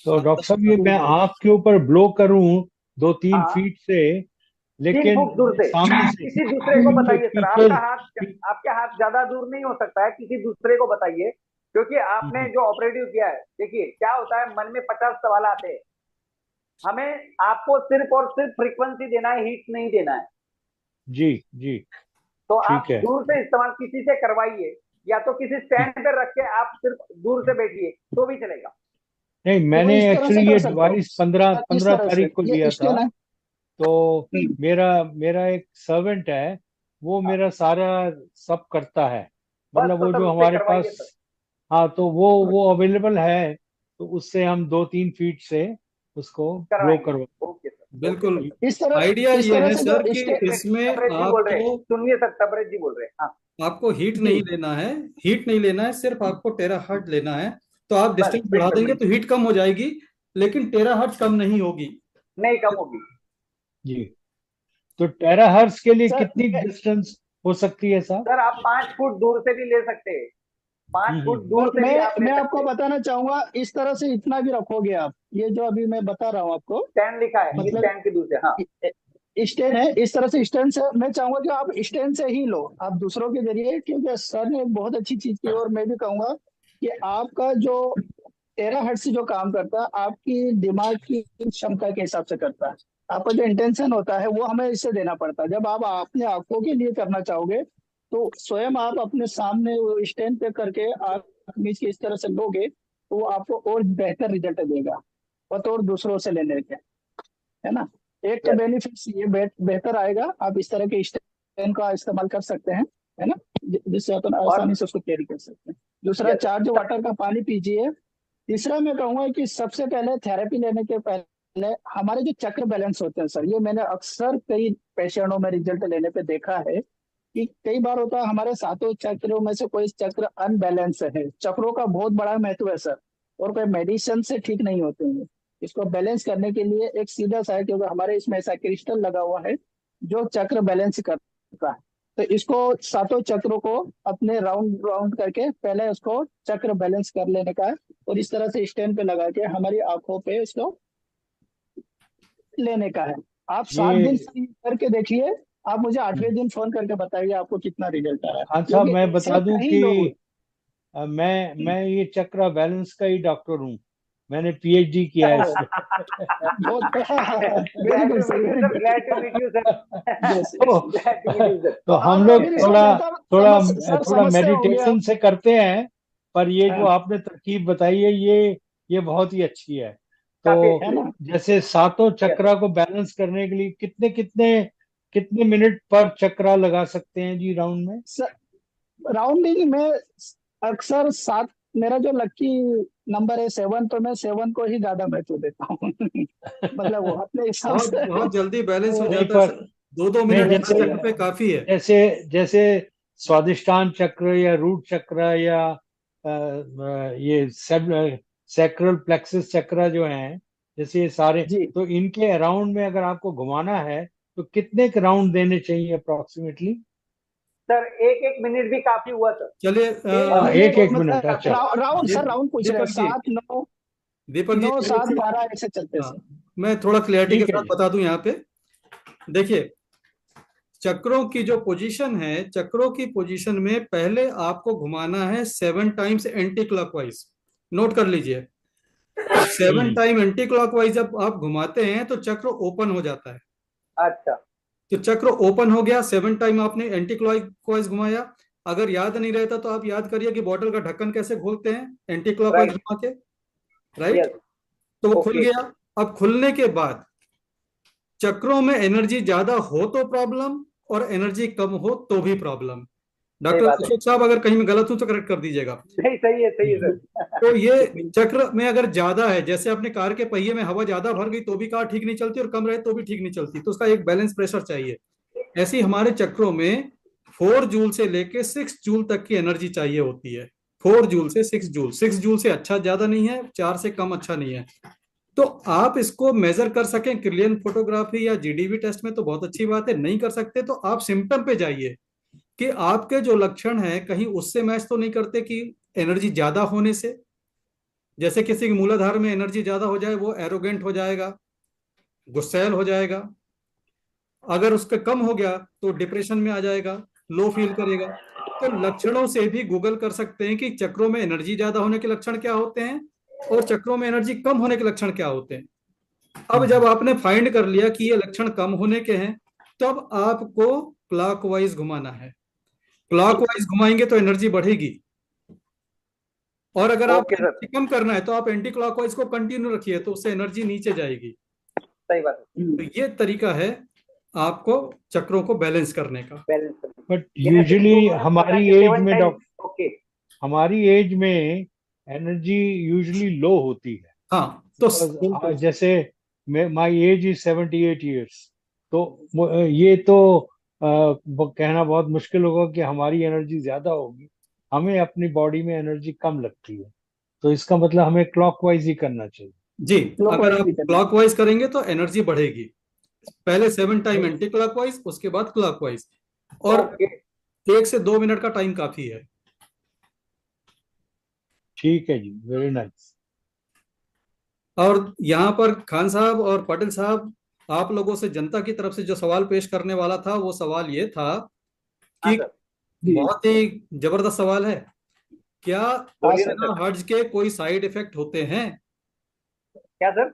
तो डॉक्टर साहब, ये मैं आंख के ऊपर ब्लो करूं 2-3 फीट से, तीन लेकिन फुट दूर से सामने से किसी दूसरे को पीछे बताइए सर, पीछे आपके हाथ ज्यादा दूर नहीं हो सकता है, किसी दूसरे को बताइए, क्योंकि आपने जो ऑपरेटिव किया है, देखिए क्या होता है, मन में 50 सवाल आते हैं, हमें आपको सिर्फ और सिर्फ फ्रीक्वेंसी देना है, हीट नहीं देना है। जी, जी। तो आप ठीक है। दूर से इस्तेमाल किसी से करवाइए, या तो किसी स्टैंड पे रख के आप सिर्फ दूर से बैठिए तो भी चलेगा। नहीं, तो मैंने इस तरह से एक्चुअली कर ये सकते हो डिवाइस पंद्रह सर, इस पंद्रह तरह से तारीख को लिया ये था। स्टेन है। तो मेरा मेरा एक सर्वेंट है, वो हाँ, मेरा सारा सब करता है, बस मतलब तो वो सर जो उससे हमारे करवाइए पास। सर। हाँ, तो वो अवेलेबल है, तो उससे हम 2-3 फीट से उसको ग्रो करवाएंगे। करवा। ओके सर, ओके बिल्कुल। सर। आइडिया इस ये तरह है से जो सर कि इसमें तबरेज जी बोल रहे हैं, आपको सुनिए सर, तबरेज जी बोल रहे हैं। हाँ, आपको हीट जी नहीं लेना है, हीट नहीं लेना है, सिर्फ आपको टेराहर्ट्ज लेना है। तो आप बस डिस्टेंस बढ़ा बिल्कुल देंगे तो बिल्कुल, हीट कम हो जाएगी, लेकिन टेराहर्ट्ज कम नहीं होगी। नहीं कम होगी। जी। तो टेराहर्ट्ज के लिए सर। कितनी डिस्टेंस हो सकती है साहब? सर आप 5 फुट दूर से भी ले सकते हैं, 5 फुट दूर पर से भी आप ले मैं सकते आपको हैं। बताना चाहूंगा, इस तरह से इतना भी रखोगे आप, ये जो अभी मैं बता रहा हूँ आपको, स्टैंड लिखा है, इस मतलब स्टैंड के दूर से। हाँ, स्टैंड है, इस तरह से स्टैंड से मैं चाहूंगा कि आप स्टैंड से ही लो, आप दूसरों के जरिए, क्योंकि सर ने एक बहुत अच्छी चीज की, और मैं भी कहूंगा कि आपका जो टेराहर्ट्ज से जो काम करता है, आपकी दिमाग की क्षमता के हिसाब से करता है। आपका जो इंटेंशन होता है वो हमें इससे देना पड़ता है। जब आप अपने आंखों के लिए करना चाहोगे, तो स्वयं आप अपने सामने वो स्टैंड पे करके आप नीच के इस तरह से लोगे, तो वो आपको और बेहतर रिजल्ट देगा, और दूसरों से लेने के, है ना। एक तो यस, बेनिफिट्स ये बेहतर आएगा, आप इस तरह के स्टैंड का इस्तेमाल कर सकते हैं, है ना, जिससे अपन और आसानी से उसको कैरी कर सकते हैं। दूसरा, यस चार्ज वाटर का पानी पीजिए। तीसरा, मैं कहूंगा कि सबसे पहले थेरेपी लेने के पहले हमारे जो चक्र बैलेंस होते हैं सर, ये मैंने अक्सर कई पेशेंटों में रिजल्ट लेने पे देखा है कि कई बार होता है हमारे सातों चक्रों में से कोई चक्र अनबैलेंस है। चक्रों का बहुत बड़ा महत्व है सर, और कोई मेडिसिन से ठीक नहीं होते हैं। इसको बैलेंस करने के लिए एक सीधा सा है, क्योंकि हमारे इसमें ऐसा क्रिस्टल लगा हुआ है जो चक्र बैलेंस करता है। तो इसको सातों चक्रों को अपने राउंड राउंड करके पहले उसको चक्र बैलेंस कर लेने का है, और इस तरह से स्टैंड पे लगा के हमारी आंखों पे इसको लेने का है। आप 7 दिन ये से करके देखिए, आप मुझे 8वें दिन फोन करके बताइए आपको कितना रिजल्ट आया, अच्छा, क्योंकि मैं ऐसे बता दूं कई कि लोग हुए। मैं ये चक्रा बैलेंस का ही डॉक्टर हूँ। मैंने पीएचडी किया है इसमें। बहुत very glad good to sir, meet you very sir, good. Glad to meet you sir, yes तो, yes. Glad to meet you sir. तो हम आप लोग फिर इसका थोड़ा बेहतर थोड़ा सर थोड़ा समझते होंगे मेडिटेशन आप। से करते हैं, पर ये जो हाँ, आपने तरकीब बताई है, ये बहुत ही अच्छी है। काफी तो है अच्छी है। ना। जैसे सातों यस, चक्रा को बैलेंस करने के लिए कितने कितने कितने मिनट पर चक्रा लगा सकते हैं जी राउंड में? राउंडिंग में अक्सर 7, मेरा जो लकी नंबर है 7, तो मैं 7 को ही ज्यादा महत्व देता हूँ। मतलब वो अपने हिसाब बहुत से बहुत जल्दी बैलेंस हो नहीं जाता है पर सर। 2-2 मिनट नहीं, यस हर जैसे चक्र पे काफी है। जैसे जैसे स्वादिष्टान चक्र या रूट चक्र या ये सैक्रल प्लेक्सस चक्र जो हैं, जैसे ये सारे, जी। तो इनके अराउंड में अगर आपको घुमाना है तो कितने राउंड देने चाहिए अप्रोक्सीमेटली? सर 1-1 मिनट भी काफी हुआ सर। चलिए एक हाँ, एक मिनट एक मतलब मिनट काफी अच्छा। हुआ। राउंड सर, राउंड पूछ रहे हैं, दीपक जी, 7 9 दीपक जी 9 थोड़ी 7 सी, 12 ऐसे चलते हाँ, सर। मैं थोड़ा क्लियरिटी के ठीक है साथ जी। बता दूं यहाँ पे। देखिए, चक्रों की जो पोजीशन है, चक्रों की पोजीशन में पहले आपको घुमाना है 7 टाइम्स एंटी क्लॉकवाइज। नोट कर लीजिए, 7 टाइम एंटी क्लॉकवाइज जब आप घुमाते हैं तो चक्र ओपन हो जाता है। अच्छा, तो चक्र ओपन हो गया, 7 टाइम आपने एंटी क्लॉकवाइज घुमाया। अगर याद नहीं रहता तो आप याद करिए कि बॉटल का ढक्कन कैसे खोलते हैं, एंटी क्लॉकवाइज राइट, घुमा के, राइट। यस, तो वो खुल ओके, गया। अब खुलने के बाद चक्रों में एनर्जी ज्यादा हो तो प्रॉब्लम, और एनर्जी कम हो तो भी प्रॉब्लम। सही डॉक्टर बात है। अशोक साहब, अगर कहीं में गलत हूं तो करेक्ट कर दीजिएगा। नहीं, सही है सर। तो ये चक्र में अगर ज्यादा है, जैसे अपने कार के पहिए में हवा ज्यादा भर गई तो भी कार ठीक नहीं चलती, और कम रहे तो भी ठीक नहीं चलती, तो उसका एक बैलेंस प्रेशर चाहिए। ऐसे ही हमारे चक्रों में 4 जूल से लेके 6 जूल तक की एनर्जी चाहिए होती है। 4 जूल से 6 जूल, 6 जूल से अच्छा ज्यादा नहीं है, 4 से कम अच्छा नहीं है। तो आप इसको मेजर कर सकें क्रिलियन फोटोग्राफी या जीडीवी टेस्ट में तो बहुत अच्छी बात है, नहीं कर सकते तो आप सिम्टम पे जाइए कि आपके जो लक्षण हैं कहीं उससे मैच तो नहीं करते, कि एनर्जी ज्यादा होने से, जैसे किसी की मूलाधार में एनर्जी ज्यादा हो जाए वो एरोगेंट हो जाएगा, गुस्सैल हो जाएगा। अगर उसका कम हो गया तो डिप्रेशन में आ जाएगा, लो फील करेगा। तो लक्षणों से भी गूगल कर सकते हैं कि चक्रों में एनर्जी ज्यादा होने के लक्षण क्या होते हैं, और चक्रों में एनर्जी कम होने के लक्षण क्या होते हैं। अब जब आपने फाइंड कर लिया कि ये लक्षण कम होने के हैं, तब आपको क्लॉकवाइज घुमाना है। क्लॉकवाइज घुमाएंगे तो एनर्जी बढ़ेगी, और अगर आप ओके सर, एनर्जी कम करना है तो आप एंटी क्लॉकवाइज को कंटिन्यू रखिए, तो उससे एनर्जी नीचे जाएगी। सही बात है, तो ये तरीका है आपको चक्रों को बैलेंस करने का। बैलेंस करना। बट जैसे कि यूजुअली उन्होंने बोला हमारी कि एज 7 में टाइम्स, ओके, हमारी एज में एनर्जी यूजुअली लो होती है। हाँ तो Because, जैसे माई एज इज 78 years, तो ये तो वो कहना बहुत मुश्किल होगा कि हमारी एनर्जी ज्यादा होगी। हमें अपनी बॉडी में एनर्जी कम लगती है, तो इसका मतलब हमें क्लॉकवाइज ही करना चाहिए। जी, अगर क्लॉकवाइज आप भी करना। क्लॉकवाइज करेंगे तो एनर्जी बढ़ेगी, पहले 7 टाइम एंटी क्लॉकवाइज, उसके बाद क्लॉकवाइज, और ओके 1 से 2 मिनट का टाइम काफी है। ठीक है जी, वेरी नाइस। और यहाँ पर खान साहब और पाटिल साहब, आप लोगों से जनता की तरफ से जो सवाल पेश करने वाला था, वो सवाल ये था हाँ कि सर, जी बहुत ही जबरदस्त सवाल है, क्या हाँ बोलिए ना सर। सर। टेराहर्ट्ज के कोई साइड इफेक्ट होते हैं? क्या सर?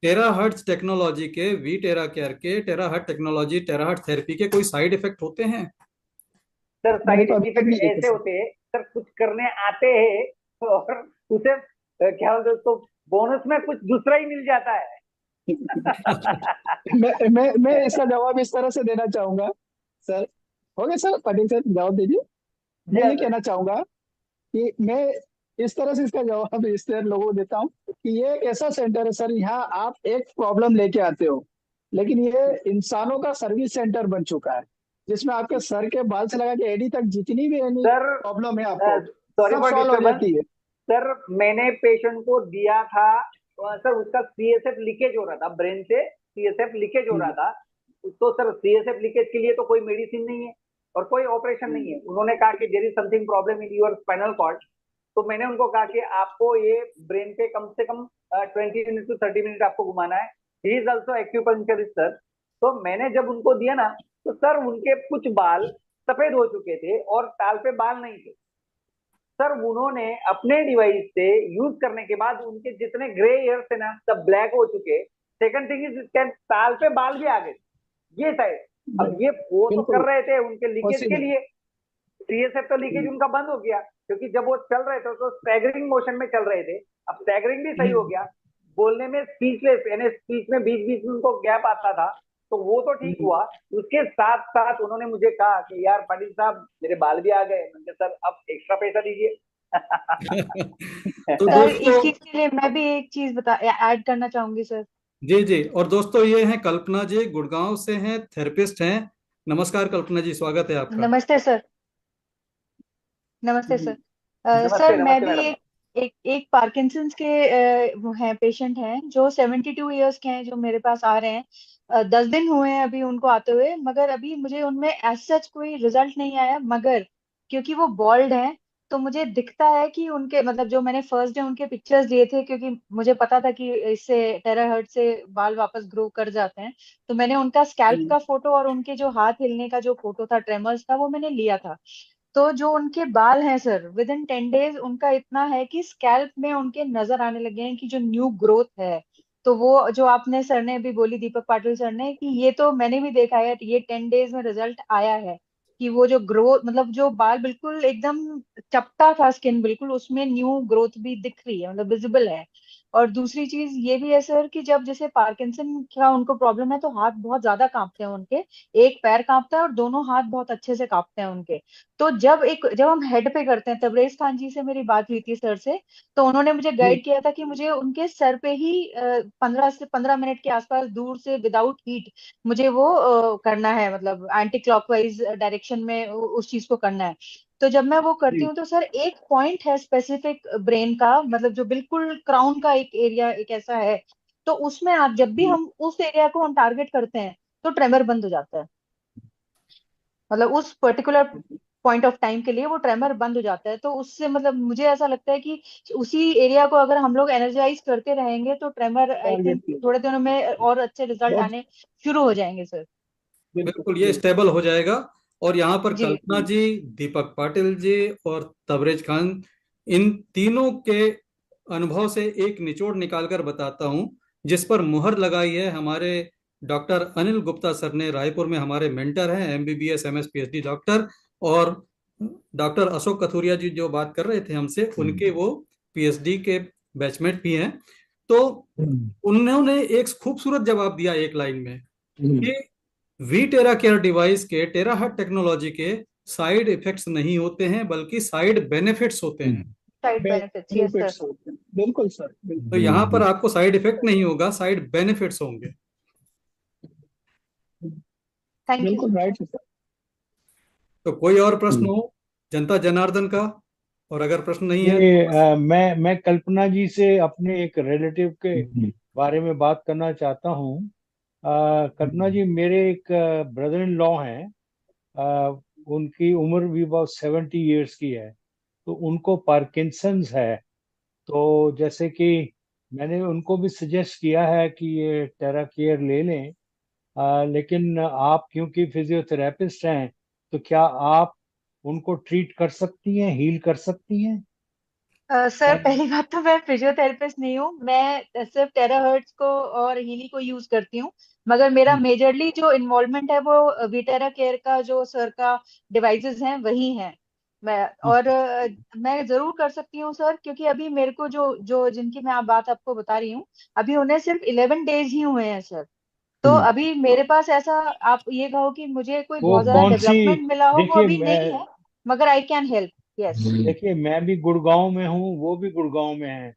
टेराहर्ट्ज टेक्नोलॉजी के, वी टेरा केयर के टेराहर्ट्ज टेक्नोलॉजी, टेराहर्ट्ज थेरेपी के कोई साइड इफेक्ट होते हैं? सर मैंने साइड तो अभी तक इफेक्ट नहीं देखे ऐसे सर। होते हैं सर, कुछ करने आते हैं और उसे क्या बोलते हैं उसको, बोनस में कुछ दूसरा ही मिल जाता है। मैं इसका जवाब इस तरह से देना चाहूंगा सर। हो गया सर, पटेल सर जवाब दीजिए। जी मैं हाँ ये सर। कहना चाहूंगा कि मैं इस तरह से इसका जवाब इस तरह लोगों को देता हूँ कि ये एक ऐसा सेंटर है सर, यहाँ आप एक प्रॉब्लम लेके आते हो, लेकिन ये इंसानों का सर्विस सेंटर बन चुका है, जिसमें आपके सर के बाल से लगा के एडी तक जितनी भी एनी सर प्रॉब्लम है आपको सॉरी सब फॉर सॉल्व हो डिस्टर्बेंस जाती है। सर, मैंने पेशेंट को दिया था सर, उसका सीएसएफ लीकेज हो रहा था, ब्रेन से सीएसएफ लीकेज हो रहा था। तो सर सीएसएफ लीकेज के लिए तो कोई मेडिसिन नहीं है और कोई ऑपरेशन नहीं है। उन्होंने कहा कि there is something problem in your spinal cord. तो मैंने उनको कहा कि आपको ये ब्रेन पे कम से कम 20 to 30 मिनट आपको घुमाना है। He is also acupuncturist sir. तो मैंने जब उनको दिया ना, तो सर उनके कुछ बाल सफेद हो चुके थे और टाल पे बाल नहीं थे। सर उन्होंने अपने डिवाइस से यूज करने के बाद उनके जितने ग्रे हेयर थे ना, सब ब्लैक हो चुके। सेकंड थिंग इज, टाल पे बाल भी आ गए। ये शायद अब ये वो तो बिल्कुल कर रहे थे उनके लीकेज के पॉसिबल। लिए। सीएसएफ तो लीकेज उनका बंद हो गया, क्योंकि जब वो चल रहे थे तो स्टैगरिंग मोशन में चल रहे थे। अब स्टैगरिंग भी सही हो गया, बोलने में स्पीचलेस, यानी स्पीच में बीच बीच में उनको गैप आता था, तो वो तो ठीक हुआ। उसके साथ साथ उन्होंने मुझे कहा कि यार पाटिल साहब मेरे बाल भी आ गए। मैंने कहा सर अब एक्स्ट्रा पैसा दीजिए। तो सर इस दोस्तों, चीज के लिए मैं भी एक चीज बता ऐड करना चाहूंगी सर। जी जी, और दोस्तों ये हैं कल्पना जी, गुड़गांव से हैं, थेरेपिस्ट हैं। नमस्कार कल्पना जी, स्वागत है आपका। नमस्ते सर। नमस्ते जी सर। नमस्ते सर मैं नमस्ते भी मैडम। एक पार्किंसंस के वो हैं, पेशेंट हैं जो 72 ईयर्स के हैं, जो मेरे पास आ रहे हैं। 10 दिन हुए हैं अभी उनको आते हुए, मगर अभी मुझे उनमें एज सच कोई रिजल्ट नहीं आया। मगर क्योंकि वो बॉल्ड हैं, तो मुझे दिखता है कि उनके मतलब जो मैंने फर्स्ट डे उनके पिक्चर्स लिए थे, क्योंकि मुझे पता था कि इससे टेराहर्ट से बाल वापस ग्रो कर जाते हैं, तो मैंने उनका स्कैल्प का फोटो और उनके जो हाथ हिलने का जो फोटो था, ट्रेमर्स था, वो मैंने लिया था। तो जो उनके बाल हैं सर, विद इन 10 डेज उनका इतना है कि स्कैल्प में उनके नजर आने लगे हैं कि जो न्यू ग्रोथ है। तो वो जो आपने सर ने अभी बोली, दीपक पाटिल सर ने, कि ये तो मैंने भी देखा है, ये 10 डेज में रिजल्ट आया है कि वो जो ग्रोथ, मतलब जो बाल बिल्कुल एकदम चपटा था स्किन, बिल्कुल उसमें न्यू ग्रोथ भी दिख रही है, मतलब विजिबल है। और दूसरी चीज ये भी है सर कि जब जैसे पार्किंसन का उनको प्रॉब्लम है, तो हाथ बहुत ज्यादा कांपते हैं उनके। एक पैर कांपता है और दोनों हाथ बहुत अच्छे से कांपते हैं उनके। तो जब हम हेड पे करते हैं, तबरेज खान जी से मेरी बात हुई थी सर से, तो उन्होंने मुझे गाइड किया था कि मुझे उनके सर पे ही 15 से 15 मिनट के आसपास दूर से विदाउट हीट मुझे वो करना है, मतलब एंटी क्लॉकवाइज डायरेक्शन में उस चीज को करना है। तो जब मैं वो करती हूँ, तो सर एक पॉइंट है स्पेसिफिक ब्रेन का, मतलब जो बिल्कुल क्राउन का एक एरिया एक ऐसा है, तो उसमें आप जब भी हम उस एरिया को हम टारगेट करते हैं, तो ट्रेमर बंद हो जाता है। मतलब उस पर्टिकुलर पॉइंट ऑफ टाइम के लिए वो ट्रेमर बंद हो जाता है। तो उससे मतलब मुझे ऐसा लगता है कि उसी एरिया को अगर हम लोग एनर्जाइज करते रहेंगे, तो ट्रेमर आई टारगेट थिंक किया थोड़े दिनों में और अच्छे रिजल्ट बहुत। आने शुरू हो जाएंगे सर। बिल्कुल बिल्कुल ये बिल्कुल। स्टेबल हो जाएगा। और यहाँ पर जी। कल्पना जी, दीपक पाटिल जी और तबरेज खान, इन तीनों के अनुभव से एक निचोड़ निकालकर बताता हूँ, जिस पर मुहर लगाई है हमारे डॉक्टर अनिल गुप्ता सर ने, रायपुर में हमारे मेंटर हैं, एमबीबीएस एमएस पीएचडी डॉक्टर। और डॉक्टर अशोक कथुरिया जी जो बात कर रहे थे हमसे, उनके वो पीएचडी के बैचमेट भी हैं। तो उन्होंने एक खूबसूरत जवाब दिया एक लाइन में कि वी टेरा केयर डिवाइस के, टेराहर्ट्ज टेक्नोलॉजी के साइड इफेक्ट्स नहीं होते हैं, बल्कि साइड बेनिफिट्स होते हैं। Side benefits, yes sir. Benefits होते हैं, बिल्कुल सर, बिल्कुल। तो यहाँ पर आपको साइड इफेक्ट नहीं होगा, साइड बेनिफिट्स होंगे। Thank you. बिल्कुल राइट है सर। तो कोई और प्रश्न हो जनता जनार्दन का? और अगर प्रश्न नहीं है ये मैं कल्पना जी से अपने एक रिलेटिव के बारे में बात करना चाहता हूँ। कल्पना जी, मेरे एक ब्रदर इन लॉ हैं। उनकी उम्र भी about 70 ईयर्स की है। तो उनको पार्किंसंस है। तो जैसे कि मैंने उनको भी सजेस्ट किया है कि ये टेरा केयर ले लें। लेकिन आप क्योंकि फिजियोथेरेपिस्ट हैं, तो क्या आप उनको ट्रीट कर सकती हैं, हील कर सकती हैं? सर, पहली बात तो मैं फिजियोथेरेपिस्ट नहीं हूँ। मैं सिर्फ टेराहर्ट्ज को और हीली को यूज करती हूँ। मगर मेरा मेजरली जो इन्वॉल्वमेंट है वो वीटेरा केयर का जो सर का डिवाइसेस हैं वही हैं। मैं जरूर कर सकती हूँ सर, क्योंकि अभी मेरे को जो जो जिनकी मैं आप बात आपको बता रही हूँ, अभी उन्हें सिर्फ 11 डेज ही हुए हैं सर। तो अभी मेरे पास ऐसा, आप ये कहो कि मुझे कोई वो बहुत ज्यादा कौन सी? डेवलपमेंट मिला हो, वो देखिए अभी नहीं है। मगर आई कैन हेल्प। यस देखिए, मैं भी गुड़गांव में हूँ, वो भी गुड़गांव में है।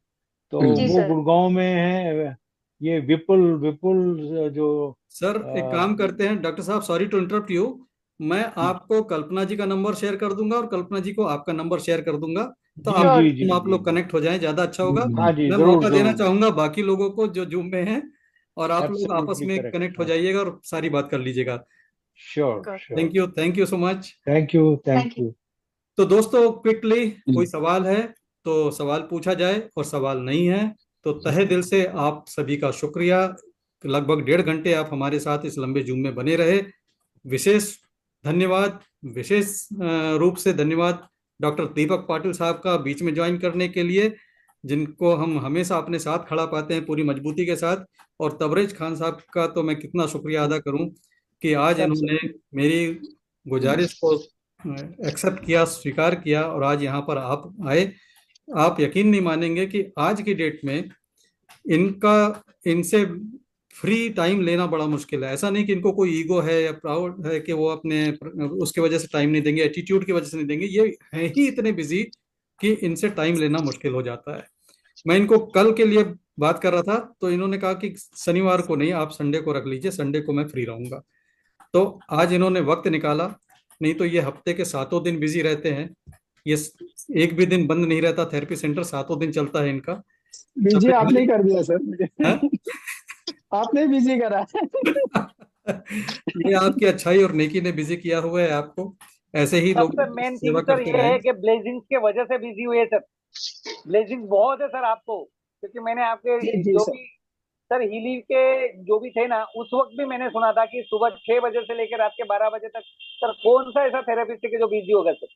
तो जी वो सर। गुड़गांव में है। ये विपुल विपुल जो सर, एक काम करते हैं डॉक्टर साहब, सॉरी टू इंटरप्ट यू। मैं आपको कल्पना जी का नंबर शेयर कर दूंगा और कल्पना जी को आपका नंबर शेयर कर दूंगा। तो जी आप जी श्योर। जी आप जी लोग कनेक्ट हो जाएं, ज्यादा अच्छा होगा। हाँ जी, मैं जरूर मौका देना जरूर। चाहूंगा बाकी लोगों को जो जूम में हैं, और आप लोग आपस एब्सोल्युटली में करेक्ट। कनेक्ट हो हाँ, जाइएगा और सारी बात कर लीजिएगा। Sure sure. Thank you so much. Thank you thank thank you. You. तो दोस्तों, क्विकली कोई सवाल है तो सवाल पूछा जाए, और सवाल नहीं है तो तहे दिल से आप सभी का शुक्रिया। लगभग 1.5 घंटे आप हमारे साथ इस लंबे जूम में बने रहे। विशेष धन्यवाद, विशेष रूप से धन्यवाद डॉक्टर दीपक पाटिल साहब का बीच में ज्वाइन करने के लिए, जिनको हम हमेशा अपने साथ खड़ा पाते हैं पूरी मजबूती के साथ। और तबरेज खान साहब का तो मैं कितना शुक्रिया अदा करूं कि आज इन्होंने मेरी गुजारिश को एक्सेप्ट किया, स्वीकार किया, और आज यहाँ पर आप आए। आप यकीन नहीं मानेंगे कि आज की डेट में इनका इनसे फ्री टाइम लेना बड़ा मुश्किल है। ऐसा नहीं कि इनको कोई ईगो है या प्राउड है कि वो अपने उसके वजह से टाइम नहीं देंगे, एटीट्यूड की वजह से नहीं देंगे। ये है ही इतने बिजी कि इनसे टाइम लेना मुश्किल हो जाता है। मैं इनको कल के लिए बात कर रहा था तो इन्होंने कहा कि शनिवार को नहीं, आप संडे को रख लीजिए, संडे को मैं फ्री रहूंगा। तो आज इन्होंने वक्त निकाला, नहीं तो ये हफ्ते के 7 दिन बिजी रहते हैं। ये एक भी दिन बंद नहीं रहता, थेरेपी सेंटर 7 दिन चलता है इनका। बिजी तो आपने ही कर दिया सर मुझे। हाँ? आपने बिजी करा। ये आपकी अच्छाई और नेकी ने बिजी किया हुआ है आपको। ऐसे ही लोग सबसे मेन सेवा थिंग सर करते ये रहे। है कि ब्लेजिंग्स के वजह से बिजी हुए सर। ब्लेजिंग बहुत है सर आपको, क्योंकि मैंने आपके जी जी जो सर। भी सर हीली के जो भी थे ना, उस वक्त भी मैंने सुना था कि सुबह 6 बजे से लेकर रात के 12 बजे तक सर कौन सा ऐसा थेरेपिस्ट है कि जो बिजी होगा सर।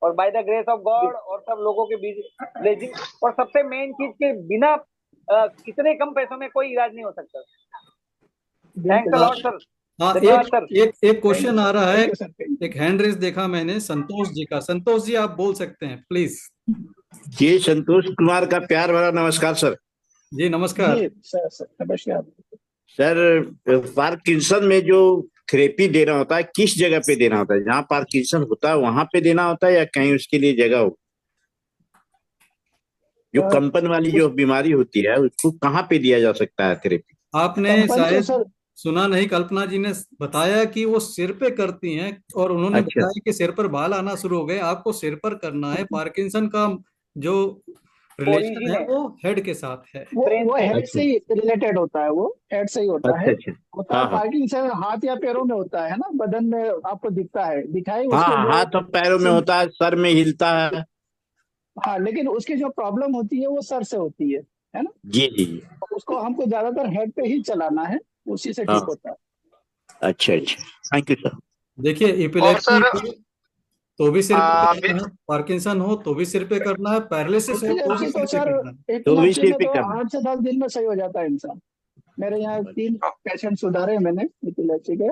और bye the grace of God और सब लोगों के बिजी ब्लेजिंग। और सबसे मेन चीज के बिना कितने कम पैसों में कोई इलाज नहीं हो सकता। थैंक्स अ हाँ, लॉट सर। हाँ, धन्यवाद एक सर। एक एक थैंक यू क्वेश्चन आ सर, रहा है। थैंक यू सर, थैंक एक हैंड रेस देखा मैंने संतोष जी का। संतोष जी, आप बोल सकते हैं प्लीज। जी, संतोष कुमार का प्यार भरा नमस्कार सर। जी यू। नमस्कार। जी सर, सर नमस्कार। सर, पार्किंसन में जो थेरेपी देना होता है किस जगह पे देना होता है? जहाँ पार्किंसन होता है वहां पे देना होता है या कहीं उसके लिए जगह हो? जो कंपन वाली जो बीमारी होती है उसको कहाँ पे दिया जा सकता है थेरेपी? आपने कंपन तो शायद सर, सुना नहीं, कल्पना जी ने बताया कि वो सिर पे करती हैं, और उन्होंने अच्छा बताया कि सिर पर बाल आना शुरू हो गए। आपको सिर पर करना है। पार्किंसन का जो रिलेशन ओरिजिन है है वो हेड के साथ है। ब्रेन वो से। हेड अच्छा से ही रिलेटेड होता है, वो हेड से ही होता है। अच्छा अच्छा। होता है हाँ हाँ पार्किंसन हाथ या पैरों में होता है ना, बदन में आपको दिखता है, दिखाई हाँ उसके हाँ, जो हाथ और पैरों में होता है, सर में हिलता है। हाँ, लेकिन उसकी जो प्रॉब्लम होती है वो सर से होती है ना। जी जी जी। और उसको हमको ज्यादातर हेड पे ही चलाना है, उसी से ठीक हाँ, होता है। अच्छा अच्छा, थैंक यू सर। देखिए, और इपिलेप्सी सर हो तो भी सिर पे भी करना है, पार्किंसन हो तो भी सिर पे करना है, पैरालिसिस हो तो भी एपिलेप्सी सिर तो पे सर, करना है। तो भी एपिलेप्सी सिर में पे तो करना 8 से 10 दिन में सही हो जाता है इंसान। मेरे यहाँ 3 पेशेंट सुधारे मैंने एपिलेप्सी के,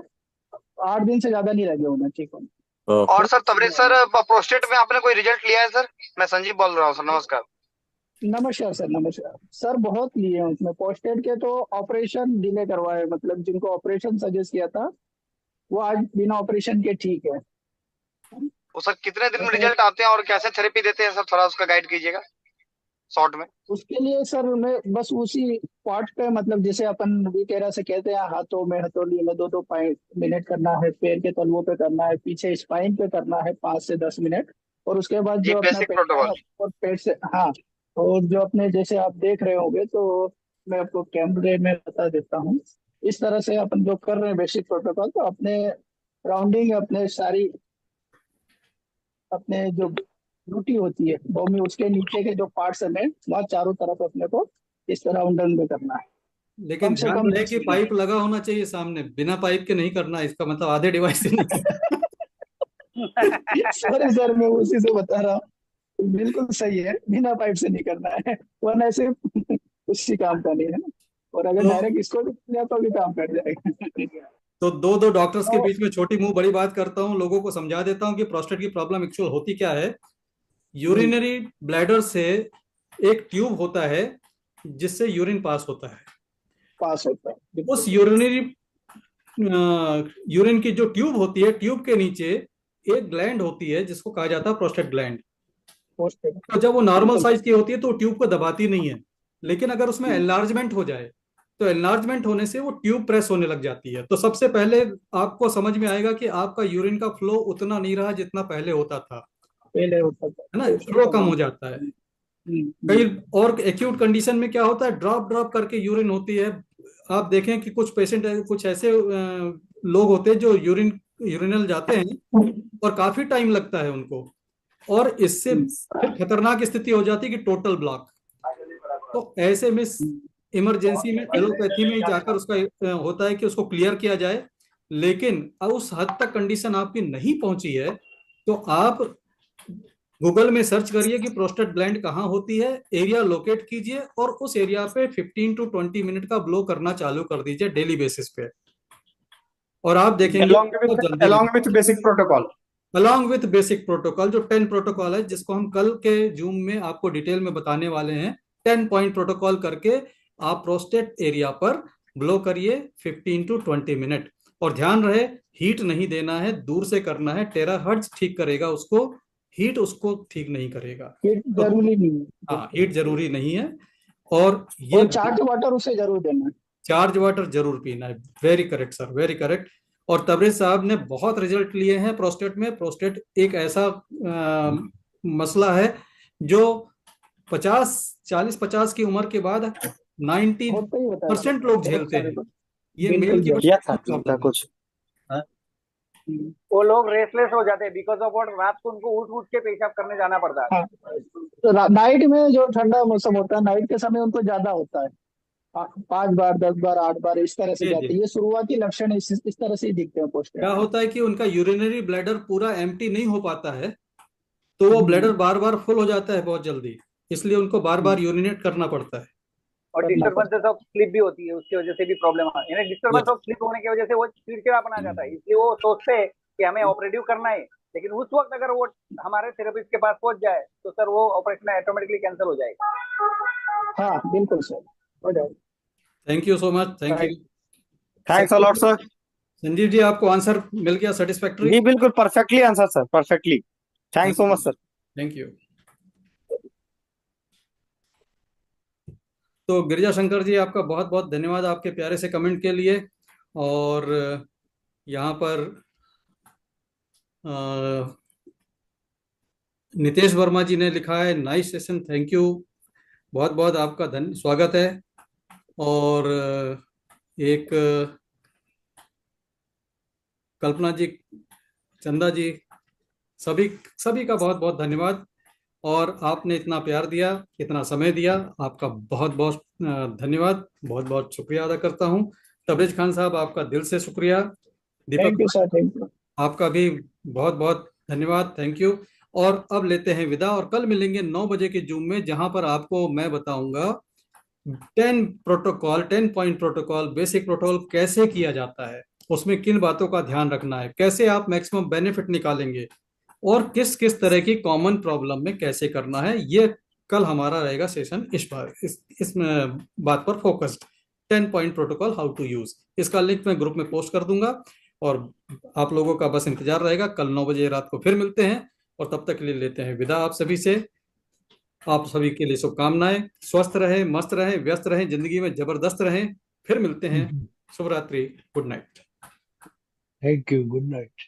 8 दिन से ज्यादा नहीं लगे उन्हें ठीक होने। और सर तबरेज सर, प्रोस्टेट में आपने कोई रिजल्ट लिया है सर? मैं संजीव बोल रहा हूँ सर, नमस्कार। नमस्कार सर, नमस्कार सर। बहुत लिए हैं उसमें पोस्टेड के, तो ऑपरेशन डिले करवाए, मतलब जिनको ऑपरेशन सजेस्ट किया था वो आज बिना ऑपरेशन के ठीक है। वो सर कितने दिन में वैसे रिजल्ट आते हैं और कैसे थेरेपी देते हैं सर, थोड़ा उसका गाइड कीजिएगा शॉर्ट में। उसके लिए सर मैं बस उसी पार्ट पे, मतलब जैसे अपन वीटेरा से कहते हैं हाथों में हथौड़ी में 2-2 मिनट करना है, पैर के तलवों पे करना है, पीछे स्पाइन पे करना है 5 से 10 मिनट, और उसके बाद ये जो अपना बेसिक पेट प्रोटोकॉल। है और पेट से, हाँ, और जो अपने जैसे आप देख रहे होंगे तो मैं आपको कैमरे में बता देता हूँ। इस तरह से अपन जो कर रहे हैं बेसिक प्रोटोकॉल, तो अपने राउंडिंग अपने सारी अपने जो ब्यूटी होती है बॉमी, उसके नीचे के जो पार्ट्स हैं वहाँ चारों तरफ अपने को इस तरह राउंड में करना है, लेकिन कम से ध्यान कम रहे 10 कि मिनट पाइप लगा होना चाहिए सामने, बिना पाइप के नहीं करना, इसका मतलब आधे डिवाइस से नहीं सॉरी सर, मैं उसी से बता रहा हूँ, बिल्कुल सही है, बिना पाइप से नहीं करना है, वरना ऐसे उसी काम का नहीं है ना, और अगर तो डायरेक्ट इसको भी किया तो भी काम कर जाएगा। तो दो डॉक्टर्स के तो बीच में छोटी मुंह बड़ी बात करता हूँ, लोगों को समझा देता हूँ कि प्रोस्टेट की प्रॉब्लम एक्चुअल होती क्या है। जी, यूरिनरी ब्लैडर से एक ट्यूब होता है जिससे यूरिन पास होता है। पास होता है उस बिल्कुल। यूरिन की जो ट्यूब होती है, ट्यूब के नीचे एक ग्लैंड होती है जिसको कहा जाता है प्रोस्टेट ग्लैंड। पोस्ट पे तो जब वो नॉर्मल बिल्कुल। साइज की होती है तो ट्यूब को दबाती नहीं है, लेकिन अगर उसमें एनलार्जमेंट हो जाए तो एनलार्जमेंट होने से वो ट्यूब प्रेस होने लग जाती है। तो सबसे पहले आपको समझ में आएगा कि आपका यूरिन का फ्लो उतना नहीं रहा जितना पहले होता था, पहले होता था, है ना, पोस्ट फ्लो कम कम हो हो गया। जाता है। हम्म, कई हम्म, और एक्यूट कंडीशन में क्या होता है, ड्रॉप ड्रॉप करके यूरिन होती है। आप देखें कि कुछ पेशेंट, कुछ ऐसे लोग होते हैं जो यूरिनल जाते हैं और काफी टाइम लगता है उनको, और इससे फिर खतरनाक स्थिति हो जाती है कि टोटल ब्लॉक। तो ऐसे में इमरजेंसी में एलोपैथी में ही जाकर उसका होता है कि उसको क्लियर किया जाए। लेकिन अब उस हद तक कंडीशन आपकी नहीं पहुंची है तो आप गूगल में सर्च करिए कि प्रोस्टेट ग्लैंड कहाँ होती है, एरिया लोकेट कीजिए और उस एरिया पे 15 to 20 मिनट का ब्लो करना चालू कर दीजिए डेली बेसिस पे, और आप देखेंगे बहुत जल्दी along with basic protocol. Along with basic protocol. जो 10 प्रोटोकॉल है जिसको हम कल के जूम में आपको डिटेल में बताने वाले हैं, 10 पॉइंट प्रोटोकॉल करके आप प्रोस्टेट एरिया पर ब्लो करिए 15 to 20 मिनट। और ध्यान रहे, हीट नहीं देना है, दूर से करना है। टेराहर्ट्ज ठीक करेगा उसको, हीट उसको ठीक नहीं करेगा। फिर तो जरूरी नहीं है हाँ, बिल्कुल। हीट जरूरी नहीं है। और ये और चार्ज वाटर उसे जरूर देना है। चार्ज वाटर जरूर पीना है। Very correct sir, very correct. और तबरेज साहब ने बहुत रिजल्ट लिए हैं प्रोस्टेट में। प्रोस्टेट एक ऐसा मसला है जो 40-50 की उम्र के बाद 90% लोग बहुत झेलते सारे हैं। लोग, ये मेल बिल्कुल की बिल्कुल। किया था प्रॉब्लम है। कुछ। वो लोग रेस्टलेस हो जाते हैं बिकॉज ऑफ व्हाट, रात को उनको उठ उठ के पेशाब करने जाना पड़ता है। हाँ, तो नाइट में जो ठंडा मौसम होता है, नाइट के समय उनको ज्यादा होता है, 5 बार 10 बार 8 बार इस तरह से जी जाते जी। हैं। ये शुरुआती लक्षण इस तरह से ही दिखते हैं पोस्टर क्या में। होता है कि उनका यूरिनरी ब्लैडर पूरा एम्प्टी नहीं हो पाता है, तो वो ब्लैडर हम्म, बार बार फुल हो जाता है बहुत जल्दी, इसलिए उनको बार बार हम्म, यूरिनेट करना पड़ता है। और करना डिस्टर्बेंसेस पड़ता ऑफ स्लीप भी होती है, उसकी वजह से भी प्रॉब्लम है। यानी डिस्टर्बेंस यस। ऑफ स्लीप होने की वजह से वो चिड़चिड़ापन आ जाता है, इसलिए वो सोचते हैं कि हमें ऑपरेटिव करना है, लेकिन उस वक्त अगर वो हमारे थेरेपिस्ट के पास पहुंच जाए तो सर वो ऑपरेशन ऑटोमेटिकली कैंसिल हो जाएगा। है। हाँ बिल्कुल सर, हो जाएगा। Thank you so much, thank you. Thanks a lot, sir. Sanjeev ji, आपको आंसर मिल गया सेटिस्फैक्ट्री? जी बिल्कुल perfectly answer sir, perfectly. Thanks thank so you, much sir. Thank you. तो गिरिजा शंकर जी, आपका बहुत बहुत धन्यवाद आपके प्यारे से कमेंट के लिए। और यहाँ पर अ, नितेश वर्मा जी ने लिखा है नाइस सेशन, थैंक यू। बहुत बहुत आपका स्वागत है। और एक कल्पना जी, चंदा जी, सभी सभी का बहुत बहुत धन्यवाद। और आपने इतना प्यार दिया, इतना समय दिया, आपका बहुत बहुत धन्यवाद, बहुत बहुत शुक्रिया अदा करता हूँ। तबरेज खान साहब, आपका दिल से शुक्रिया। Deepak, thank you sir, thank you. आपका भी बहुत बहुत धन्यवाद, थैंक यू। और अब लेते हैं विदा, और कल मिलेंगे 9 बजे के जूम में, जहां पर आपको मैं बताऊंगा 10 protocol, 10 point protocol, basic protocol कैसे किया जाता है। उसमें किन बातों का ध्यान रखना है, कैसे आप मैक्सिमम बेनिफिट निकालेंगे और किस किस तरह की कॉमन प्रॉब्लम में कैसे करना है, ये कल हमारा रहेगा सेशन। इस बात पर focused 10 point protocol how to use. इसका लिंक मैं ग्रुप में पोस्ट कर दूंगा और आप लोगों का बस इंतजार रहेगा। कल 9 बजे रात को फिर मिलते हैं और तब तक के लिए लेते हैं विदा आप सभी से। आप सभी के लिए शुभकामनाएं। स्वस्थ रहे, मस्त रहे, व्यस्त रहे, जिंदगी में जबरदस्त रहे। फिर मिलते हैं। शुभ रात्रि, good night. Thank you, good night.